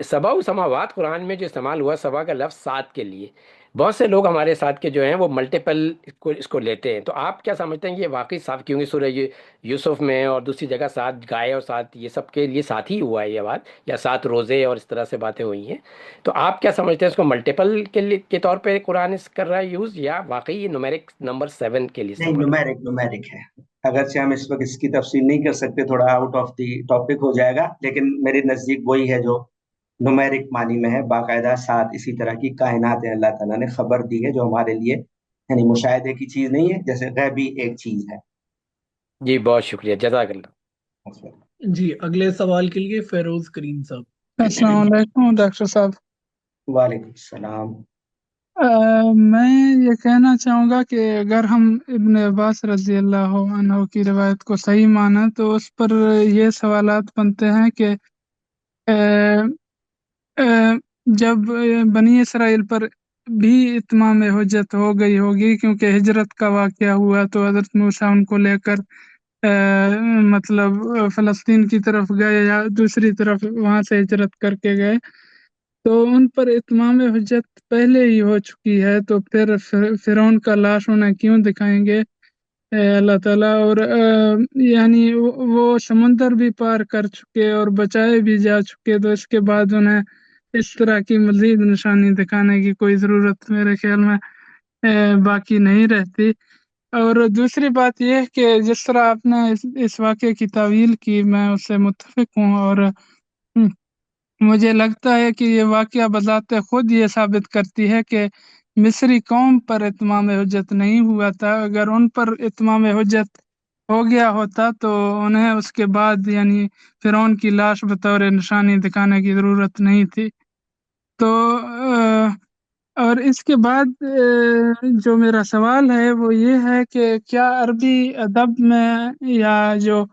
سبا و سماوات قرآن میں جو استعمال ہوا، سبا کا لفظ سات کے لیے، بہت سے لوگ ہمارے ساتھ کے جو ہیں وہ ملٹیپل اس کو لیتے ہیں، تو آپ کیا سمجھتے ہیں کہ یہ واقعی ساتھ، کیونکہ سورہ یوسف میں اور دوسری جگہ ساتھ گائے اور ساتھ یہ سب کے لیے ساتھ ہی ہوا ہے یہ بات، یا ساتھ روزے اور اس طرح سے باتیں ہوئی ہیں، تو آپ کیا سمجھتے ہیں اس کو ملٹیپل کے طور پہ قرآن اس کر رہا ہے یوز، یا واقعی یہ نومیرک نمبر 7 کے لیے نہیں، استعمال ہوا؟ نومیرک ہے، اگرچہ ہم اس وقت اس کی تفصیل نہیں کر سکتے، تھوڑا آؤٹ آف دی ٹاپک ہو جائے گا، لیکن میرے نزدیک وہی ہے جو نومیرک معنی میں ہے، باقاعدہ ساتھ اسی طرح کی کائنات ہے، اللہ تعالیٰ نے خبر دی ہے جو ہمارے لیے یعنی مشاہدے کی چیز نہیں ہے، جیسے غیبی ایک چیز ہے۔ جی بہت شکریہ، جزاک اللہ۔ جی اگلے سوال کے لیے فیروز کریم صاحب۔ السلام علیکم ڈاکٹر صاحب۔ وعلیکم السلام۔ میں یہ کہنا چاہوں گا کہ اگر ہم ابن عباس رضی اللہ عنہ کی روایت کو صحیح مانیں تو اس پر یہ سوالات بنتے ہیں کہ جب بنی اسرائیل پر بھی اتمام حجت ہو گئی ہوگی، کیونکہ ہجرت کا واقعہ ہوا تو حضرت موسیٰ ان کو لے کر مطلب فلسطین کی طرف گئے یا دوسری طرف وہاں سے ہجرت کر کے گئے، تو ان پر اتمام حجت پہلے ہی ہو چکی ہے، تو پھر فرعون کا لاش انہیں کیوں دکھائیں گے اللہ تعالیٰ؟ اور یعنی وہ سمندر بھی پار کر چکے اور بچائے بھی جا چکے، تو اس کے بعد انہیں اس طرح کی مزید نشانی دکھانے کی کوئی ضرورت میرے خیال میں باقی نہیں رہتی۔ اور دوسری بات یہ کہ جس طرح آپ نے اس واقعے کی تعویل کی، میں اس سے متفق ہوں، اور مجھے لگتا ہے کہ یہ واقعہ بذات خود یہ ثابت کرتی ہے کہ مصری قوم پر اتمام حجت نہیں ہوا تھا، اگر ان پر اتمام حجت ہو گیا ہوتا تو انہیں اس کے بعد یعنی فرعون کی لاش بطور نشانی دکھانے کی ضرورت نہیں تھی۔ تو اور اس کے بعد جو میرا سوال ہے وہ یہ ہے کہ کیا عربی ادب میں یا جو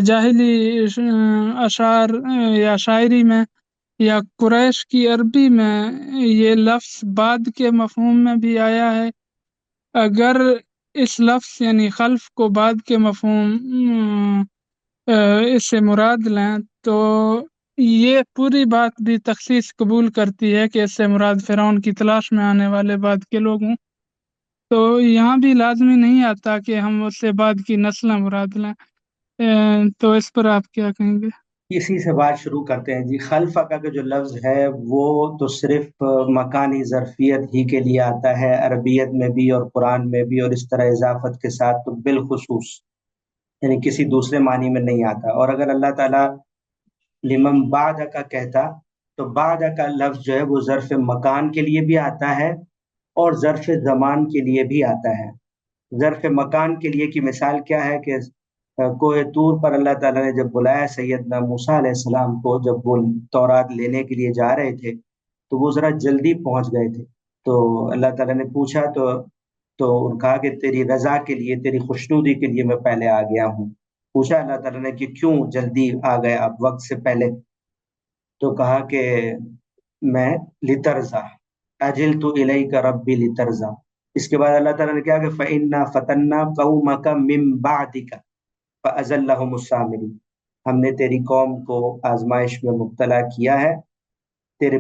جاہلی اشعار یا شاعری میں یا قریش کی عربی میں یہ لفظ بعد کے مفہوم میں بھی آیا ہے؟ اگر اس لفظ یعنی خلف کو بعد کے مفہوم اس سے مراد لیں تو یہ پوری بات بھی تخصیص قبول کرتی ہے کہ اس سے مراد فرعون کی تلاش میں آنے والے بعد کے لوگ ہوں، تو یہاں بھی لازمی نہیں آتا کہ ہم اس سے بعد کی نسلیں مراد لیں۔ تو اس پر آپ کیا کہیں گے؟ اسی سے بات شروع کرتے ہیں جی. خلفہ کا جو لفظ ہے وہ تو صرف مکانی ظرفیت ہی کے لیے آتا ہے، عربیت میں بھی اور قرآن میں بھی، اور اس طرح اضافت کے ساتھ تو بالخصوص، یعنی کسی دوسرے معنی میں نہیں آتا. اور اگر اللہ تعالیٰ لمن بعد کا کہتا تو بعد کا لفظ جو ہے وہ ظرف مکان کے لیے بھی آتا ہے اور ظرف زمان کے لیے بھی آتا ہے. ظرف مکان کے لیے کی مثال کیا ہے کہ کوہ طور پر اللہ تعالیٰ نے جب بلایا سیدنا موسیٰ علیہ السلام کو، جب وہ تورات لینے کے لیے جا رہے تھے تو وہ ذرا جلدی پہنچ گئے تھے. تو اللہ تعالیٰ نے پوچھا تو ان کہا کہ تیری رضا کے لیے، تیری خوشنودی کے لیے میں پہلے آ گیا ہوں. پوچھا اللہ تعالیٰ نے کہ کیوں جلدی آ گئے آپ وقت سے پہلے؟ تو کہا کہ میں لترزا اجلت الیک ربی لترزا. اس کے بعد اللہ تعالیٰ نے کہا کہ فإنا فتنا قومک من بعدک فأزلهم السامری. ہم نے تیری قوم کو آزمائش میں مبتلا کیا ہے تیرے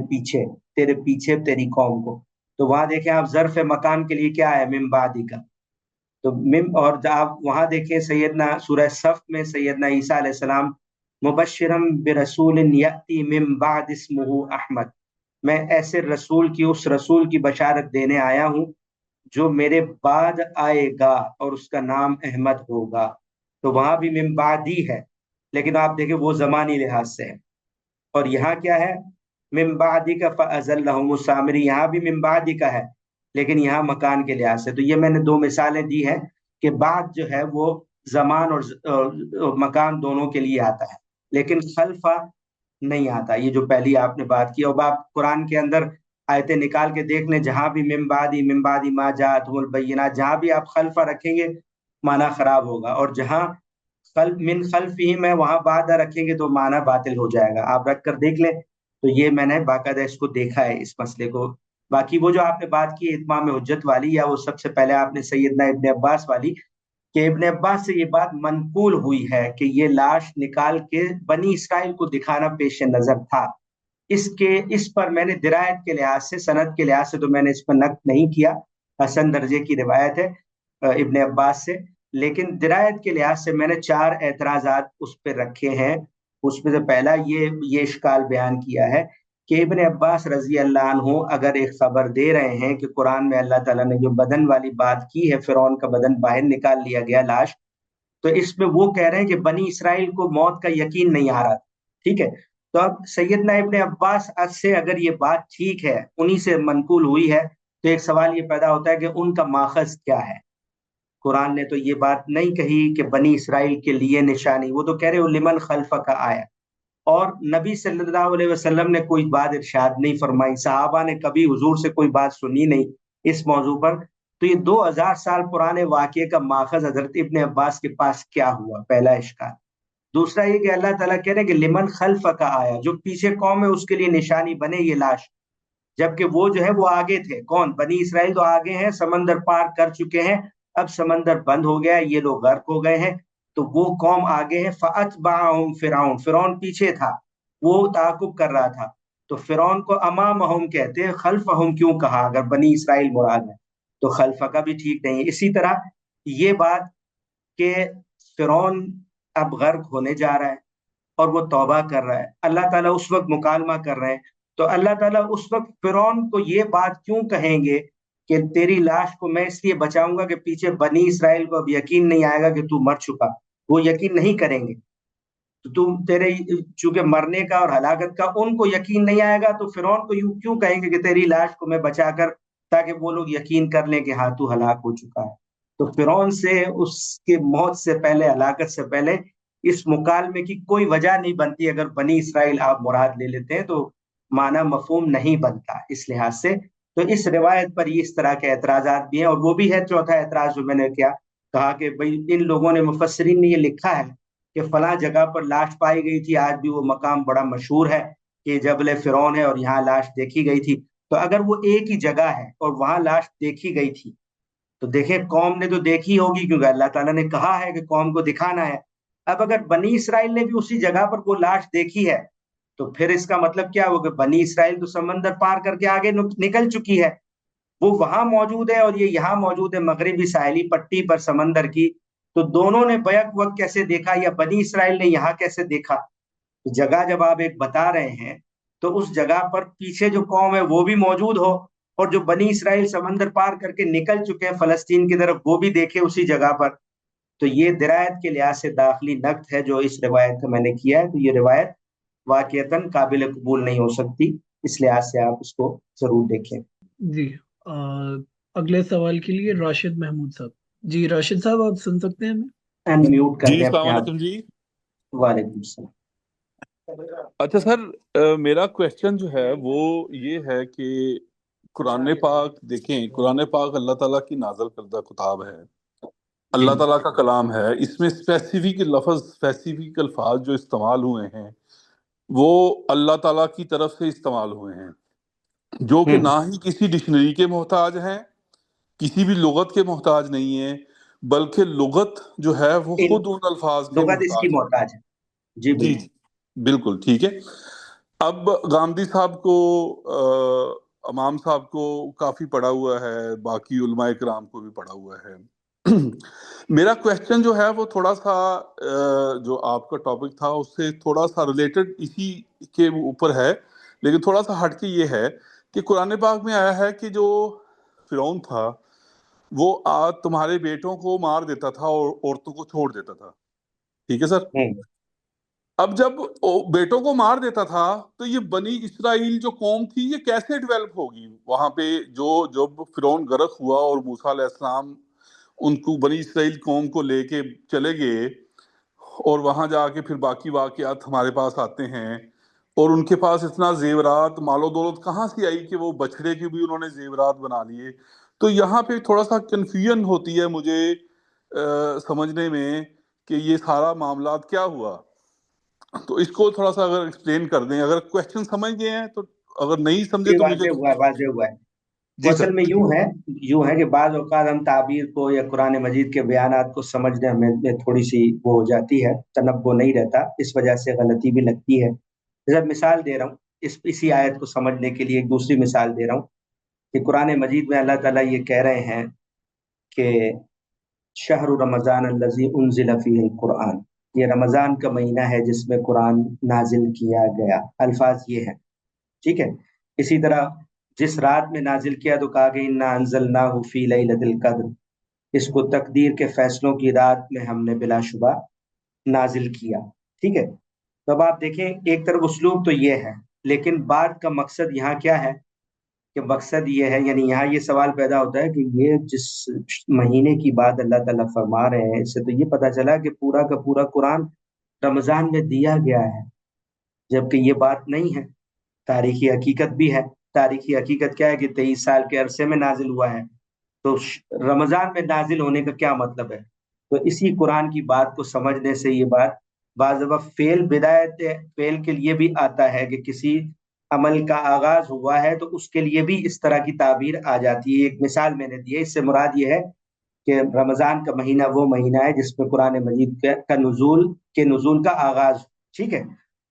پیچھے تیری قوم کو. تو وہاں دیکھیں آپ ظرف مکان کے لیے کیا ہے، من بعدک. تو اور آپ وہاں دیکھیں سیدنا سورہ صف میں سیدنا عیسیٰ علیہ السلام مبشرم برسول یأتی من بعد اسمہ احمد، میں ایسے رسول کی، اس رسول کی بشارت دینے آیا ہوں جو میرے بعد آئے گا اور اس کا نام احمد ہوگا. تو وہاں بھی من بعد ہی ہے، لیکن آپ دیکھیں وہ زمانی لحاظ سے ہے. اور یہاں کیا ہے، من بعدی کا فأزلهم السامری، یہاں بھی من بعدی کا ہے لیکن یہاں مکان کے لحاظ سے. تو یہ میں نے دو مثالیں دی ہیں کہ بعد جو ہے وہ زمان اور مکان دونوں کے لیے آتا ہے، لیکن خلفہ نہیں آتا. یہ جو پہلی آپ نے بات کی، اب آپ قرآن کے اندر آیتیں نکال کے دیکھ لیں، جہاں بھی من بعدی ما جاءتهم البینات، جہاں بھی آپ خلفہ رکھیں گے معنی خراب ہوگا، اور جہاں من خلف ہی میں وہاں بعد رکھیں گے تو معنی باطل ہو جائے گا. آپ رکھ کر دیکھ لیں. تو یہ میں نے باقاعدہ اس کو دیکھا ہے، اس مسئلے کو. باقی وہ جو آپ نے بات کی اتمام حجت والی، یا وہ سب سے پہلے آپ نے سیدنا ابن عباس والی، کہ ابن عباس سے یہ بات منقول ہوئی ہے کہ یہ لاش نکال کے بنی اسرائیل کو دکھانا پیش نظر تھا. اس پر میں نے درایت کے لحاظ سے، سند کے لحاظ سے تو میں نے اس پر نقد نہیں کیا، حسن درجے کی روایت ہے ابن عباس سے، لیکن درایت کے لحاظ سے میں نے 4 اعتراضات اس پہ رکھے ہیں. اس میں سے پہلا یہ اشکال بیان کیا ہے کہ ابن عباس رضی اللہ عنہ اگر ایک خبر دے رہے ہیں کہ قرآن میں اللہ تعالیٰ نے جو بدن والی بات کی ہے، فرعون کا بدن باہر نکال لیا گیا لاش، تو اس میں وہ کہہ رہے ہیں کہ بنی اسرائیل کو موت کا یقین نہیں آ رہا. ٹھیک ہے، تو اب سیدنا ابن عباس سے اگر یہ بات ٹھیک ہے، انہی سے منقول ہوئی ہے، تو ایک سوال یہ پیدا ہوتا ہے کہ ان کا ماخذ کیا ہے. قرآن نے تو یہ بات نہیں کہی کہ بنی اسرائیل کے لیے نشانی، وہ تو کہہ رہے ہو لمن خلفہ کا آیا. اور نبی صلی اللہ علیہ وسلم نے کوئی بات ارشاد نہیں فرمائی، صحابہ نے کبھی حضور سے کوئی بات سنی نہیں اس موضوع پر. تو یہ 2000 سال پرانے واقعے کا ماخذ حضرت ابن عباس کے پاس کیا ہوا، پہلا اشکال. دوسرا یہ کہ اللہ تعالیٰ کہہ رہے کہ لمن خلفہ کا آیا، جو پیچھے قوم ہے اس کے لیے نشانی بنے یہ لاش، جبکہ وہ جو ہے وہ آگے تھے. کون؟ بنی اسرائیل تو آگے ہیں، سمندر پار کر چکے ہیں، اب سمندر بند ہو گیا، یہ لوگ غرق ہو گئے ہیں، تو وہ قوم آگے ہے. فَأَتْبَعَهُمْ فرعون، فرعون پیچھے تھا، وہ تعاقب کر رہا تھا. تو فرعون کو امامہم کہتے ہیں، خلفہم کیوں کہا اگر بنی اسرائیل مراد ہے؟ تو خلفہ کا بھی ٹھیک نہیں ہے. اسی طرح یہ بات کہ فرعون اب غرق ہونے جا رہا ہے اور وہ توبہ کر رہا ہے، اللہ تعالیٰ اس وقت مکالمہ کر رہے ہیں، تو اللہ تعالیٰ اس وقت فرعون کو یہ بات کیوں کہیں گے کہ تیری لاش کو میں اس لیے بچاؤں گا کہ پیچھے بنی اسرائیل کو اب یقین نہیں آئے گا کہ تو مر چکا، وہ یقین نہیں کریں گے. تو تم تیرے چونکہ مرنے کا اور ہلاکت کا ان کو یقین نہیں آئے گا، تو فرعون کو یوں کیوں کہیں گے کہ تیری لاش کو میں بچا کر، تاکہ وہ لوگ یقین کر لیں کہ ہاں تو ہلاک ہو چکا ہے. تو فرعون سے اس کے موت سے پہلے، ہلاکت سے پہلے اس مکالمے کی کوئی وجہ نہیں بنتی. اگر بنی اسرائیل آپ مراد لے لیتے ہیں تو معنی مفہوم نہیں بنتا اس لحاظ سے. تو اس روایت پر اس طرح کے اعتراضات بھی ہیں. اور وہ بھی ہے چوتھا اعتراض جو میں نے کہا کہ بھئی ان لوگوں نے، مفسرین نے یہ لکھا ہے کہ فلاں جگہ پر لاش پائی گئی تھی، آج بھی وہ مقام بڑا مشہور ہے کہ جبل فرعون ہے اور یہاں لاش دیکھی گئی تھی. تو اگر وہ ایک ہی جگہ ہے اور وہاں لاش دیکھی گئی تھی تو دیکھیں قوم نے تو دیکھی ہوگی، کیونکہ اللہ تعالیٰ نے کہا ہے کہ قوم کو دکھانا ہے. اب اگر بنی اسرائیل نے بھی اسی جگہ پر وہ لاش دیکھی ہے تو پھر اس کا مطلب کیا ہو کہ بنی اسرائیل تو سمندر پار کر کے آگے نکل چکی ہے، وہ وہاں موجود ہے اور یہ یہاں موجود ہے مغربی ساحلی پٹی پر سمندر کی. تو دونوں نے بیک وقت کیسے دیکھا، یا بنی اسرائیل نے یہاں کیسے دیکھا؟ جگہ جب آپ ایک بتا رہے ہیں تو اس جگہ پر پیچھے جو قوم ہے وہ بھی موجود ہو، اور جو بنی اسرائیل سمندر پار کر کے نکل چکے ہیں فلسطین کی طرف وہ بھی دیکھے اسی جگہ پر. تو یہ درایت کے لحاظ سے داخلی نقد ہے جو اس روایت کا میں نے کیا ہے. تو یہ روایت واقعتاً قابل قبول نہیں ہو سکتی، اس لحاظ سے آپ اس کو ضرور دیکھیں. جی اگلے سوال کے لیے راشد محمود صاحب. جی راشد صاحب آپ سن سکتے ہیں ہمیں؟ ان میوٹ کر جی دیں السلام اپنے آپ. علیکم جی. وعلیکم السلام. اچھا سر، میرا کوشچن جو ہے وہ یہ ہے کہ قرآن پاک دیکھیں، قرآن پاک اللہ تعالیٰ کی نازل کردہ کتاب ہے، اللہ تعالیٰ کا کلام ہے. اس میں اسپیسیفک لفظ، اسپیسیفک الفاظ جو استعمال ہوئے ہیں وہ اللہ تعالیٰ کی طرف سے استعمال ہوئے ہیں، جو کہ نہ ہی کسی ڈکشنری کے محتاج ہیں، کسی بھی لغت کے محتاج نہیں ہیں، بلکہ لغت جو ہے وہ خود ان الفاظ کے لغت اس کی محتاج ہے. محتاج ہے. جی جی بالکل. بالکل ٹھیک ہے. اب گامدی صاحب کو، امام صاحب کو کافی پڑھا ہوا ہے، باقی علماء کرام کو بھی پڑھا ہوا ہے. میرا کوشچن جو ہے وہ تھوڑا سا جو آپ کا ٹاپک تھا اس سے تھوڑا سا ریلیٹڈ اسی کے اوپر ہے، لیکن تھوڑا سا ہٹ کے یہ ہے کہ قرآن پاک میں آیا ہے کہ جو فرعون تھا وہ تمہارے بیٹوں کو مار دیتا تھا اور عورتوں کو چھوڑ دیتا تھا. ٹھیک ہے سر. اب جب بیٹوں کو مار دیتا تھا تو یہ بنی اسرائیل جو قوم تھی یہ کیسے ڈیولپ ہوگی وہاں پہ؟ جب فرعون غرق ہوا اور موسیٰ علیہ السلام ان کو بنی اسرائیل قوم کو لے کے چلے گئے اور وہاں جا کے پھر باقی واقعات ہمارے پاس آتے ہیں، اور ان کے پاس اتنا زیورات، مال و دولت کہاں سے آئی کہ وہ بچڑے کے بھی انہوں نے زیورات بنا لیے. تو یہاں پہ تھوڑا سا کنفیوژن ہوتی ہے مجھے سمجھنے میں کہ یہ سارا معاملات کیا ہوا. تو اس کو تھوڑا سا اگر ایکسپلین کر دیں، اگر کوشچن سمجھ گئے ہیں تو، اگر نہیں سمجھے تو مجھے. واضح ہوا ہے. جی اصل سر. میں یوں ہے کہ بعض اوقات ہم تعبیر کو یا قرآن مجید کے بیانات کو سمجھنے میں تھوڑی سی وہ ہو جاتی ہے، تنبع نہیں رہتا، اس وجہ سے غلطی بھی لگتی ہے. جب مثال دے رہا ہوں اسی آیت کو سمجھنے کے لیے ایک دوسری مثال دے رہا ہوں کہ قرآن مجید میں اللہ تعالیٰ یہ کہہ رہے ہیں کہ شہر رمضان الذی انزل فیہ القرآن، یہ رمضان کا مہینہ ہے جس میں قرآن نازل کیا گیا. الفاظ یہ ہیں، ٹھیک ہے. اسی طرح جس رات میں نازل کیا تو کہا کہ انا انزلناہ فی لیلۃ القدر، اس کو تقدیر کے فیصلوں کی رات میں ہم نے بلا شبہ نازل کیا. ٹھیک ہے. تو اب آپ دیکھیں ایک طرف اسلوب تو یہ ہے، لیکن بات کا مقصد یہاں کیا ہے کہ مقصد یہ ہے، یعنی یہاں یہ سوال پیدا ہوتا ہے کہ یہ جس مہینے کی بات اللہ تعالیٰ فرما رہے ہیں اس سے تو یہ پتہ چلا کہ پورا کا پورا قرآن رمضان میں دیا گیا ہے، جبکہ یہ بات نہیں ہے. تاریخی حقیقت بھی ہے. تاریخی حقیقت کیا ہے کہ 23 سال کے عرصے میں نازل ہوا ہے. تو رمضان میں نازل ہونے کا کیا مطلب ہے؟ تو اسی قرآن کی بات کو سمجھنے سے یہ بات بعض دفعہ بدایت فعل کے لیے بھی آتا ہے کہ کسی عمل کا آغاز ہوا ہے تو اس کے لیے بھی اس طرح کی تعبیر آ جاتی ہے. ایک مثال میں نے دی ہے، اس سے مراد یہ ہے کہ رمضان کا مہینہ وہ مہینہ ہے جس میں قرآن مجید کا نزول کا آغاز. ٹھیک ہے.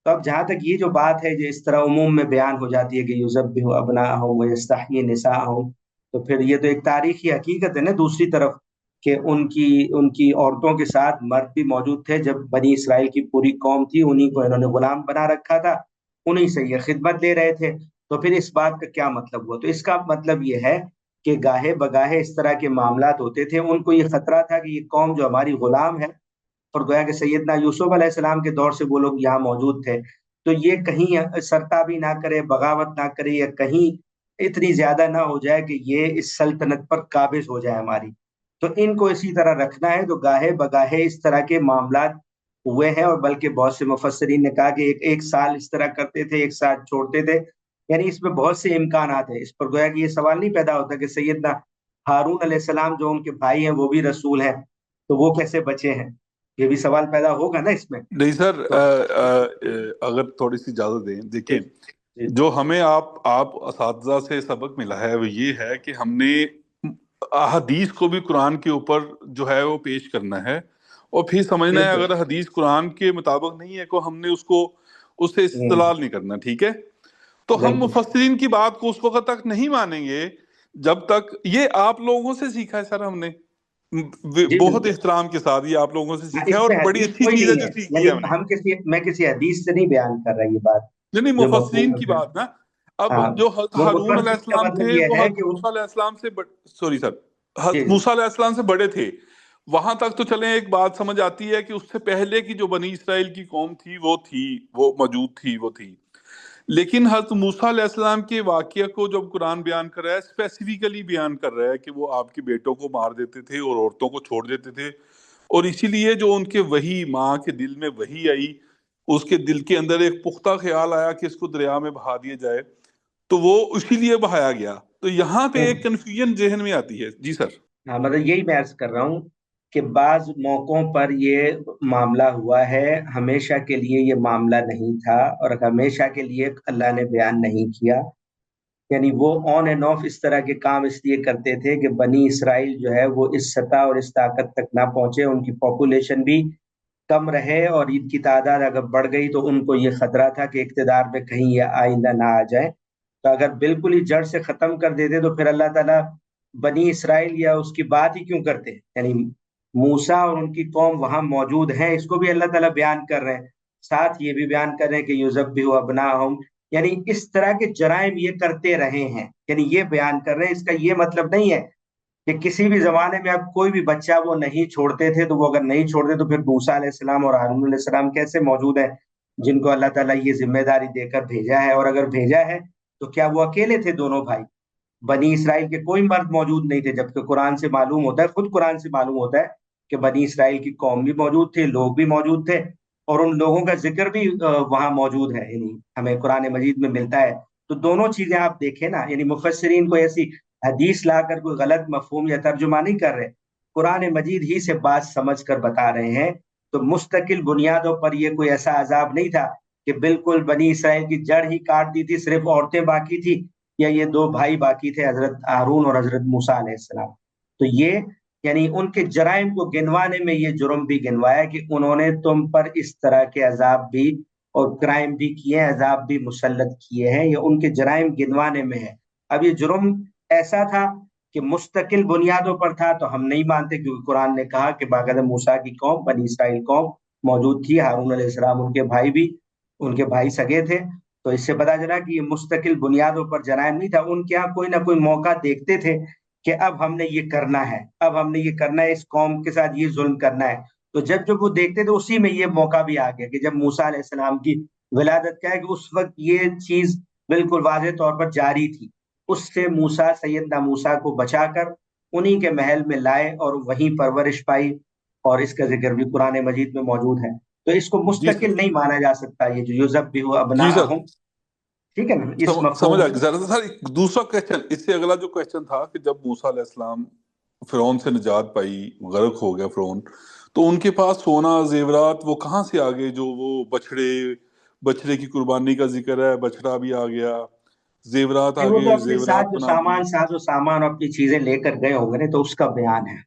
تو اب جہاں تک یہ جو بات ہے جو اس طرح عموم میں بیان ہو جاتی ہے کہ یذبح ابناءہم ویستحیی نساءہم، تو پھر یہ تو ایک تاریخی حقیقت ہے نا دوسری طرف کہ ان کی عورتوں کے ساتھ مرد بھی موجود تھے. جب بنی اسرائیل کی پوری قوم تھی انہیں کو انہوں نے غلام بنا رکھا تھا، انہیں سے یہ خدمت دے رہے تھے. تو پھر اس بات کا کیا مطلب ہوا؟ تو اس کا مطلب یہ ہے کہ گاہے بگاہے اس طرح کے معاملات ہوتے تھے. ان کو یہ خطرہ تھا کہ یہ قوم جو ہماری غلام ہے، اور گویا کہ سیدنا یوسف علیہ السلام کے دور سے وہ لوگ یہاں موجود تھے، تو یہ کہیں سرتابی نہ کرے، بغاوت نہ کرے، یا کہیں اتنی زیادہ نہ ہو جائے کہ یہ اس سلطنت پر قابض ہو جائے ہماری. تو ان کو اسی طرح رکھنا ہے. تو گاہے بگاہے اس طرح کے معاملات ہوئے ہیں، اور بلکہ بہت سے مفسرین نے کہا کہ ایک سال اس طرح کرتے تھے، ایک سال چھوڑتے تھے. یعنی اس میں بہت سے امکانات ہیں. اس پر گویا کہ یہ سوال نہیں پیدا ہوتا کہ سیدنا ہارون علیہ السلام جو ان کے بھائی ہیں وہ بھی رسول ہیں، تو وہ کیسے بچے ہیں؟ یہ بھی سوال پیدا ہوگا نا اس میں. نہیں سر، اگر تھوڑی سی اجازت دیں، دیکھیں جو ہمیں آپ اساتذہ سے سبق ملا ہے وہ یہ ہے کہ ہم نے حدیث کو بھی قرآن کے اوپر جو ہے وہ پیش کرنا ہے، اور پھر سمجھنا ہے اگر حدیث قرآن کے مطابق نہیں ہے تو ہم نے اس سے استدلال نہیں کرنا. ٹھیک ہے. تو ہم مفسرین کی بات کو اس وقت تک نہیں مانیں گے جب تک، یہ آپ لوگوں سے سیکھا ہے سر ہم نے، जी बहुत बिल्कुल। एहतराम के साथ ये आप लोगों से हाँ, सीखा है, और इसमें बड़ी हदीस अच्छी कोई चीज है नहीं जो है, सीखी यानी है हमने। मैं किसी हदीस से नहीं बयान कर रहा ये बात, नहीं नहीं, जो मुफस्सिरीन मफहूम की है। बात ना। अब हाँ, जो हज़रत वो हारून मुफस्सिर का अलैहिस्सलाम मतलब थे ये वो है हज़रत कि मूसा अलैहिस्सलाम से सॉरी सर, जी हज़रत मूसा अलैहिस्सलाम से बड़े थे। वहां तक तो चलें, एक बात समझ आती है कि उससे पहले की जो बनी इसराइल की कौम थी, वो मौजूद थी, वो थी। लेकिन हज़रत मूसा अलैहिस्सलाम के वाक़या को जब कुरान बयान कर रहा है, स्पेसिफिकली बयान कर रहा है कि वो आपके बेटों को मार देते थे और औरतों को छोड़ देते थे, और इसीलिए जो उनके वही माँ के दिल में वही आई, उसके दिल के अंदर एक पुख्ता ख्याल आया कि इसको दरिया में बहा दिया जाए, तो वो इसीलिए बहाया गया। तो यहाँ पे एक नहीं, कंफ्यूजन जहन में आती है। जी सर। हाँ मतलब यही मैं अर्ज कर रहा हूँ कि बाज मौकों पर ये मामला हुआ है, हमेशा के लिए ये मामला नहीं था, और हमेशा के लिए अल्लाह ने बयान नहीं किया। यानी वो ऑन एंड ऑफ इस तरह के काम इसलिए करते थे कि बनी इसराइल जो है वो इस सतह और इस ताकत तक ना पहुंचे, उनकी पॉपुलेशन भी कम रहे, और इनकी तादाद अगर बढ़ गई तो उनको ये खतरा था कि इक्तदार में कहीं ये आइंदा ना आ जाए। तो अगर बिल्कुल ही जड़ से खत्म कर देते तो फिर अल्लाह ताला बनी इसराइल या उसकी बात ही क्यों करते। यानी मूसा और उनकी कौम वहां मौजूद है, इसको भी अल्लाह ताला बयान कर रहे हैं, साथ ये भी बयान कर रहे हैं कि युज़ब्बिहु अब्नाअहुम, यानी इस तरह के जराइम ये करते रहे हैं, यानी ये बयान कर रहे हैं। इसका ये मतलब नहीं है कि किसी भी जमाने में अब कोई भी बच्चा वो नहीं छोड़ते थे, तो वो अगर नहीं छोड़ते तो फिर मूसा अलैहिस्सलाम और हारून अलैहिस्सलाम कैसे मौजूद है, जिनको अल्लाह ताला ये जिम्मेदारी देकर भेजा है। और अगर भेजा है तो क्या वो अकेले थे दोनों भाई? बनी इसराइल के कोई मर्द मौजूद नहीं थे, जबकि कुरान से मालूम होता है, खुद कुरान से मालूम होता है कि बनी इसराइल की कौम भी मौजूद थे, लोग भी मौजूद थे, और उन लोगों का जिक्र भी वहां मौजूद है, यानी हमें कुरान मजीद में मिलता है। तो दोनों चीजें आप देखें ना, यानी मुफस्सिरीन को ऐसी हदीस लाकर कोई गलत मफहूम या तर्जुमा नहीं कर रहे, कुरान मजीद ही से बात समझ कर बता रहे हैं। तो मुस्तकिल बुनियादों पर ये कोई ऐसा अजाब नहीं था कि बिल्कुल बनी इसराइल की जड़ ही काट दी थी, सिर्फ औरतें बाकी थी, या ये दो भाई बाकी थे, हजरत हारून और हजरत मूसा अलैहिस्सलाम। तो ये यानी उनके जराइम को गिनवाने में ये जुर्म भी गिनवाया कि उन्होंने तुम पर इस तरह के अजाब भी और क्राइम भी किए हैं, अजाब भी मुसल्लत किए हैं, ये उनके जराइम गिनवाने में है। अब ये जुर्म ऐसा था कि मुस्तकिल बुनियादों पर था तो हम नहीं मानते, क्योंकि कुरान ने कहा कि बाकायदा मूसा की कौम, बनी इसराइल कौम मौजूद थी, हारून अलैहिस्सलाम उनके भाई भी, उनके भाई सगे थे। तो इससे पता चला कि ये मुस्तकिल बुनियादों पर जराइम नहीं था, उनके यहाँ कोई ना कोई मौका देखते थे कि अब हमने ये करना है, अब हमने ये करना है, इस कौम के साथ ये जुल्म करना है। तो जब जब वो देखते थे उसी में ये मौका भी आ गया कि जब मूसा अलैहिस्सलाम की विलादत का है कि उस वक्त ये चीज बिल्कुल वाज़ेह तौर पर जारी थी। उससे मूसा, सैयदना मूसा को बचाकर उन्हीं के महल में लाए और वहीं परवरिश पाई, और इसका जिक्र भी कुरान मजीद में मौजूद है। तो इसको जी सर। मुस्तकिल नहीं माना जा सकता, ये जो युज़ब्बिहु जी सर, अब्नाअहुम, ठीक है ना, इस समझ मफहूम आ से। गया सर। सर एक दूसरा क्वेश्चन, इससे अगला जो क्वेश्चन था कि जब मूसा अलैहिस्सलाम फिरौन से निजात पाई, गर्क हो गया फिरौन, तो उनके पास सोना जेवरात वो कहाँ से आ गए? जो वो बछड़े की कुर्बानी का जिक्र है, बछड़ा भी आ गया, जेवरात आ नहीं, वो तो गए, अपने साथ जेवरात जो बना दिए। सामान, साजो सामान और अपनी चीजें लेकर गए होंगे ना, तो उसका बयान है।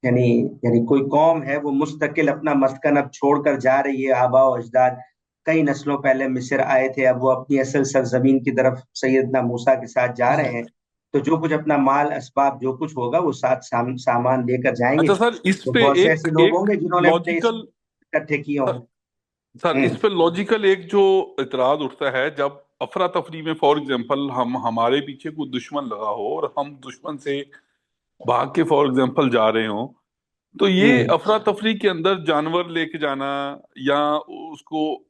यानी यानी कोई कौम है वो मुस्तकिल अपना मस्कन अब छोड़कर जा रही है, आबा और अजदाद कई नस्लों पहले मिस्र आए थे, अब वो अपनी असल सरजमीन की तरफ सैयदना मूसा के साथ जा रहे हैं। तो जो कुछ अपना माल असबाब जो कुछ होगा वो साथ सामान लेकर जाएंगे। अच्छा सर, इस तो पे बहुत से एक ऐसे लोग एक होंगे जिन्होंने अपने लॉजिकल इकट्ठे किए सर, होंगे। सर इस हम्म। पे लॉजिकल एक जो इतराज उठता है, जब अफरा तफरी में फॉर एग्जांपल हम हमारे पीछे कोई दुश्मन लगा हो और हम दुश्मन से भाग के फॉर एग्जांपल जा रहे हो, तो ये हम्म। अफरा तफरी के अंदर जानवर लेके जाना, या उसको,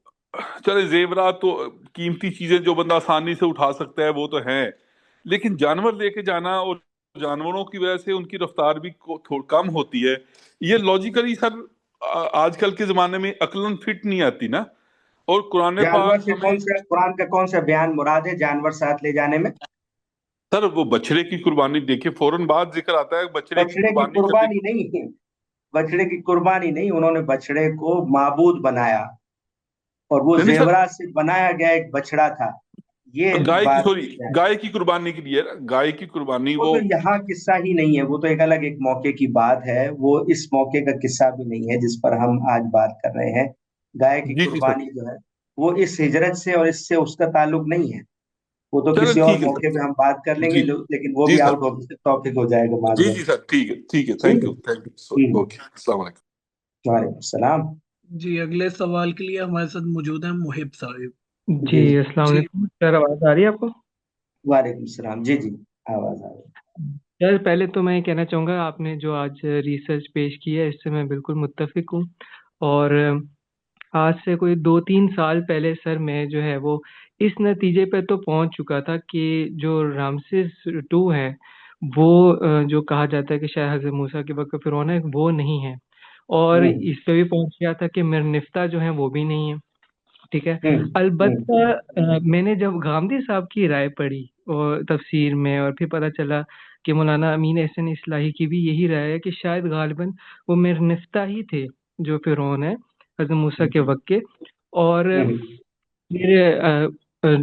चले जेवरात तो कीमती चीजें जो बंदा आसानी से उठा सकता है वो तो है, लेकिन जानवर लेके जाना और जानवरों की वजह से उनकी रफ्तार भी कम होती है, ये लॉजिकली सर आजकल के जमाने में अक्लन फिट नहीं आती ना। और कुरान जानवर पाक से हमें, कौन सा कुरान का कौन सा बयान मुराद है जानवर साथ ले जाने में? सर वो बछड़े की कुर्बानी देखिए, फौरन बाद जिक्र आता है बछड़े की बछड़े की कुर्बानी करने कुर्बानी की। नहीं, बछड़े की कुर्बानी नहीं, उन्होंने बछड़े को माबूद बनाया, और वो नहीं नहीं सर, जेवरात से बनाया गया एक बछड़ा था, ये गाय की, बात सॉरी, है। गाय की कुर्बानी के लिए ना, गाय की कुर्बानी वो वो। तो यहाँ किस्सा ही नहीं है, वो तो एक अलग एक मौके की बात है, वो इस मौके का किस्सा भी नहीं है जिस पर हम आज बात कर रहे हैं। गाय की जी जी सर। कुर्बानी जो है वो इस हिजरत से और इससे उसका ताल्लुक नहीं है। وہ تو چلو کسی اور ٹھیک ہے موقع سر. پہ ہم بات کر لیں گے جی جو، لیکن وہ جی بھی سر. آؤٹ آف ٹاپک ہو جائے گا جی معذرت. جی سر ٹھیک ہے ٹھیک ہے. ٹھیک تھینک ہے. یو تھینک ٹھیک یو. ہے. اوکے السلام علیکم. وعلیکم السلام. جی اگلے سوال کے لیے ہمارے ساتھ موجود ہیں محب صاحب. جی جی. السلام جی علیکم سر، آواز آ رہی ہے آپ کو؟ وعلیکم السلام. جی جی آواز آ رہی ہے. سر پہلے تو میں یہ کہنا چاہوں گا، آپ نے جو آج ریسرچ پیش کی ہے اس سے میں بالکل متفق ہوں، اور آج سے کوئی 2-3 سال پہلے سر میں جو ہے وہ اس نتیجے پہ تو پہنچ چکا تھا کہ جو رامسیس 2 ہے وہ جو کہا جاتا ہے کہ شاید حضرت موسیٰ کے وقت فرعون ہے، وہ نہیں ہے، اور ہوں اس پہ بھی پہنچ گیا تھا کہ مرنفتہ جو ہیں وہ بھی نہیں ہے. ٹھیک ہے. ہوں ہوں البتہ میں نے جب گامدی صاحب کی رائے پڑھی اور تفسیر میں، اور پھر پتہ چلا کہ مولانا امین احسن اصلاحی کی بھی یہی رائے ہے کہ شاید غالباً وہ مرنفتہ ہی تھے جو فرعون ہے حضرت موسیٰ کے وقت کے. اور ہوں پھر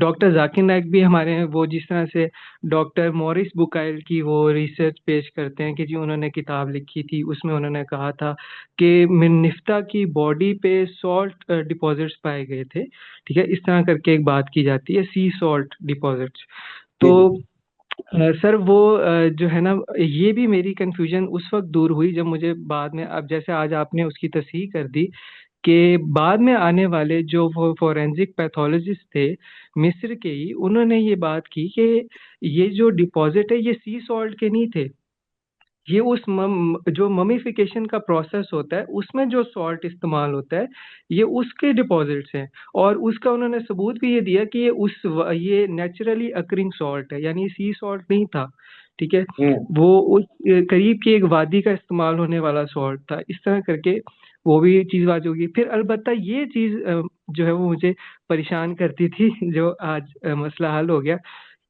ڈاکٹر ذاکر نائک بھی ہمارے ہیں، وہ جس طرح سے ڈاکٹر مورس بکائل کی وہ ریسرچ پیش کرتے ہیں کہ جی انہوں نے کتاب لکھی تھی، اس میں انہوں نے کہا تھا کہ مرنفتہ کی باڈی پہ سالٹ ڈپازٹس پائے گئے تھے. ٹھیک ہے، اس طرح کر کے ایک بات کی جاتی ہے، سی سالٹ ڈپازٹس. جی تو جی. سر وہ جو ہے نا، یہ بھی میری کنفیوژن اس وقت دور ہوئی جب مجھے بعد میں، اب جیسے آج آپ نے اس کی تصحیح کر دی کہ بعد میں آنے والے جو فورینزک پیتھولوجسٹ تھے مصر کے ہی، انہوں نے یہ بات کی کہ یہ جو ڈپازٹ ہے یہ سی سالٹ کے نہیں تھے، یہ اس جو ممیفیکیشن کا پروسیس ہوتا ہے اس میں جو سالٹ استعمال ہوتا ہے یہ اس کے ڈپازٹس ہیں. اور اس کا انہوں نے ثبوت بھی یہ دیا کہ یہ نیچرلی اکرنگ سالٹ ہے، یعنی سی سالٹ نہیں تھا. ٹھیک ہے، ہوں وہ اس قریب کی ایک وادی کا استعمال ہونے والا سالٹ تھا. اس طرح کر کے وہ بھی چیز واضح ہوگی. پھر البتہ یہ چیز جو ہے وہ مجھے پریشان کرتی تھی، جو آج مسئلہ حل ہو گیا،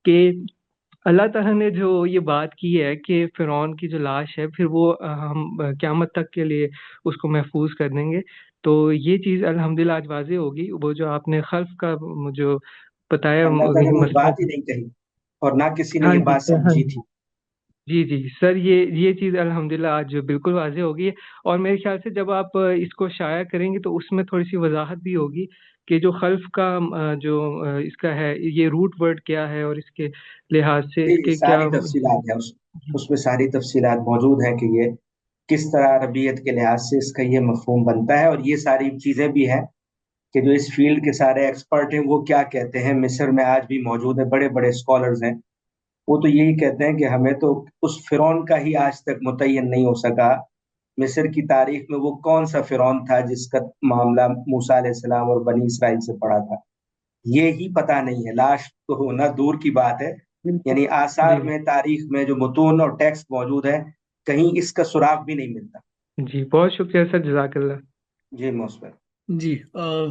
کہ اللہ تعالیٰ نے جو یہ بات کی ہے کہ فرعون کی جو لاش ہے پھر وہ ہم قیامت تک کے لیے اس کو محفوظ کر دیں گے. تو یہ چیز الحمدللہ آج واضح ہوگی. وہ جو آپ نے خلف کا جو بتایا اللہ تعالیٰ نے یہ مسئلہ. بات ہی نہیں کہی اور نہ کسی نے ہاں یہ جی بات سر، ہاں سمجھی جی. تھی. جی جی سر، یہ چیز الحمدللہ آج بالکل واضح ہوگی. اور میرے خیال سے جب آپ اس کو شائع کریں گے تو اس میں تھوڑی سی وضاحت بھی ہوگی کہ جو خلف کا جو اس کا ہے یہ روٹ ورڈ کیا ہے، اور اس کے لحاظ سے اس یہ کے کیا. ساری تفصیلات ہیں اس میں ساری تفصیلات موجود ہیں کہ یہ کس طرح عربیت کے لحاظ سے اس کا یہ مفہوم بنتا ہے، اور یہ ساری چیزیں بھی ہیں کہ جو اس فیلڈ کے سارے ایکسپرٹ ہیں وہ کیا کہتے ہیں. مصر میں آج بھی موجود ہیں بڑے بڑے اسکالرز ہیں، وہ تو یہی کہتے ہیں کہ ہمیں تو اس فرعون کا ہی آج تک متعین نہیں ہو سکا مصر کی تاریخ میں وہ کون سا فرعون تھا جس کا معاملہ موسیٰ علیہ السلام اور بنی اسرائیل سے پڑا تھا. یہ ہی پتہ نہیں ہے. لاش تو ہونا دور کی بات ہے، بالکل. یعنی آثار جی میں تاریخ میں جو متون اور ٹیکسٹ موجود ہے کہیں اس کا سراغ بھی نہیں ملتا. جی، بہت شکریہ سر، جزاک اللہ. جی مثبت. جی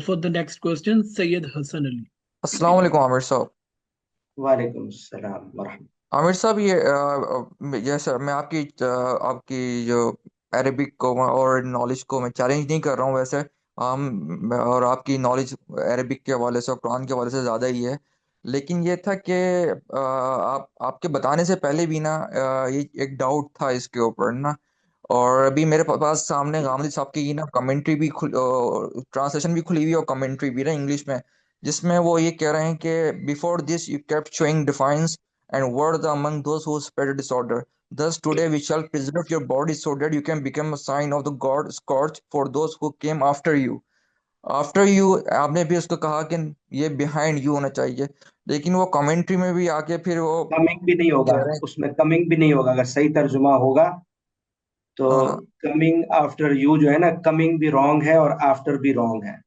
فور دا نیکسٹ کوشچن سید حسن علی. السلام علیکم عامر صاحب. وعلیکم السلام ورحمۃ. عامر صاحب، یہ سر میں آپ کی جو عربک کو اور نالج کو میں چیلنج نہیں کر رہا ہوں، ویسے اور آپ کی نالج عربک کے حوالے سے اور قرآن کے حوالے سے زیادہ ہی ہے، لیکن یہ تھا کہ آپ کے بتانے سے پہلے بھی نا یہ ایک ڈاؤٹ تھا اس کے اوپر نا. اور ابھی میرے پاس سامنے غامدی صاحب کی نا کمنٹری بھی ٹرانسلیشن بھی کھلی ہوئی ہے اور کمنٹری بھی نا انگلش میں، جس میں وہ یہ کہہ رہے ہیں کہ before this you kept showing defiance and were the among those who spread disorder. Thus today we shall preserve your body so that you can become a sign of the God scourge for those who came after you. After you آپ نے بھی اس کو کہا کہ یہ behind you ہونا چاہیے، لیکن وہ کمنٹری میں بھی آ کے پھر وہ کمنگ بھی نہیں ہوگا کہہ رہے اس میں، کمنگ بھی نہیں ہوگا. اگر صحیح ترجمہ ہوگا تو ہیں کمنگ آفٹر یو جو ہے نا، کمنگ بھی رانگ ہے اور آفٹر بھی رانگ ہے.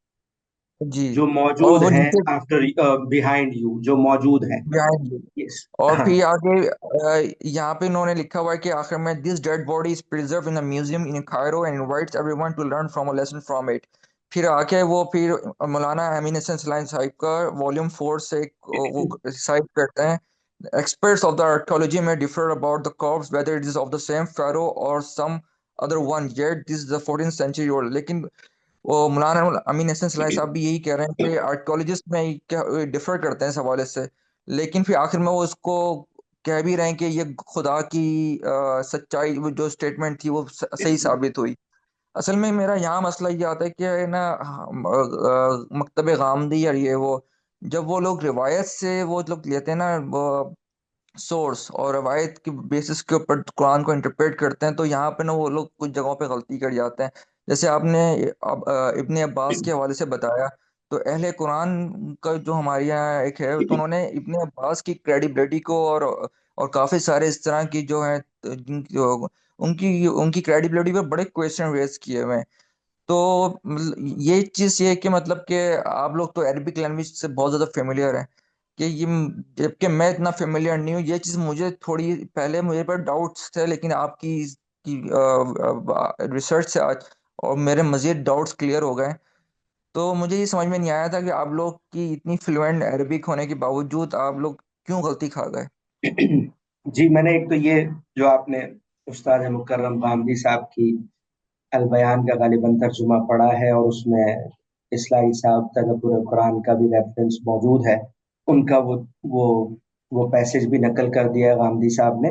جی. جو اور موجود وہ ہے نیچے آفٹر بیہائنڈ یو جو موجود ہے. behind you. Yes. اور ہاں. پھر آگے یہاں پہ انہوں نے لکھا ہوا ہے کہ آخر میں this dead body is preserved in a museum in Cairo and invites everyone to learn from a lesson from it. پھر آگے وہ پھر مولانا امین حسن سلائم صاحب کا والیوم 4 سے وہ سائٹ کرتے ہیں experts of the archaeology may differ about the corpse whether it is of the same pharaoh or some other one, yet this is the 14th century old. لیکن وہ مولانا امین حسن صلاحی صاحب بھی یہی کہہ رہے ہیں کہ آرکیولوجسٹ میں ڈفر کرتے ہیں اس حوالے سے، لیکن پھر آخر میں وہ اس کو کہہ بھی رہے ہیں کہ یہ خدا کی سچائی جو سٹیٹمنٹ تھی وہ صحیح ثابت ہوئی. اصل میں میرا یہاں مسئلہ یہ آتا ہے کہ نا مکتب غامدی اور یہ وہ جب وہ لوگ روایت سے وہ لوگ لیتے ہیں نا سورس اور روایت کے بیسس کے اوپر قرآن کو انٹرپریٹ کرتے ہیں، تو یہاں پہ نا وہ لوگ کچھ جگہوں پہ غلطی کر جاتے ہیں. جیسے آپ نے ابن عباس کے حوالے سے بتایا، تو اہل قرآن کا جو ہمارے یہاں ایک ہے، تو انہوں نے ابن عباس کی کریڈیبلٹی کو اور کافی سارے اس طرح کی جو ہیں ان کی کریڈیبلٹی پہ بڑے کویشچن ریز کیے ہوئے ہیں. تو یہ چیز یہ ہے کہ مطلب کہ آپ لوگ تو عربک لینگویج سے بہت زیادہ فیملیئر ہیں کہ یہ، جبکہ میں اتنا فیملیئر نہیں ہوں. یہ چیز مجھے تھوڑی پہلے مجھے پر ڈاؤٹس تھے، لیکن آپ کی ریسرچ سے آج اور میرے مزید ڈاؤٹس کلیئر ہو گئے. تو مجھے یہ سمجھ میں نہیں آیا تھا کہ آپ لوگ کی اتنی فلوئنٹ عربک ہونے کے باوجود آپ لوگ کیوں غلطی کھا گئے. جی، میں نے ایک تو یہ جو آپ نے استاد مکرم غامدی صاحب کی البیان کا غالباً ترجمہ پڑھا ہے، اور اس میں اصلاحی صاحب تدبر قرآن کا بھی ریفرنس موجود ہے، ان کا وہ پیسج بھی نقل کر دیا ہے غامدی صاحب نے،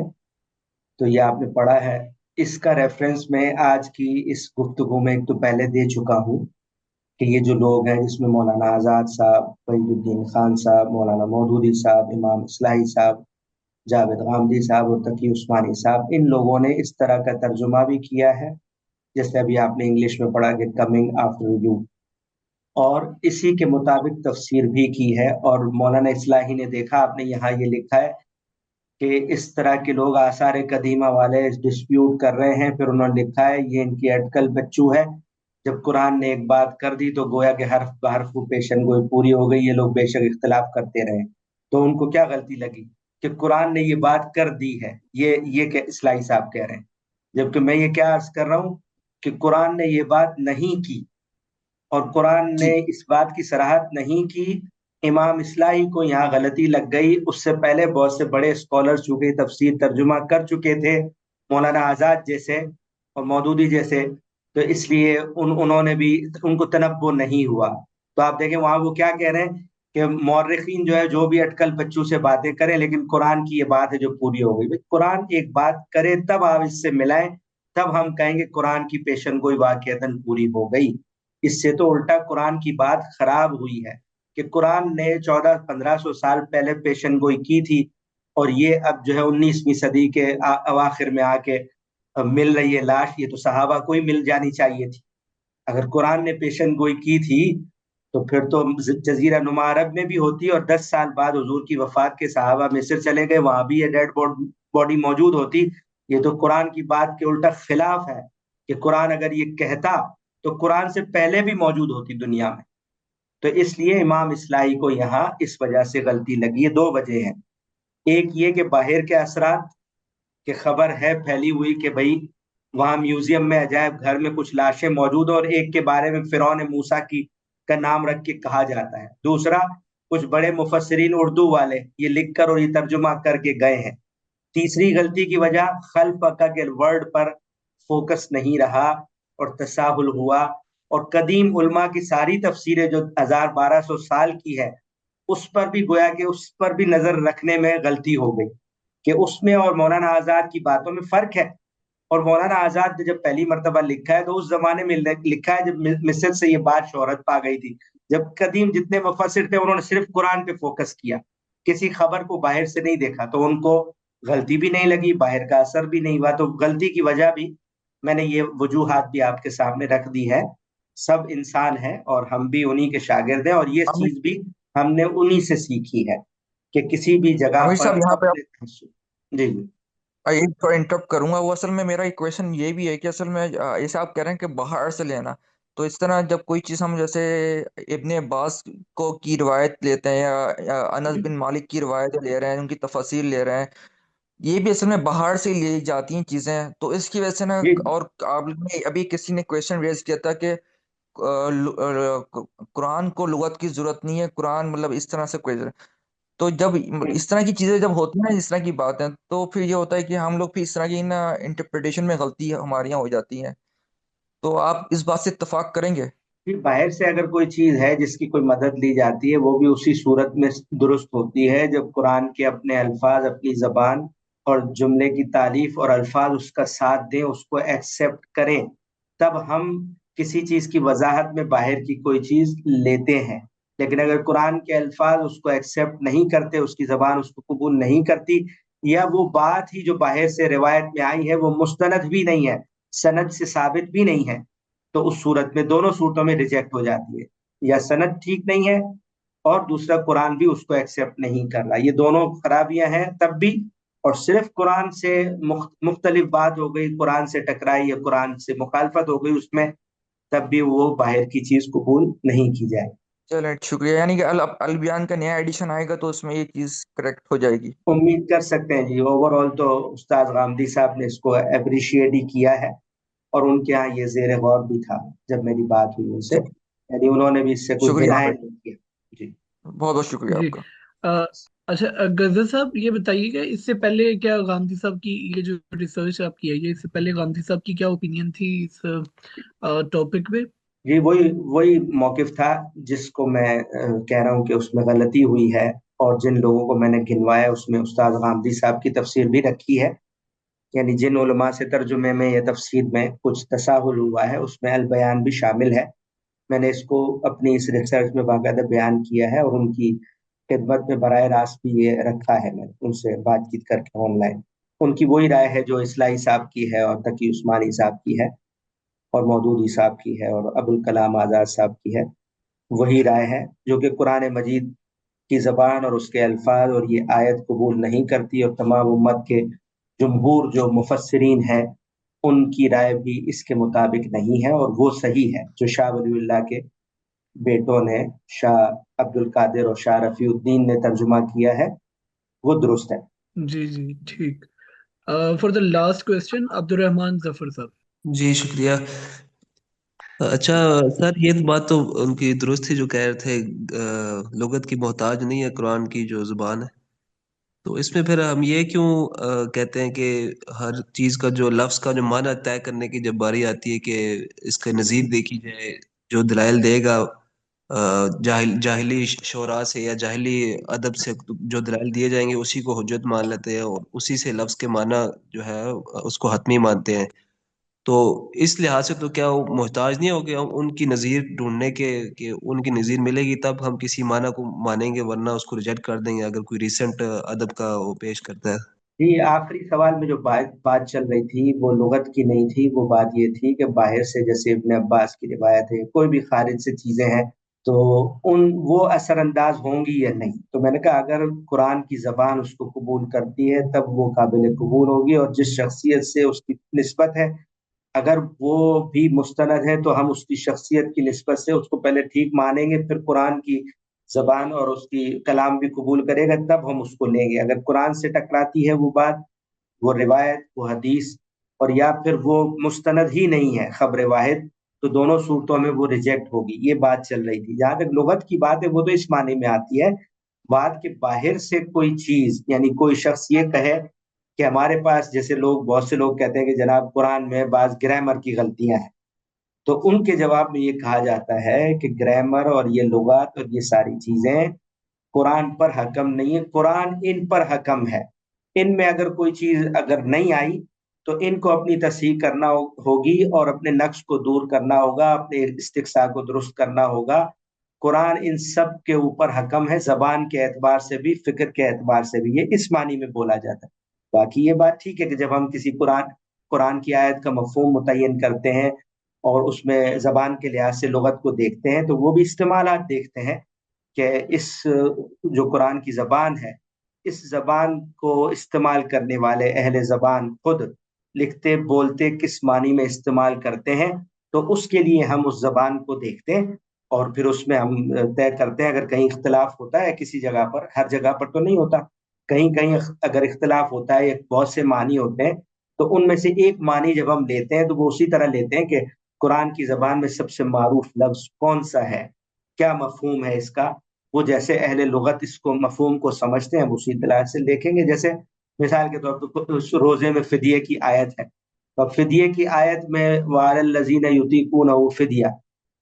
تو یہ آپ نے پڑھا ہے. اس کا ریفرنس میں آج کی اس گفتگو میں ایک تو پہلے دے چکا ہوں کہ یہ جو لوگ ہیں، جس میں مولانا آزاد صاحب، وحید الدین خان صاحب، مولانا مودودی صاحب، امام اصلاحی صاحب، جاوید غامدی صاحب اور تقی عثمانی صاحب، ان لوگوں نے اس طرح کا ترجمہ بھی کیا ہے جیسے ابھی آپ نے انگلش میں پڑھا کہ کمنگ آفٹر یو، اور اسی کے مطابق تفسیر بھی کی ہے. اور مولانا اصلاحی نے دیکھا، آپ نے یہاں یہ لکھا ہے کہ اس طرح کے لوگ آثار قدیمہ والے ڈسپیوٹ کر رہے ہیں، پھر انہوں نے لکھا ہے یہ ان کی اٹکل بچو ہے، جب قرآن نے ایک بات کر دی تو گویا کہ حرف بحرف پیشن گوئی پوری ہو گئی، یہ لوگ بے شک اختلاف کرتے رہے. تو ان کو کیا غلطی لگی کہ قرآن نے یہ بات کر دی ہے، یہ کہ اصلاحی صاحب کہہ رہے ہیں، جبکہ میں یہ کیا عرض کر رہا ہوں کہ قرآن نے یہ بات نہیں کی، اور قرآن نے جی اس بات کی صراحت نہیں کی. امام اصلاحی کو یہاں غلطی لگ گئی، اس سے پہلے بہت سے بڑے اسکالر چونکہ تفسیر ترجمہ کر چکے تھے، مولانا آزاد جیسے اور مودودی جیسے، تو اس لیے انہوں نے بھی، ان کو تنبؤ نہیں ہوا. تو آپ دیکھیں وہاں وہ کیا کہہ رہے ہیں کہ مورخین جو ہے جو بھی اٹکل بچوں سے باتیں کریں، لیکن قرآن کی یہ بات ہے جو پوری ہو گئی. قرآن ایک بات کرے تب آپ اس سے ملائیں، تب ہم کہیں گے قرآن کی پیشن گوئی واقعتاً پوری ہو گئی. اس سے تو الٹا قرآن کی بات خراب ہوئی ہے کہ قرآن نے 1400-1500 سال پہلے پیشن گوئی کی تھی، اور یہ اب جو ہے 19ویں صدی کے اواخر میں آ کے مل رہی ہے لاش. یہ تو صحابہ کو ہی مل جانی چاہیے تھی. اگر قرآن نے پیشن گوئی کی تھی تو پھر تو جزیرہ نما عرب میں بھی ہوتی، اور 10 سال بعد حضور کی وفات کے صحابہ مصر چلے گئے، وہاں بھی یہ ڈیڈ باڈی موجود ہوتی. یہ تو قرآن کی بات کے الٹا خلاف ہے کہ قرآن اگر یہ کہتا تو قرآن سے پہلے بھی موجود ہوتی دنیا میں. تو اس لیے امام اصلاحی کو یہاں اس وجہ سے غلطی لگی ہے. 2 وجہ ہیں. ایک یہ کہ باہر کے اثرات کہ خبر ہے پھیلی ہوئی کہ بھئی وہاں میوزیم میں عجائب گھر میں کچھ لاشیں موجود ہیں، اور ایک کے بارے میں فرعون موسیٰ کا نام رکھ کے کہا جاتا ہے. دوسرا، کچھ بڑے مفسرین اردو والے یہ لکھ کر اور یہ ترجمہ کر کے گئے ہیں. تیسری غلطی کی وجہ خلف کا کے ورڈ پر فوکس نہیں رہا اور تساہل ہوا، اور قدیم علماء کی ساری تفسیریں جو 1200 سال کی ہے اس پر بھی گویا کہ اس پر بھی نظر رکھنے میں غلطی ہو گئی کہ اس میں اور مولانا آزاد کی باتوں میں فرق ہے. اور مولانا آزاد نے جب پہلی مرتبہ لکھا ہے تو اس زمانے میں لکھا ہے جب مصر سے یہ بات شہرت پا گئی تھی، جب قدیم جتنے مفسر تھے انہوں نے صرف قرآن پہ فوکس کیا، کسی خبر کو باہر سے نہیں دیکھا، تو ان کو غلطی بھی نہیں لگی، باہر کا اثر بھی نہیں ہوا. تو غلطی کی وجہ بھی میں نے یہ وجوہات بھی آپ کے سامنے رکھ دی ہے. سب انسان ہیں اور ہم بھی انہی کے شاگرد ہیں، اور یہ عامر چیز بھی ہم نے انہی سے سیکھی ہے کہ کسی بھی جگہ عامر پر صاحب، یہاں پہ اپنے جی جی ایک تو انٹرپٹ کروں گا. وہ اصل میں میرا ایک کویشچن یہ بھی ہے کہ اصل میں ایسا آپ کہہ رہے ہیں کہ باہر سے لینا، تو اس طرح جب کوئی چیز ہم جیسے ابن عباس کو کی روایت لیتے ہیں یا انس بن مالک کی روایت لے رہے ہیں، ان کی تفاسیر لے رہے ہیں، یہ بھی اصل میں باہر سے لی جاتی ہیں چیزیں. تو اس کی وجہ سے نا، جی اور آپ نے ابھی کسی نے کویشچن ریز کیا تھا کہ قرآن کو لغت کی ضرورت نہیں ہے، قرآن مطلب اس طرح سے کوئی. تو جب اس طرح کی چیزیں جب ہوتی ہیں نا، اس طرح کی باتیں، تو پھر یہ ہوتا ہے کہ ہم لوگ پھر اس طرح کی نا انٹرپریٹیشن میں غلطی ہمارے یہاں ہو جاتی ہیں. تو آپ اس بات سے اتفاق کریں گے؟ پھر باہر سے اگر کوئی چیز ہے جس کی کوئی مدد لی جاتی ہے وہ بھی اسی صورت میں درست ہوتی ہے جب قرآن کے اپنے الفاظ، اپنی زبان اور جملے کی تالیف اور الفاظ اس کا ساتھ دیں، اس کو ایکسیپٹ کریں، تب ہم کسی چیز کی وضاحت میں باہر کی کوئی چیز لیتے ہیں. लेकिन अगर कुरान के अल्फाज उसको एक्सेप्ट नहीं करते, उसकी जबान उसको कबूल नहीं करती, या वो बात ही जो बाहर से रिवायत में आई है वो मुस्तनद भी नहीं है, सनद से साबित भी नहीं है, तो उस सूरत में दोनों सूरतों में रिजेक्ट हो जाती है। या सनद ठीक नहीं है और दूसरा कुरान भी उसको एक्सेप्ट नहीं कर रहा, ये दोनों खराबियां हैं तब भी। और सिर्फ कुरान से मुख्तलिफ बात हो गई, कुरान से टकराई या कुरान से मुखालफत हो गई उसमें, तब भी वो बाहर की चीज कबूल नहीं की जाए। चलो शुक्रिया। यानी कि अल बयान का नया एडिशन आएगा तो उसमें ये चीज करेक्ट हो जाएगी। उम्मीद कर सकते हैं जी। ओवरऑल तो उस्ताद गामदी साहब ने इसको अप्रिशिएट ही किया है, और उनके यहाँ ये जेर गौर भी था जब मेरी बात हुई उनसे, यानी उन्होंने भी इससे कोई शुक्रिया डिनाई भाई, नहीं किया जी। बहुत बहुत शुक्रिया जी। आपका। अच्छा, गजर साहब ये बताइएगा, इससे पहले क्या गांधी साहब की ये जो रिसर्च आप की है, ये इससे पहले गांधी साहब की क्या ओपिनियन थी इस टॉपिक पे? जी वही वही मौकिफ था जिसको मैं कह रहा हूँ कि उसमें गलती हुई है, और जिन लोगों को मैंने गिनवाया उसमें उस्ताद गामदी साहब की तफसीर भी रखी है। यानी जिन उलमा से तर्जुमे में या तफसीर में कुछ तसाहुल हुआ है उसमें अल बयान भी शामिल है। मैंने इसको अपनी इस रिसर्च में बाकायदा बयान किया है, और उनकी खिदमत में बराह रास्त भी ये रखा है, मैंने उनसे बातचीत करके ऑनलाइन। उनकी वही राय है जो इस्लाही साहब की है, और तकी उस्मानी साहब की है, और मौदूदी साहब की है, और अबुल कलाम आज़ाद साहब की है। वही राय है जो कि कुरान मजीद की ज़बान और उसके अल्फाज और ये आयत कबूल नहीं करती, और तमाम उम्मत के जमहूर जो मुफस्सिरीन है उनकी राय भी इसके मुताबिक नहीं है, और वो सही है जो शाह वलीउल्लाह के बेटों ने, शाह अब्दुल कादिर और शाह रफीउद्दीन ने तर्जुमा किया है, वो दुरुस्त है। जी जी, ठीक। For the last question, Abdul Zafar साहब। जी शुक्रिया। अच्छा सर, ये तो बात तो उनकी दुरुस्त थी जो कह रहे थे लुगत की मोहताज नहीं है कुरान की जो जुबान है। तो इसमें फिर हम ये क्यों कहते हैं कि हर चीज का जो लफ्ज का जो माना तय करने की जब बारी आती है कि इसके नज़ीर देखी जाए, जो दलाइल देगा जाहिली शोरा से या जाहिली अदब से जो दलाइल दिए जाएंगे उसी को हुज्जत मान लेते हैं और उसी से लफ्ज के माना जो है उसको हतमी मानते हैं। तो इस लिहाज से तो क्या वो मोहताज नहीं हो गया उनकी नज़ीर ढूंढने के कि उनकी नज़ीर मिलेगी तब हम किसी माना को मानेंगे, वरना उसको रिजेक्ट कर देंगे अगर कोई रिसेंट अदब का वो पेश करता है। जी आखिरी सवाल में जो बात चल रही थी वो लुगत की नहीं थी, वो बात ये थी कि बाहर से जैसे इब्ने अब्बास की रिवायत है, कोई भी खारिज से चीजें हैं, तो उन वो असरअंदाज होंगी या नहीं। तो मैंने कहा अगर कुरान की जबान उसको कबूल करती है तब वो काबिल कबूल होगी, और जिस शख्सियत से उसकी निस्बत है अगर वो भी मुस्तनद है तो हम उसकी शख्सियत की निस्बत से उसको पहले ठीक मानेंगे, फिर कुरान की जबान और उसकी कलाम भी कबूल करेगा तब हम उसको लेंगे। अगर कुरान से टकराती है वो बात, वो रिवायत, वो हदीस, और या फिर वो मुस्तनद ही नहीं है, खबर वाहिद, तो दोनों सूरतों में वो रिजेक्ट होगी। ये बात चल रही थी। जहां तक लुगत की बात है वो तो इस माने में आती है, बात के बाहर से कोई चीज, यानी कोई शख्स ये कहे कि हमारे पास, जैसे लोग, बहुत से लोग कहते हैं कि जनाब कुरान में बाज ग्रामर की गलतियां हैं, तो उनके जवाब में ये कहा जाता है कि ग्रामर और ये लुगात और ये सारी चीजें कुरान पर हकम नहीं है, कुरान इन पर हकम है। इनमें अगर कोई चीज अगर नहीं आई तो इनको अपनी तस्हीह करना होगी, और अपने नक्श को दूर करना होगा, अपने इस्तिक्सा को दुरुस्त करना होगा। कुरान इन सब के ऊपर हकम है, जबान के एतबार से भी, फिक्र के एतबार से भी, ये इस मानी में बोला जाता है। बाकी ये बात ठीक है कि जब हम किसी कुरान कुरान की आयत का मफहूम मुतय्यन करते हैं और उसमें जबान के लिहाज से लुगत को देखते हैं, तो वो भी इस्तेमालात देखते हैं कि इस जो कुरान की जबान है, इस जबान को इस्तेमाल करने वाले अहले जबान खुद लिखते बोलते किस मानी में इस्तेमाल करते हैं, तो उसके लिए हम उस जबान को देखते हैं, और फिर उसमें हम तय करते हैं। अगर कहीं इख्तलाफ होता है किसी जगह पर, हर जगह पर तो नहीं होता, कहीं कहीं अगर इख्तलाफ होता है, बहुत से मानी होते हैं, तो उनमें से एक मानी जब हम लेते हैं तो वो उसी तरह लेते हैं कि कुरान की जबान में सबसे मारूफ लफ्ज कौन सा है, क्या मफहूम है इसका। वो जैसे अहले लुगत इसको मफहूम को समझते हैं उसी तरह से देखेंगे। जैसे मिसाल के तौर पर उस रोजे में फिदिये की आयत है, तो फिदिये की आयत में वालल्लज़ीन युतीकूनहु फिदिया,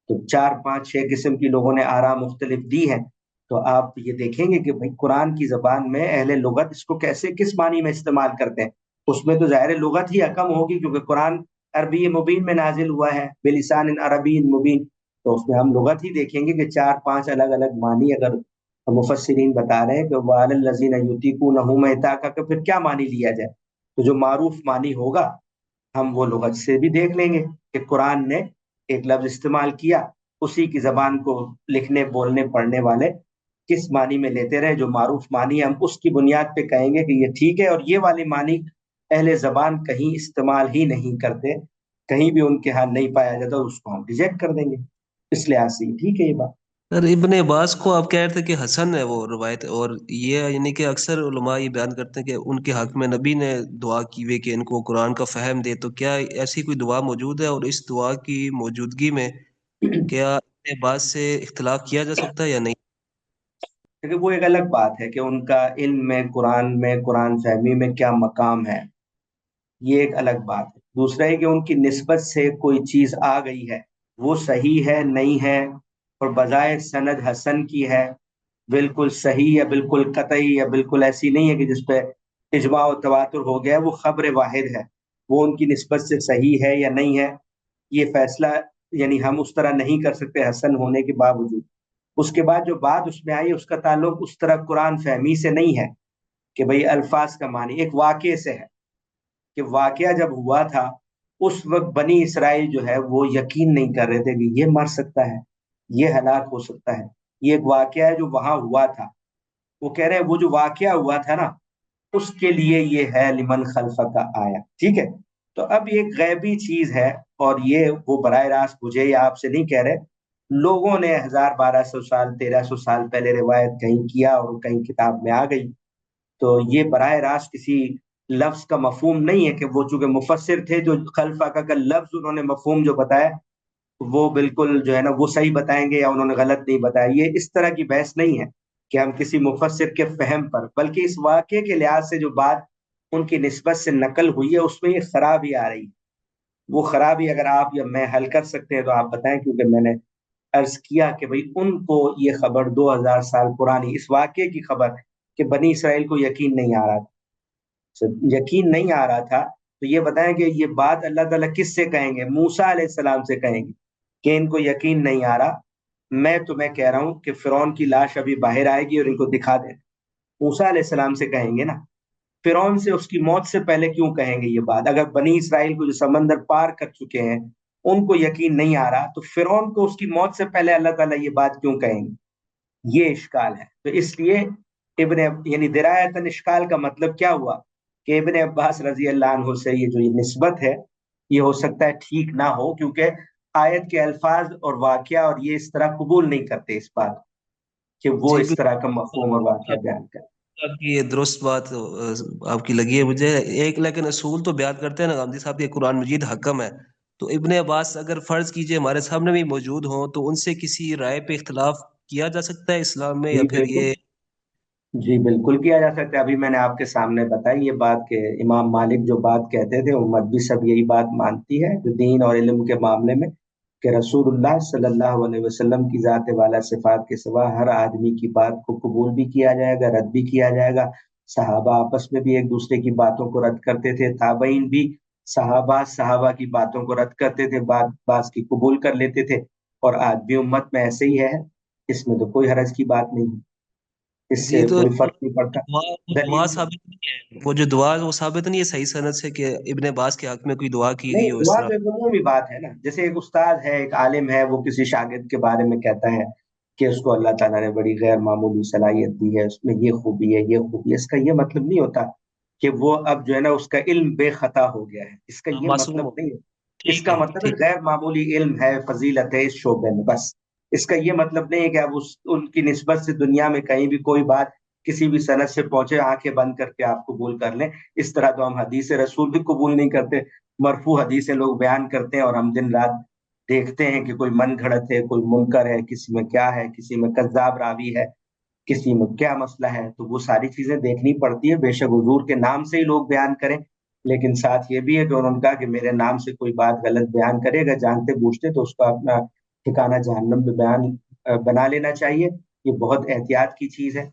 तो 4 5 6 किस्म की लोगों ने आरा मुख्तलिफ दी है। तो आप ये देखेंगे कि भाई कुरान की जबान में अहले लुगत इसको कैसे किस मानी में इस्तेमाल करते हैं। उसमें तो ज़ाहिर लुगत ही हकम होगी, क्योंकि कुरान अरबी मुबीन में नाजिल हुआ है, बिलिसान अरबी मुबीन। तो उसमें हम लुगत ही देखेंगे कि 4-5 अलग अलग मानी अगर मुफस्सिरीन बता रहे हैं कि वालल्लज़ीना युतीकूनहु मैताका का फिर क्या मानी लिया जाए। तो जो मारूफ मानी होगा हम वो लुगत से भी देख लेंगे कि कुरान ने एक लफ्ज इस्तेमाल किया, उसी की जबान को लिखने बोलने पढ़ने वाले किस मानी में लेते रहे, जो मारूफ मानी है हम उसकी बुनियाद पे कहेंगे कि ये ठीक है, और ये वाली मानी अहले जबान कहीं इस्तेमाल ही नहीं करते, कहीं भी उनके यहाँ नहीं पाया जाता, उसको हम रिजेक्ट कर देंगे। इस लिहाज से ठीक है ये बात। सर इब्ने अब्बास को आप कह रहे थे कि हसन है वो रवायत, और ये यानी कि अक्सर उलमा ये बयान करते हैं कि उनके हक में नबी ने दुआ की हुई कि इनको कुरान का फहम दे, तो क्या ऐसी कोई दुआ मौजूद है? और इस दुआ की मौजूदगी में क्या इब्ने अब्बास से इख्तिलाफ किया जा सकता है या नहीं? देखिए वो एक अलग बात है कि उनका इल्म में, कुरान फहमी में क्या मकाम है, ये एक अलग बात है। दूसरा है कि उनकी निस्बत से कोई चीज आ गई है, वो सही है नहीं है, और बजाय सनद हसन की है, बिल्कुल सही या बिल्कुल कतई या बिल्कुल ऐसी नहीं है कि जिसपे इजमा और तवातुर हो गया है, वो खबर वाहिद है, वो उनकी निस्बत से सही है या नहीं है, ये फैसला यानी हम उस तरह नहीं कर सकते हसन होने के बावजूद। उसके बाद जो बात उसमें आई उसका ताल्लुक उस तरह कुरान फहमी से नहीं है कि भाई अल्फाज का मानी, एक वाक़े से है कि वाक़या जब हुआ था उस वक्त बनी इसराइल जो है वो यकीन नहीं कर रहे थे कि ये मर सकता है, ये हलाक हो सकता है, ये एक वाक़या है जो वहां हुआ था। वो कह रहे हैं वो जो वाक़या हुआ था ना उसके लिए ये है लिमन खल्फ का आया, ठीक है। तो अब ये गैबी चीज है, और ये वो बराह रास्त मुझे या आपसे नहीं कह रहे, लोगों ने 1000-1200 साल 1300 साल पहले रिवायत कहीं किया और कहीं किताब में आ गई। तो ये बराह रास्त किसी लफ्ज का मफहूम नहीं है कि वो चूंकि मुफस्सिर थे जो खल्फा का लफ्ज उन्होंने मफहूम जो बताया वो बिल्कुल जो है ना वो सही बताएंगे या उन्होंने गलत नहीं बताया। ये इस तरह की बहस नहीं है कि हम किसी मुफस्सिर के फहम पर, बल्कि इस वाक़े के लिहाज से जो बात उनकी निस्बत से नकल हुई है उसमें ये खराबी आ रही है। वो खराबी अगर आप या मैं हल कर सकते हैं तो आप बताएं, क्योंकि मैंने अर्ज किया कि भाई उनको ये खबर 2000 साल पुरानी इस वाक़े की खबर कि बनी इसराइल को यकीन नहीं आ रहा था, यकीन नहीं आ रहा था, तो ये बताएं कि ये बात अल्लाह ताला किससे कहेंगे? मूसा अलैहिस्सलाम से कहेंगे कि इनको यकीन नहीं आ रहा, मैं तुम्हें कह रहा हूं कि फिरौन की लाश अभी बाहर आएगी और इनको दिखा दे। मूसा अलैहिस्सलाम से कहेंगे ना, फिरौन से उसकी मौत से पहले क्यों कहेंगे ये बात? अगर बनी इसराइल को जो समंदर पार कर चुके हैं उनको यकीन नहीं आ रहा, तो फिरौन को उसकी मौत से पहले अल्लाह ताला ये बात क्यों कहेंगे? ये इश्काल है। तो इसलिए इब्ने यानी दिरायतन इश्काल का मतलब क्या हुआ कि इब्ने अब्बास रजी अल्लाह अन्हु से ये जो ये निस्बत है ये हो सकता है ठीक ना हो, क्योंकि आयत के अल्फाज और वाकया और ये इस तरह कबूल नहीं करते इस बात कि वो जी इस तरह का मफहूम और वाकया बिल्कुल, बयान करे। आपकी ये दुरुस्त बात आपकी लगी है मुझे। एक लेकिन असूल तो बयान करते हैं ना गांधी साहब के, कुरान मजीद हकम है, तो इब्ने अब्बास अगर फर्ज कीजिए हमारे सामने भी मौजूद हों तो उनसे किसी राय पे इख्तलाफ किया जा सकता है इस्लाम में, या जी फिर बिल्कुल, ये? जी बिल्कुल किया जा सकता है। अभी मैंने आपके सामने बताई ये बात कि इमाम मालिक जो बात कहते थे उम्मत भी सब यही बात मानती है जो दीन और इल्म के मामले में, कि रसूलुल्लाह सल्लल्लाहु अलैहि वसल्लम की जात वाला सिफात के सिवा हर आदमी की बात को कबूल भी किया जाएगा, रद्द भी किया जाएगा। सहाबा आपस में भी एक दूसरे की बातों को रद्द करते थे, ताबईन भी सहाबा की बातों को रद्द करते थे, बात की कबूल कर लेते थे, और आज भी उम्मत में ऐसे ही है। इसमें तो कोई हरज की बात नहीं है, जी, इससे तो कोई फर्क नहीं पड़ता। दुआ, वो दुआ दलील साबित नहीं है, वो जो दुआ है वो साबित नहीं है सही सनद से कि इब्ने अब्बास के हक में कोई दुआ की नहीं, गई हो इस दुआ तरह? तो एक उमूमी बात है ना, जैसे एक उस्ताद है, एक आलिम है, वो किसी शागिर्द के बारे में कहता है कि उसको अल्लाह ताला ने बड़ी गैर मामूली सलाहियत दी है, उसमें ये खूबी है, ये खूबी है। इसका ये मतलब नहीं होता कि वो अब जो है ना उसका इल्म बेखता हो गया है, इसका हाँ, ये मासूम मतलब हो। नहीं है। ठीक इसका है, मतलब है ठीक। गैर मामूली इल्म है, फजीलत है इस शोबे में, बस। इसका ये मतलब नहीं है कि अब उस उनकी निस्बत से दुनिया में कहीं भी कोई बात किसी भी सनद से पहुंचे आंखें बंद करके आप कबूल कर लें। इस तरह तो हम हदीस रसूल भी कबूल नहीं करते, मरफू हदीसें लोग बयान करते हैं और हम दिन रात देखते हैं कि कोई मन घड़त है, कोई मुनकर है, किसी में क्या है, किसी में कज्जाब रावी है, किसी में क्या मसला है, तो वो सारी चीजें देखनी पड़ती है। बेशक हुजूर के नाम से ही लोग बयान करें, लेकिन साथ ये भी है कि उन्होंने कहा कि मेरे नाम से कोई बात गलत बयान करेगा जानते बूझते तो उसका अपना ठिकाना जहन्नम में बना लेना चाहिए। ये बहुत एहतियात की चीज है,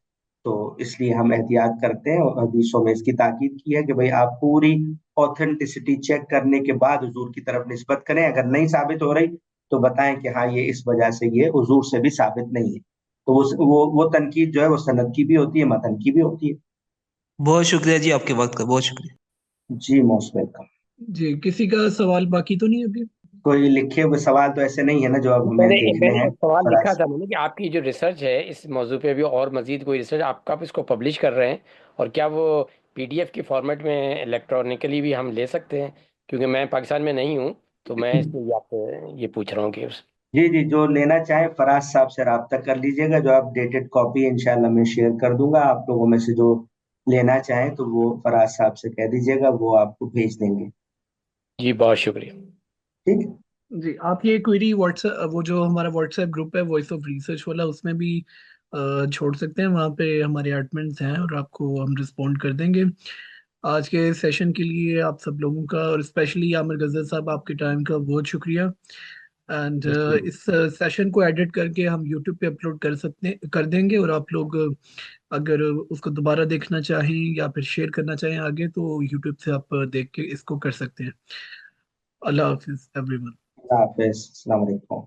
तो इसलिए हम एहतियात करते हैं, और हदीसों में इसकी ताकीद की है कि भाई आप पूरी ऑथेंटिसिटी चेक करने के बाद हुजूर की तरफ निस्बत करें। अगर नहीं साबित हो रही تو بتائیں کہ ہاں یہ اس وجہ سے یہ حضور سے بھی ثابت نہیں ہے. تو وہ تنقید جو ہے وہ سند کی بھی ہوتی ہے، متن کی بھی ہوتی ہے. بہت شکریہ جی، آپ کے وقت کا بہت شکریہ. جی موسٹ ویلکم. جی کسی کا سوال باقی تو نہیں ابھی؟ کوئی لکھے ہوئے سوال تو ایسے نہیں ہے نا جو اب ہمیں میں دیکھنے نے ہیں ایک سوال لکھا فراز؟ تھا میں نے کہ آپ کی جو ریسرچ ہے اس موضوع پہ بھی اور مزید کوئی ریسرچ آپ کب اس کو پبلش کر رہے ہیں، اور کیا وہ PDF کی فارمیٹ میں الیکٹرانکلی بھی ہم لے سکتے ہیں؟ کیونکہ میں پاکستان میں نہیں ہوں تو میں اس لیے آپ سے یہ پوچھ رہا ہوں کہ جی جی، جو لینا چاہیں فراز صاحب سے رابطہ کر لیجئے گا، جو اپ ڈیٹڈ کاپی انشاءاللہ میں شیئر کر دوں گا. آپ لوگوں میں سے جو لینا چاہیں تو وہ فراز صاحب سے کہہ دیجئے گا، وہ آپ کو بھیج دیں گے. جی بہت شکریہ. ٹھیک ہے. جی آپ یہ کوئری واٹس وہ جو ہمارا واٹس ایپ گروپ ہے وائس آف ریسرچ والا، اس میں بھی چھوڑ سکتے ہیں. وہاں پہ ہمارے ایڈمنز ہیں اور آپ کو ہم رسپونڈ کر دیں گے. آج کے سیشن کے لیے آپ سب لوگوں کا اور اسپیشلی عامر غزل صاحب آپ کے ٹائم کا بہت شکریہ. اینڈ اس سیشن کو ایڈٹ کر کے ہم یوٹیوب پہ اپلوڈ کر دیں گے، اور آپ لوگ اگر اس کو دوبارہ دیکھنا چاہیں یا پھر شیئر کرنا چاہیں آگے تو یوٹیوب سے آپ دیکھ کے اس کو کر سکتے ہیں. اللہ حافظ ایوری ون. اللہ حافظ. السلام علیکم.